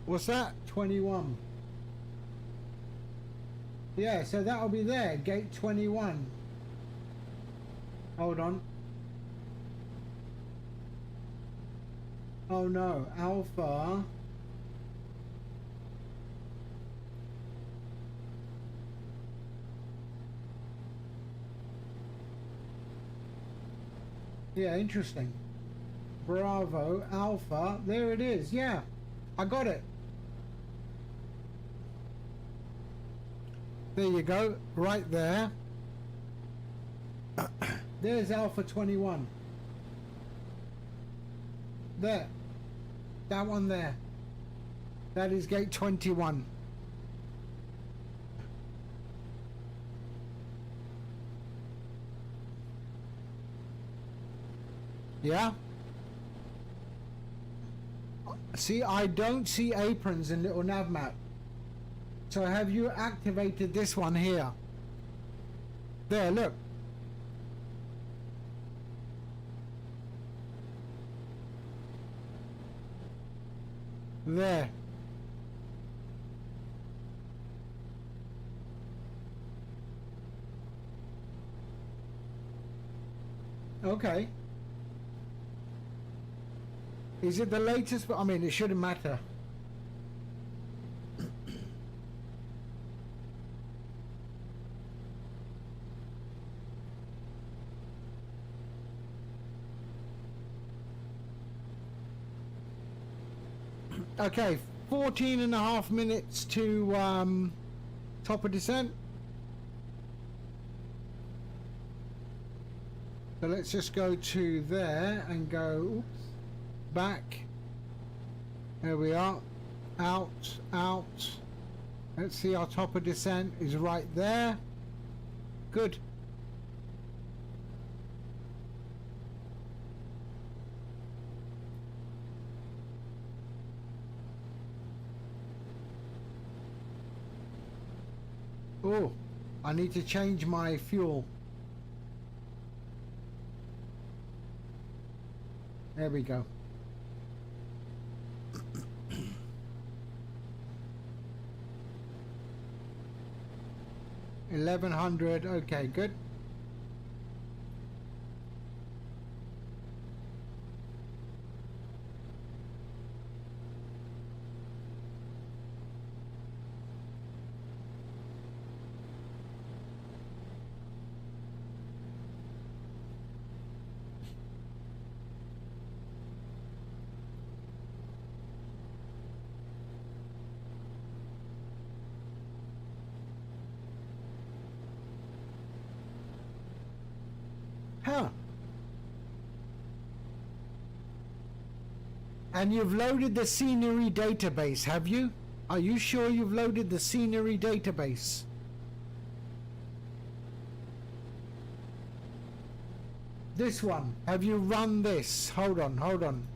What's that? 21. Yeah, so that'll be there. Gate 21. Hold on. Oh no, Alpha. Yeah, interesting. Bravo, Alpha. There it is. Yeah, I got it. There you go. Right there. There's Alpha 21. There. That one there. That is gate 21. Yeah? See, I don't see aprons in little nav map. So have you activated this one here? There, look. There. Okay. Is it the latest? I mean, it shouldn't matter. Okay, 14.5 minutes to top of descent. So let's just go to there and go, oops, back. There we are. Out, out. Let's see, our top of descent is right there. Good. Oh, I need to change my fuel. There we go. 1100. Okay, good. Huh. And you've loaded the scenery database, have you? Are you sure you've loaded the scenery database? This one. Have you run this? Hold on, hold on.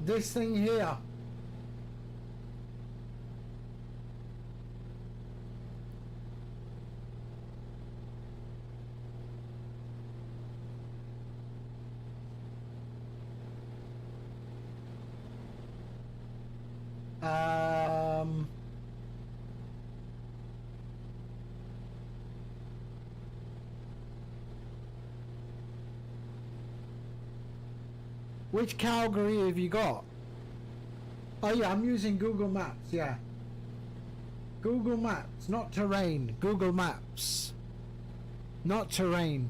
This thing here. Which Calgary have you got? Oh yeah, I'm using Google Maps, yeah. Google Maps, not terrain. Google Maps. Not terrain.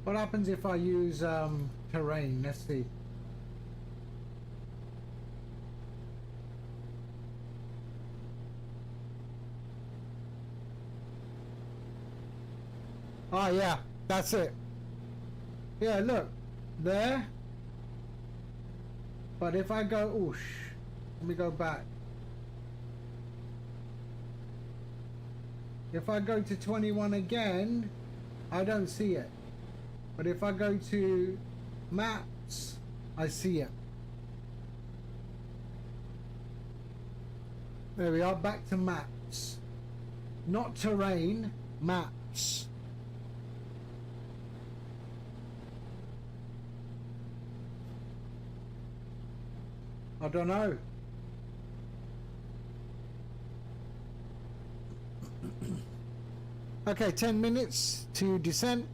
What happens if I use terrain? Let's see. Oh yeah, that's it. Yeah, look, there. But if I go, oosh, let me go back. If I go to 21 again, I don't see it. But if I go to maps, I see it. There we are, back to maps. Not terrain, maps. I don't know. Okay, 10 minutes to descent.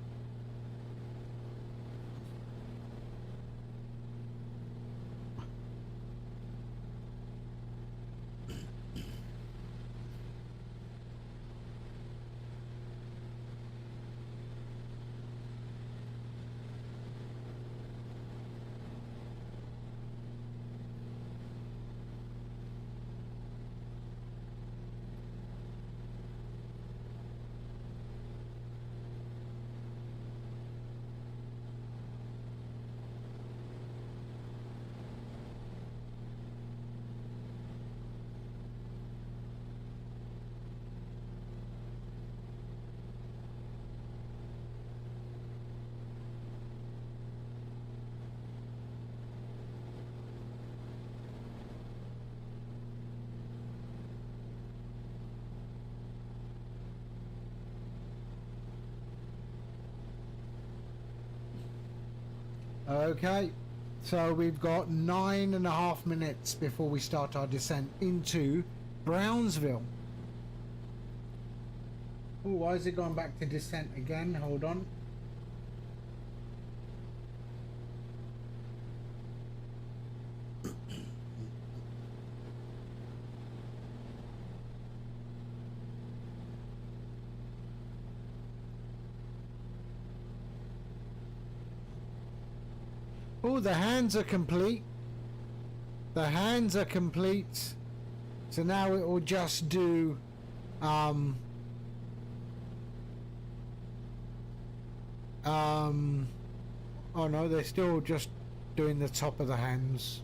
Okay, so we've got 9.5 minutes before we start our descent into Brownsville. Oh, why is it going back to descent again? Hold on. Oh, the hands are complete. The hands are complete. So now it will just do oh no, they're still just doing the top of the hands.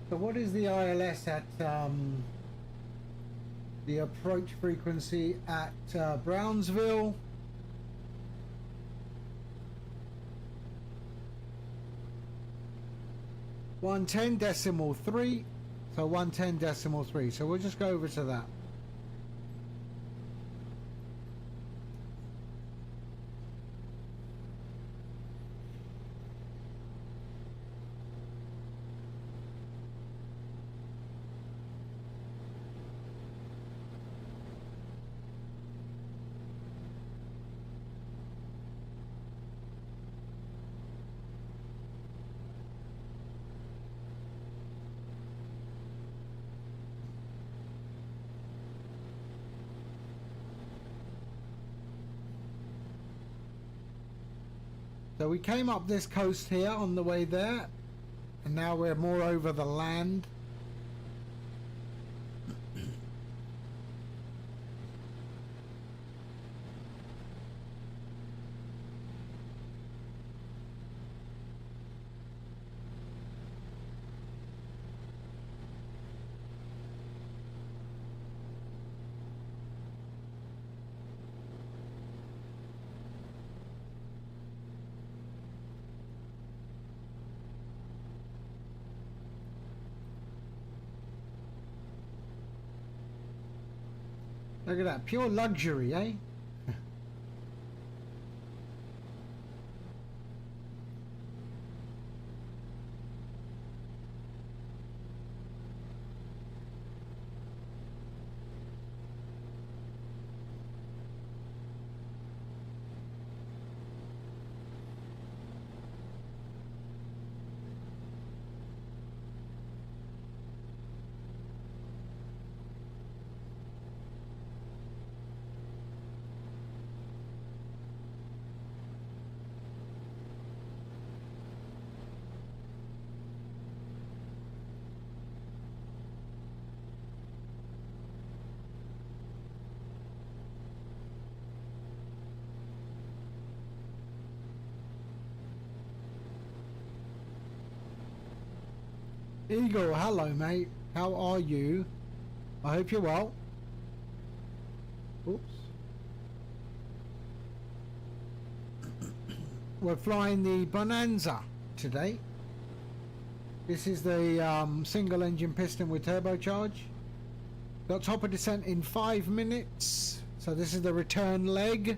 So what is the ILS at the approach frequency at Brownsville? .110.3, so 110.3. So we'll just go over to that. So we came up this coast here on the way there, and now we're more over the land. Look at that, pure luxury, eh? Eagle, hello mate. How are you? I hope you're well. Oops. We're flying the Bonanza today. This is the single engine piston with turbocharge. Got top of descent in 5 minutes. So this is the return leg.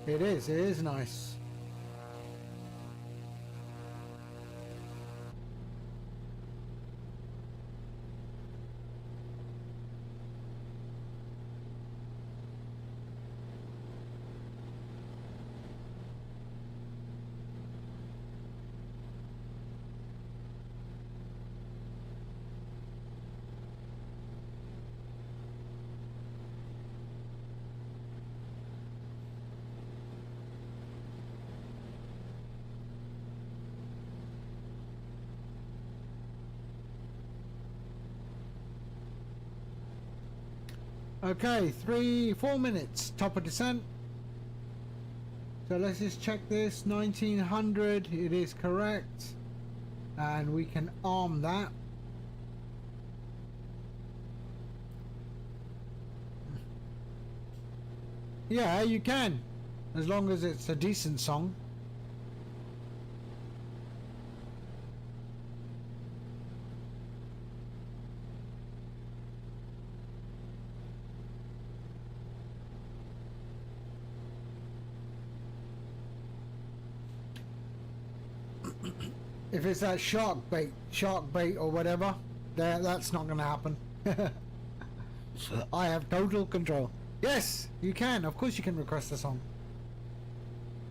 It is nice. Okay, 4 minutes, top of descent. So let's just check this. 1900, it is correct. And we can arm that. Yeah, you can. As long as it's a decent song. If it's that shark bait or whatever, that's not going to happen. I have total control. Yes, you can. Of course you can request a song.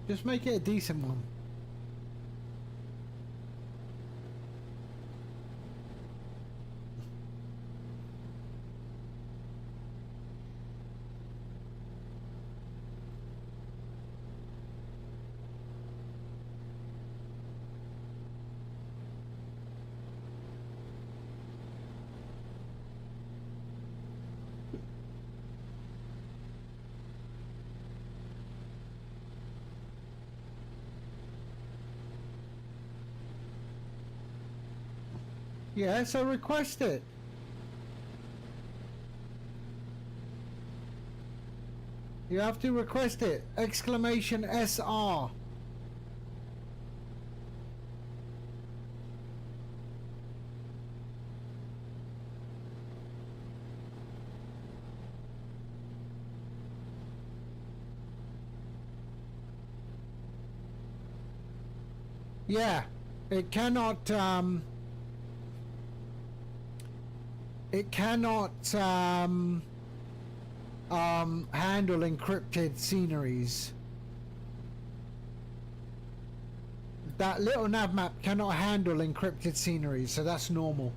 Just make it a decent one. Yeah, so request it. You have to request it. Exclamation SR. Yeah, it cannot handle encrypted sceneries. That little nav map cannot handle encrypted sceneries, so that's normal.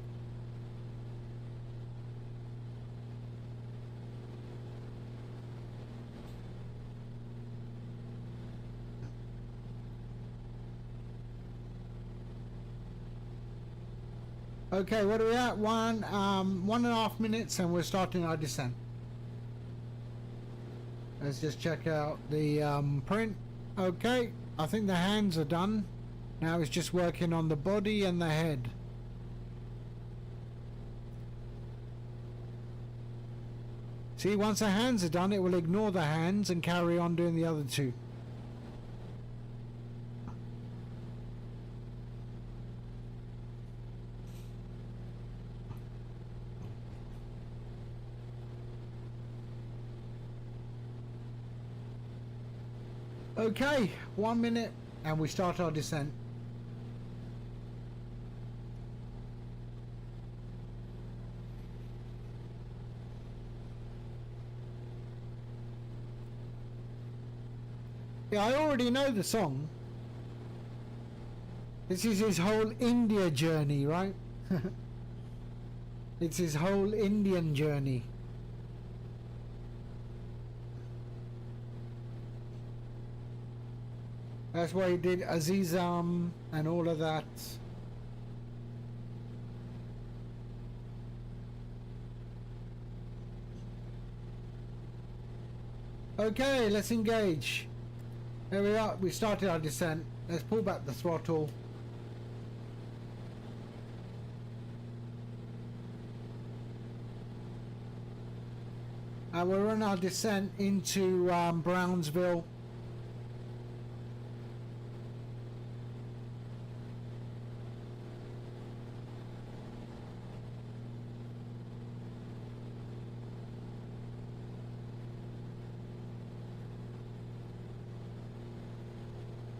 Okay, what are we at? 1.5 minutes and we're starting our descent. Let's just check out the print. Okay, I think the hands are done. Now it's just working on the body and the head. See, once the hands are done, it will ignore the hands and carry on doing the other two. Okay, 1 minute and we start our descent. Yeah, I already know the song. This is his whole India journey, right? It's his whole Indian journey. That's why he did Azizam and all of that. Okay, let's engage. There we are. We started our descent. Let's pull back the throttle. And we're on our descent into Brownsville.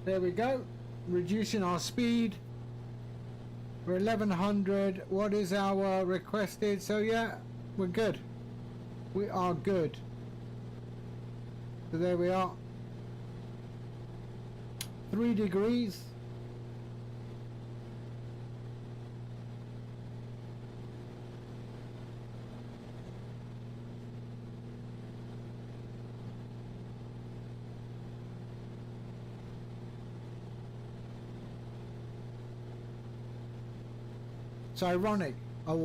There we go, reducing our speed. We're 1100. What is our requested? So yeah, we're good. We are good. So there we are. 3 degrees. It's ironic. A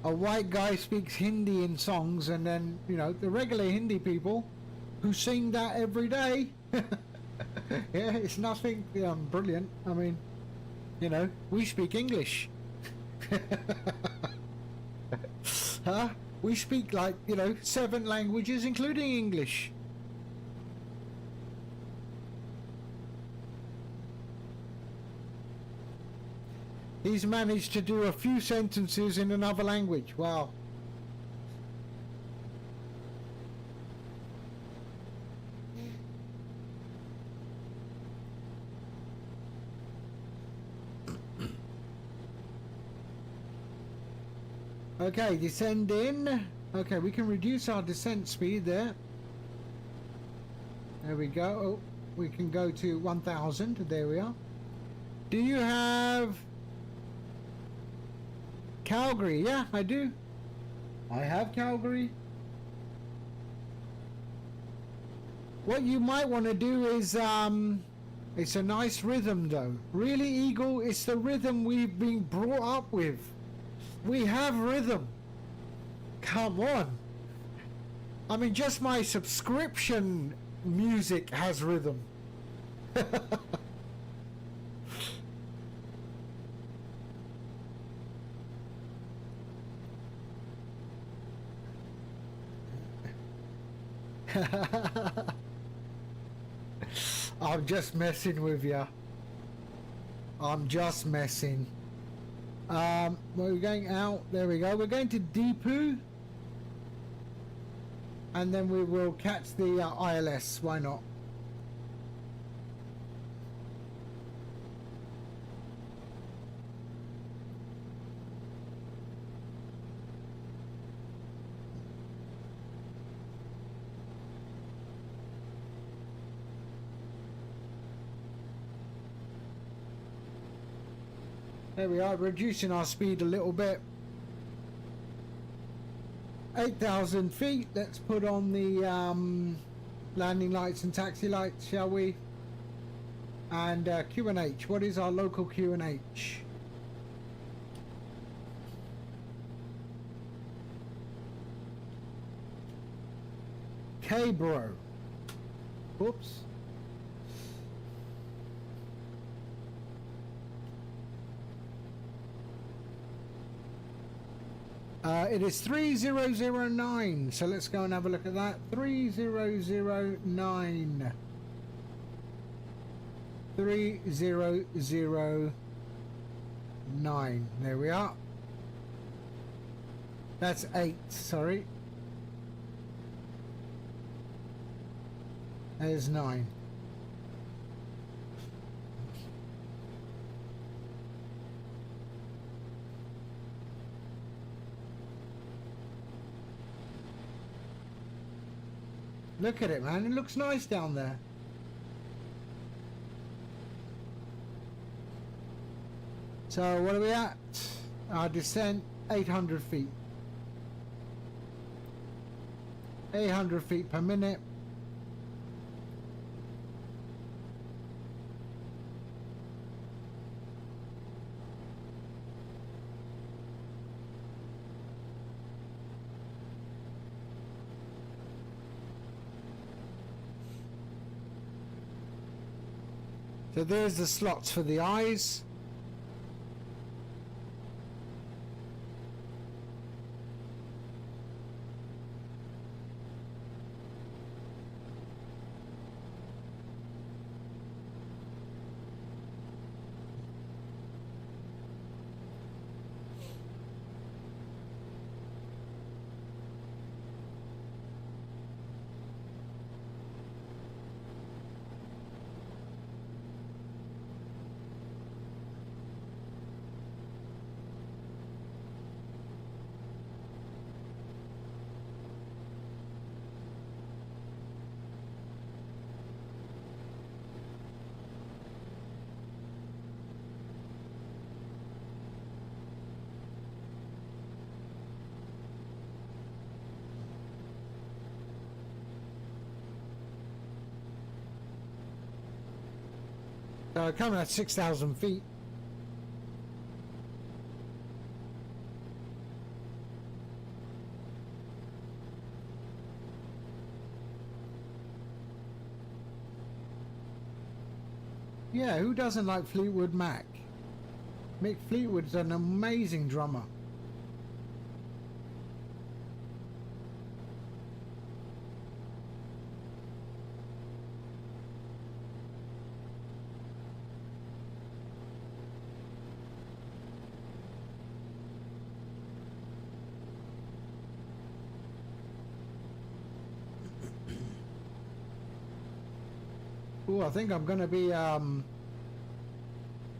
white guy speaks Hindi in songs, and then, you know, the regular Hindi people who sing that every day Yeah, it's nothing brilliant. I mean, you know, we speak English. Huh? We speak like, you know, 7 languages, including English. He's managed to do a few sentences in another language. Wow. Okay, descend in. Okay, we can reduce our descent speed there. There we go. Oh, we can go to 1000. There we are. Do you have Calgary? Yeah, I do. I have Calgary. What you might want to do is, it's a nice rhythm though. Really, Eagle, it's the rhythm we've been brought up with. We have rhythm. Come on. I mean, just my subscription music has rhythm. I'm just messing with you. I'm just messing. We're going out. There we go. We're going to Deepu, and then we will catch the ILS. Why not? There we are, reducing our speed a little bit. 8,000 feet. Let's put on the landing lights and taxi lights, shall we? And Q&H. What is our local Q&H? K-Bro. Whoops. It is 3009, so let's go and have a look at that. 3009. 3009. There we are. That's 8, sorry. There's 9. Look at it, man. It looks nice down there. So what are we at? Our descent, 800 feet. 800 feet per minute. So there's the slots for the eyes. Coming at 6,000 feet. Yeah, who doesn't like Fleetwood Mac? Mick Fleetwood's an amazing drummer. Oh, I think I'm gonna be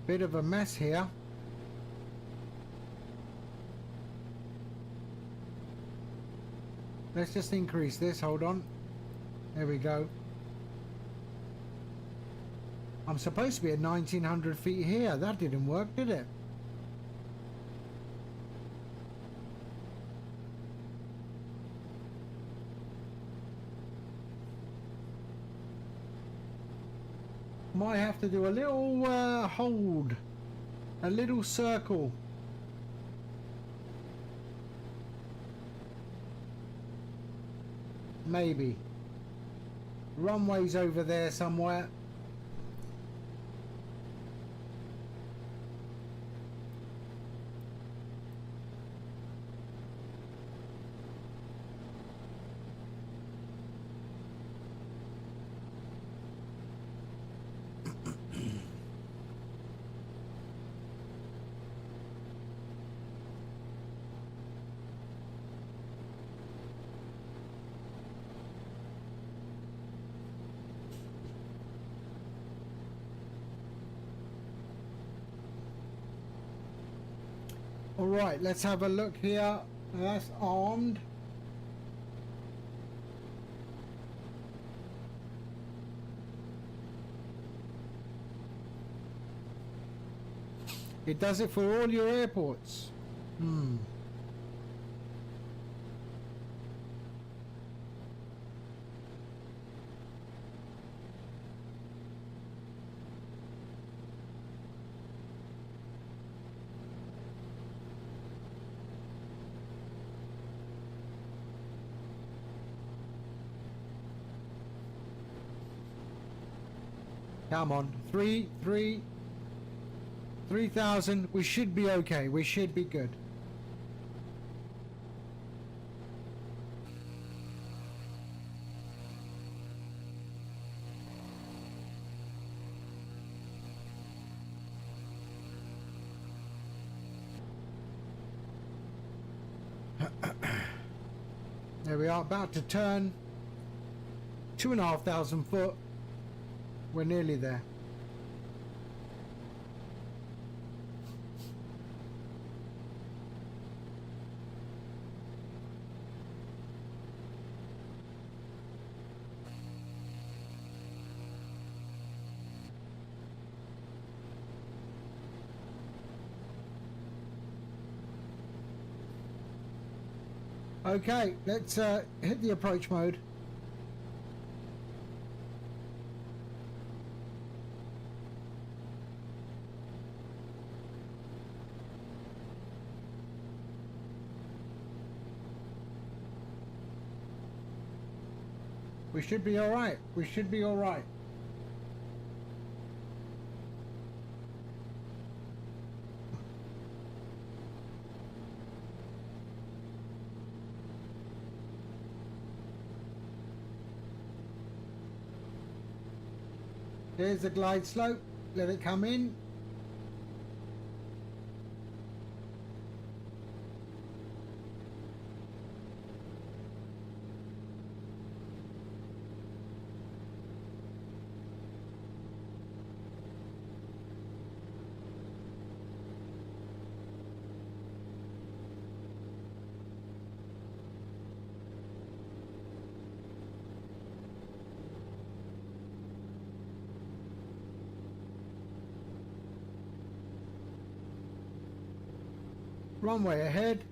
bit of a mess here. Let's just increase this, hold on. There we go. I'm supposed to be at 1900 feet here. That didn't work, did it? Might have to do a little hold, a little circle. Maybe. Runway's over there somewhere. Alright, let's have a look here. That's armed. It does it for all your airports. Come on, 3,000. We should be okay. We should be good. There we are, about to turn 2,500 foot. We're nearly there. Okay, let's hit the approach mode. We should be alright. We should be alright. There's the glide slope. Let it come in. Runway ahead.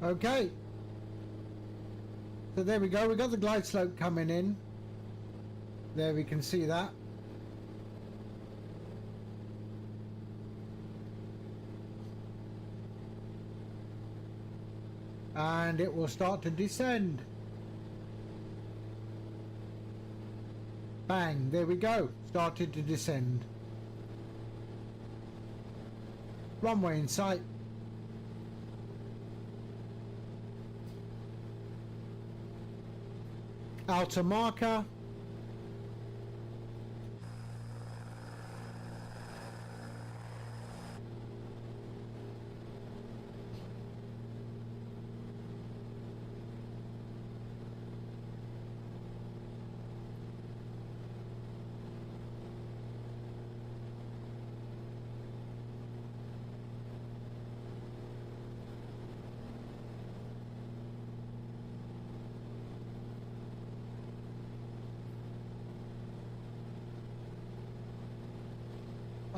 Okay. So there we go. We got the glide slope coming in. There we can see that. And it will start to descend. Bang, there we go. Started to descend. Runway in sight. Outer marker.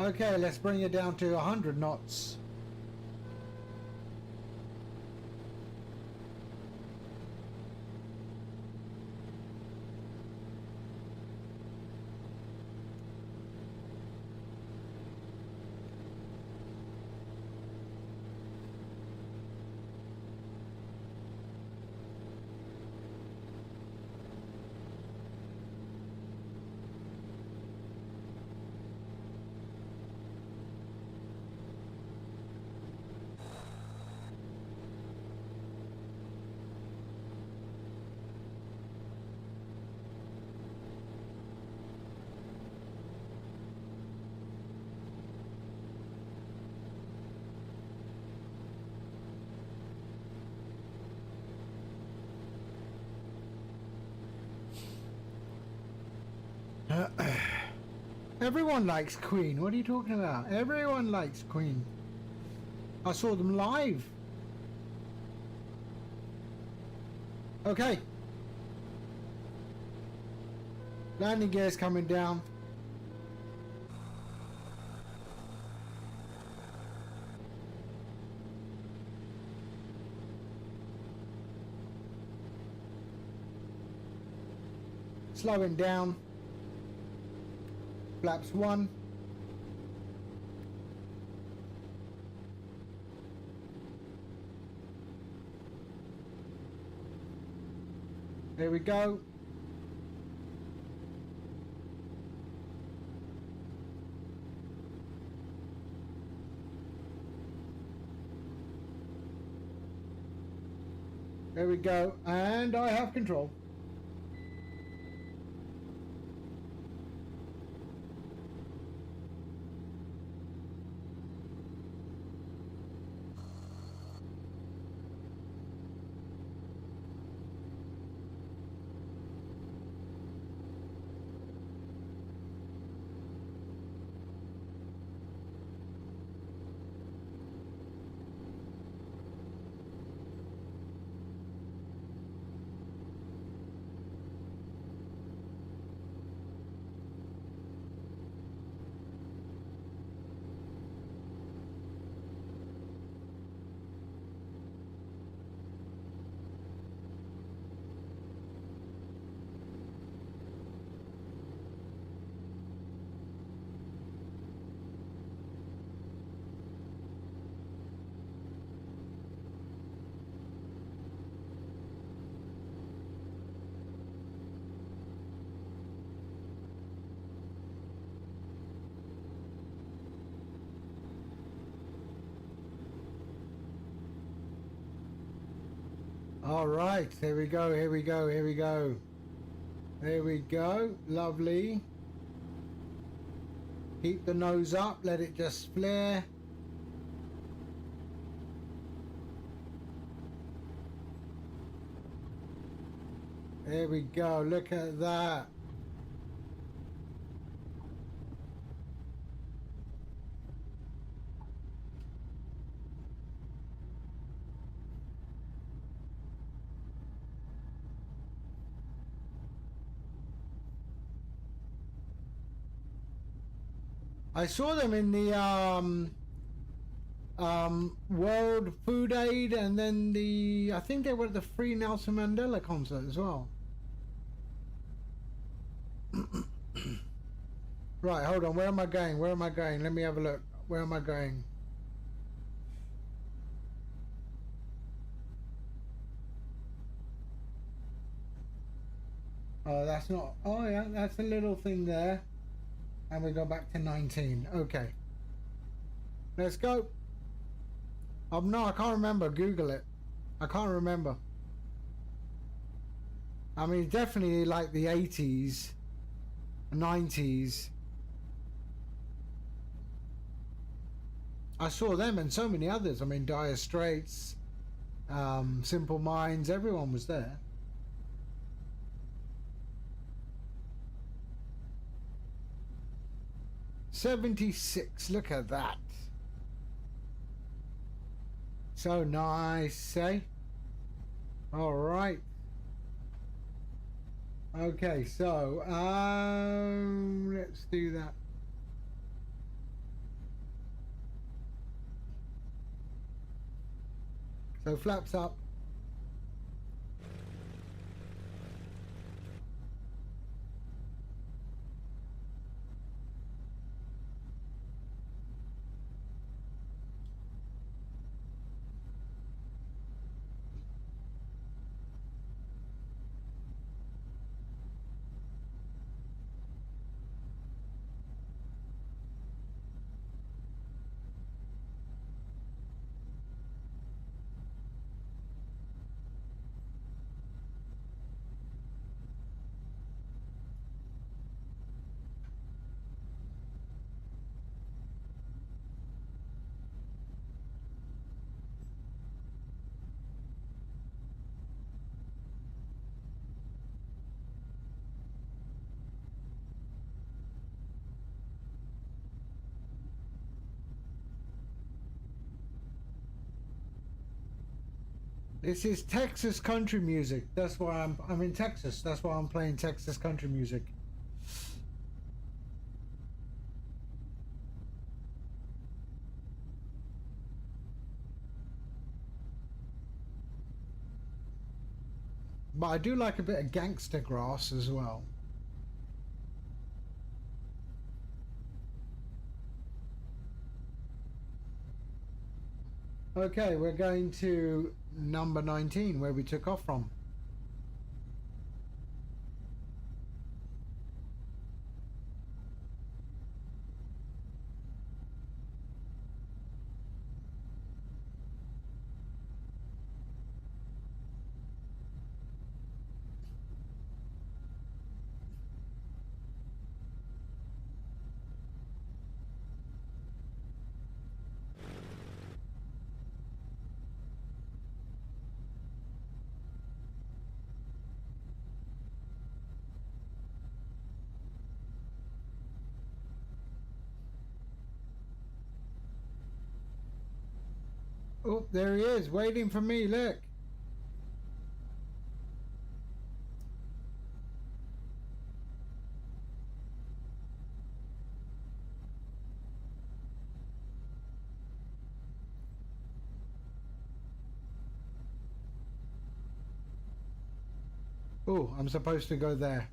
Okay, let's bring it down to 100 knots. Everyone likes Queen. What are you talking about? Everyone likes Queen. I saw them live. Okay. Landing gear's coming down. Slowing down. Flaps 1. There we go. There we go. And I have control. All right, here we go, here we go, here we go. There we go, lovely. Keep the nose up, let it just flare. There we go, look at that. I saw them in the World Food Aid, and then I think they were at the Free Nelson Mandela concert as well. Right, hold on, where am I going? Where am I going? Let me have a look. Where am I going? Oh, that's not. Oh, yeah, that's a little thing there. And we go back to 19. Okay. Let's go. No, I can't remember. Google it. I can't remember. I mean, definitely like the 80s, 90s. I saw them and so many others. I mean, Dire Straits, Simple Minds, everyone was there. '76, look at that. So nice, eh? All right. Okay, so let's do that. So flaps up. This is Texas country music. That's why I'm in Texas. That's why I'm playing Texas country music. But I do like a bit of gangster grass as well. Okay, we're going to number 19, where we took off from. Oh, there he is, waiting for me, look. Oh, I'm supposed to go there.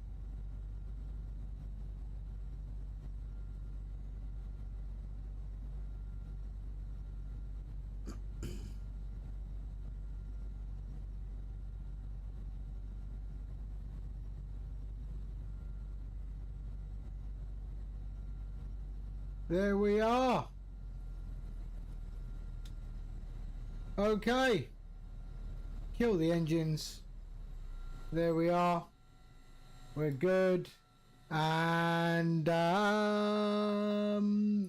There we are. Okay. Kill the engines. There we are. We're good. And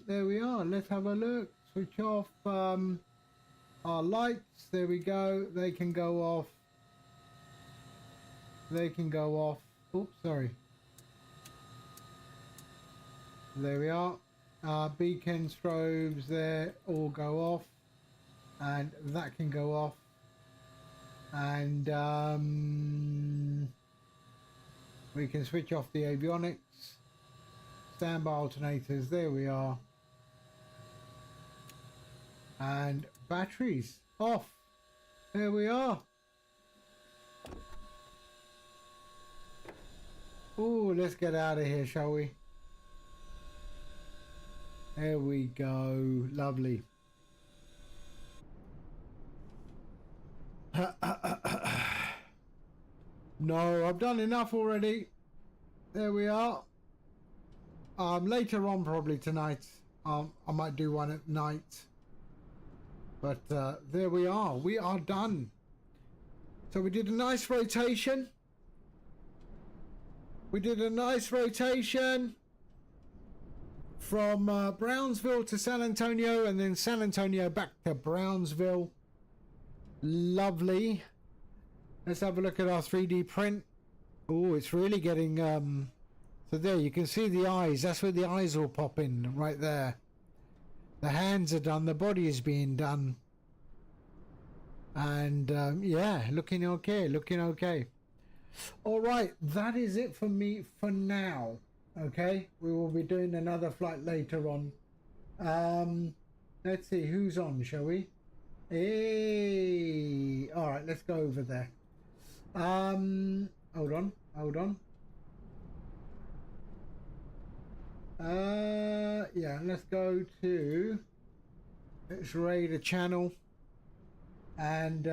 there we are. Let's have a look. Switch off our lights. There we go. They can go off. They can go off. Oops, sorry. There we are. Beacon strobes there all go off, and that can go off, and we can switch off the avionics, standby alternators. There we are. And batteries off. There we are. Oh, let's get out of here, shall we? There we go. Lovely. No, I've done enough already. There we are. Later on, probably tonight, I might do one at night. But there we are. We are done. So we did a nice rotation. We did a nice rotation from Brownsville to San Antonio, and then San Antonio back to Brownsville. Lovely. Let's have a look at our 3D print. Oh, it's really getting so there you can see the eyes. That's where the eyes will pop in right there. The hands are done, the body is being done, and yeah, looking okay, looking okay. All right, that is it for me for now. Okay, we will be doing another flight later on. Let's see who's on, shall we? Hey, all right, let's go over there. Hold on. Yeah, let's go to, let's raid a channel, and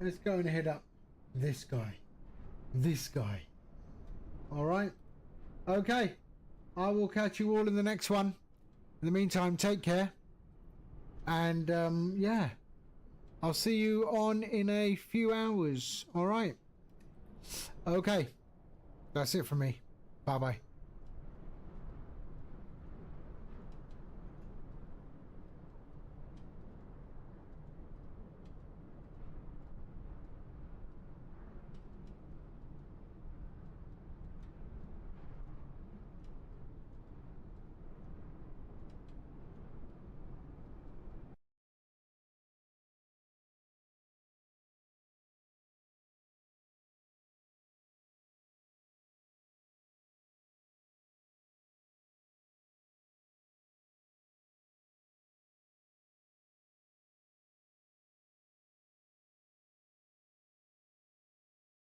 let's go and hit up this guy. All right, okay, I will catch you all in the next one. In the meantime, take care, and yeah, I'll see you on in a few hours. All right. Okay. That's it for me. Bye-bye.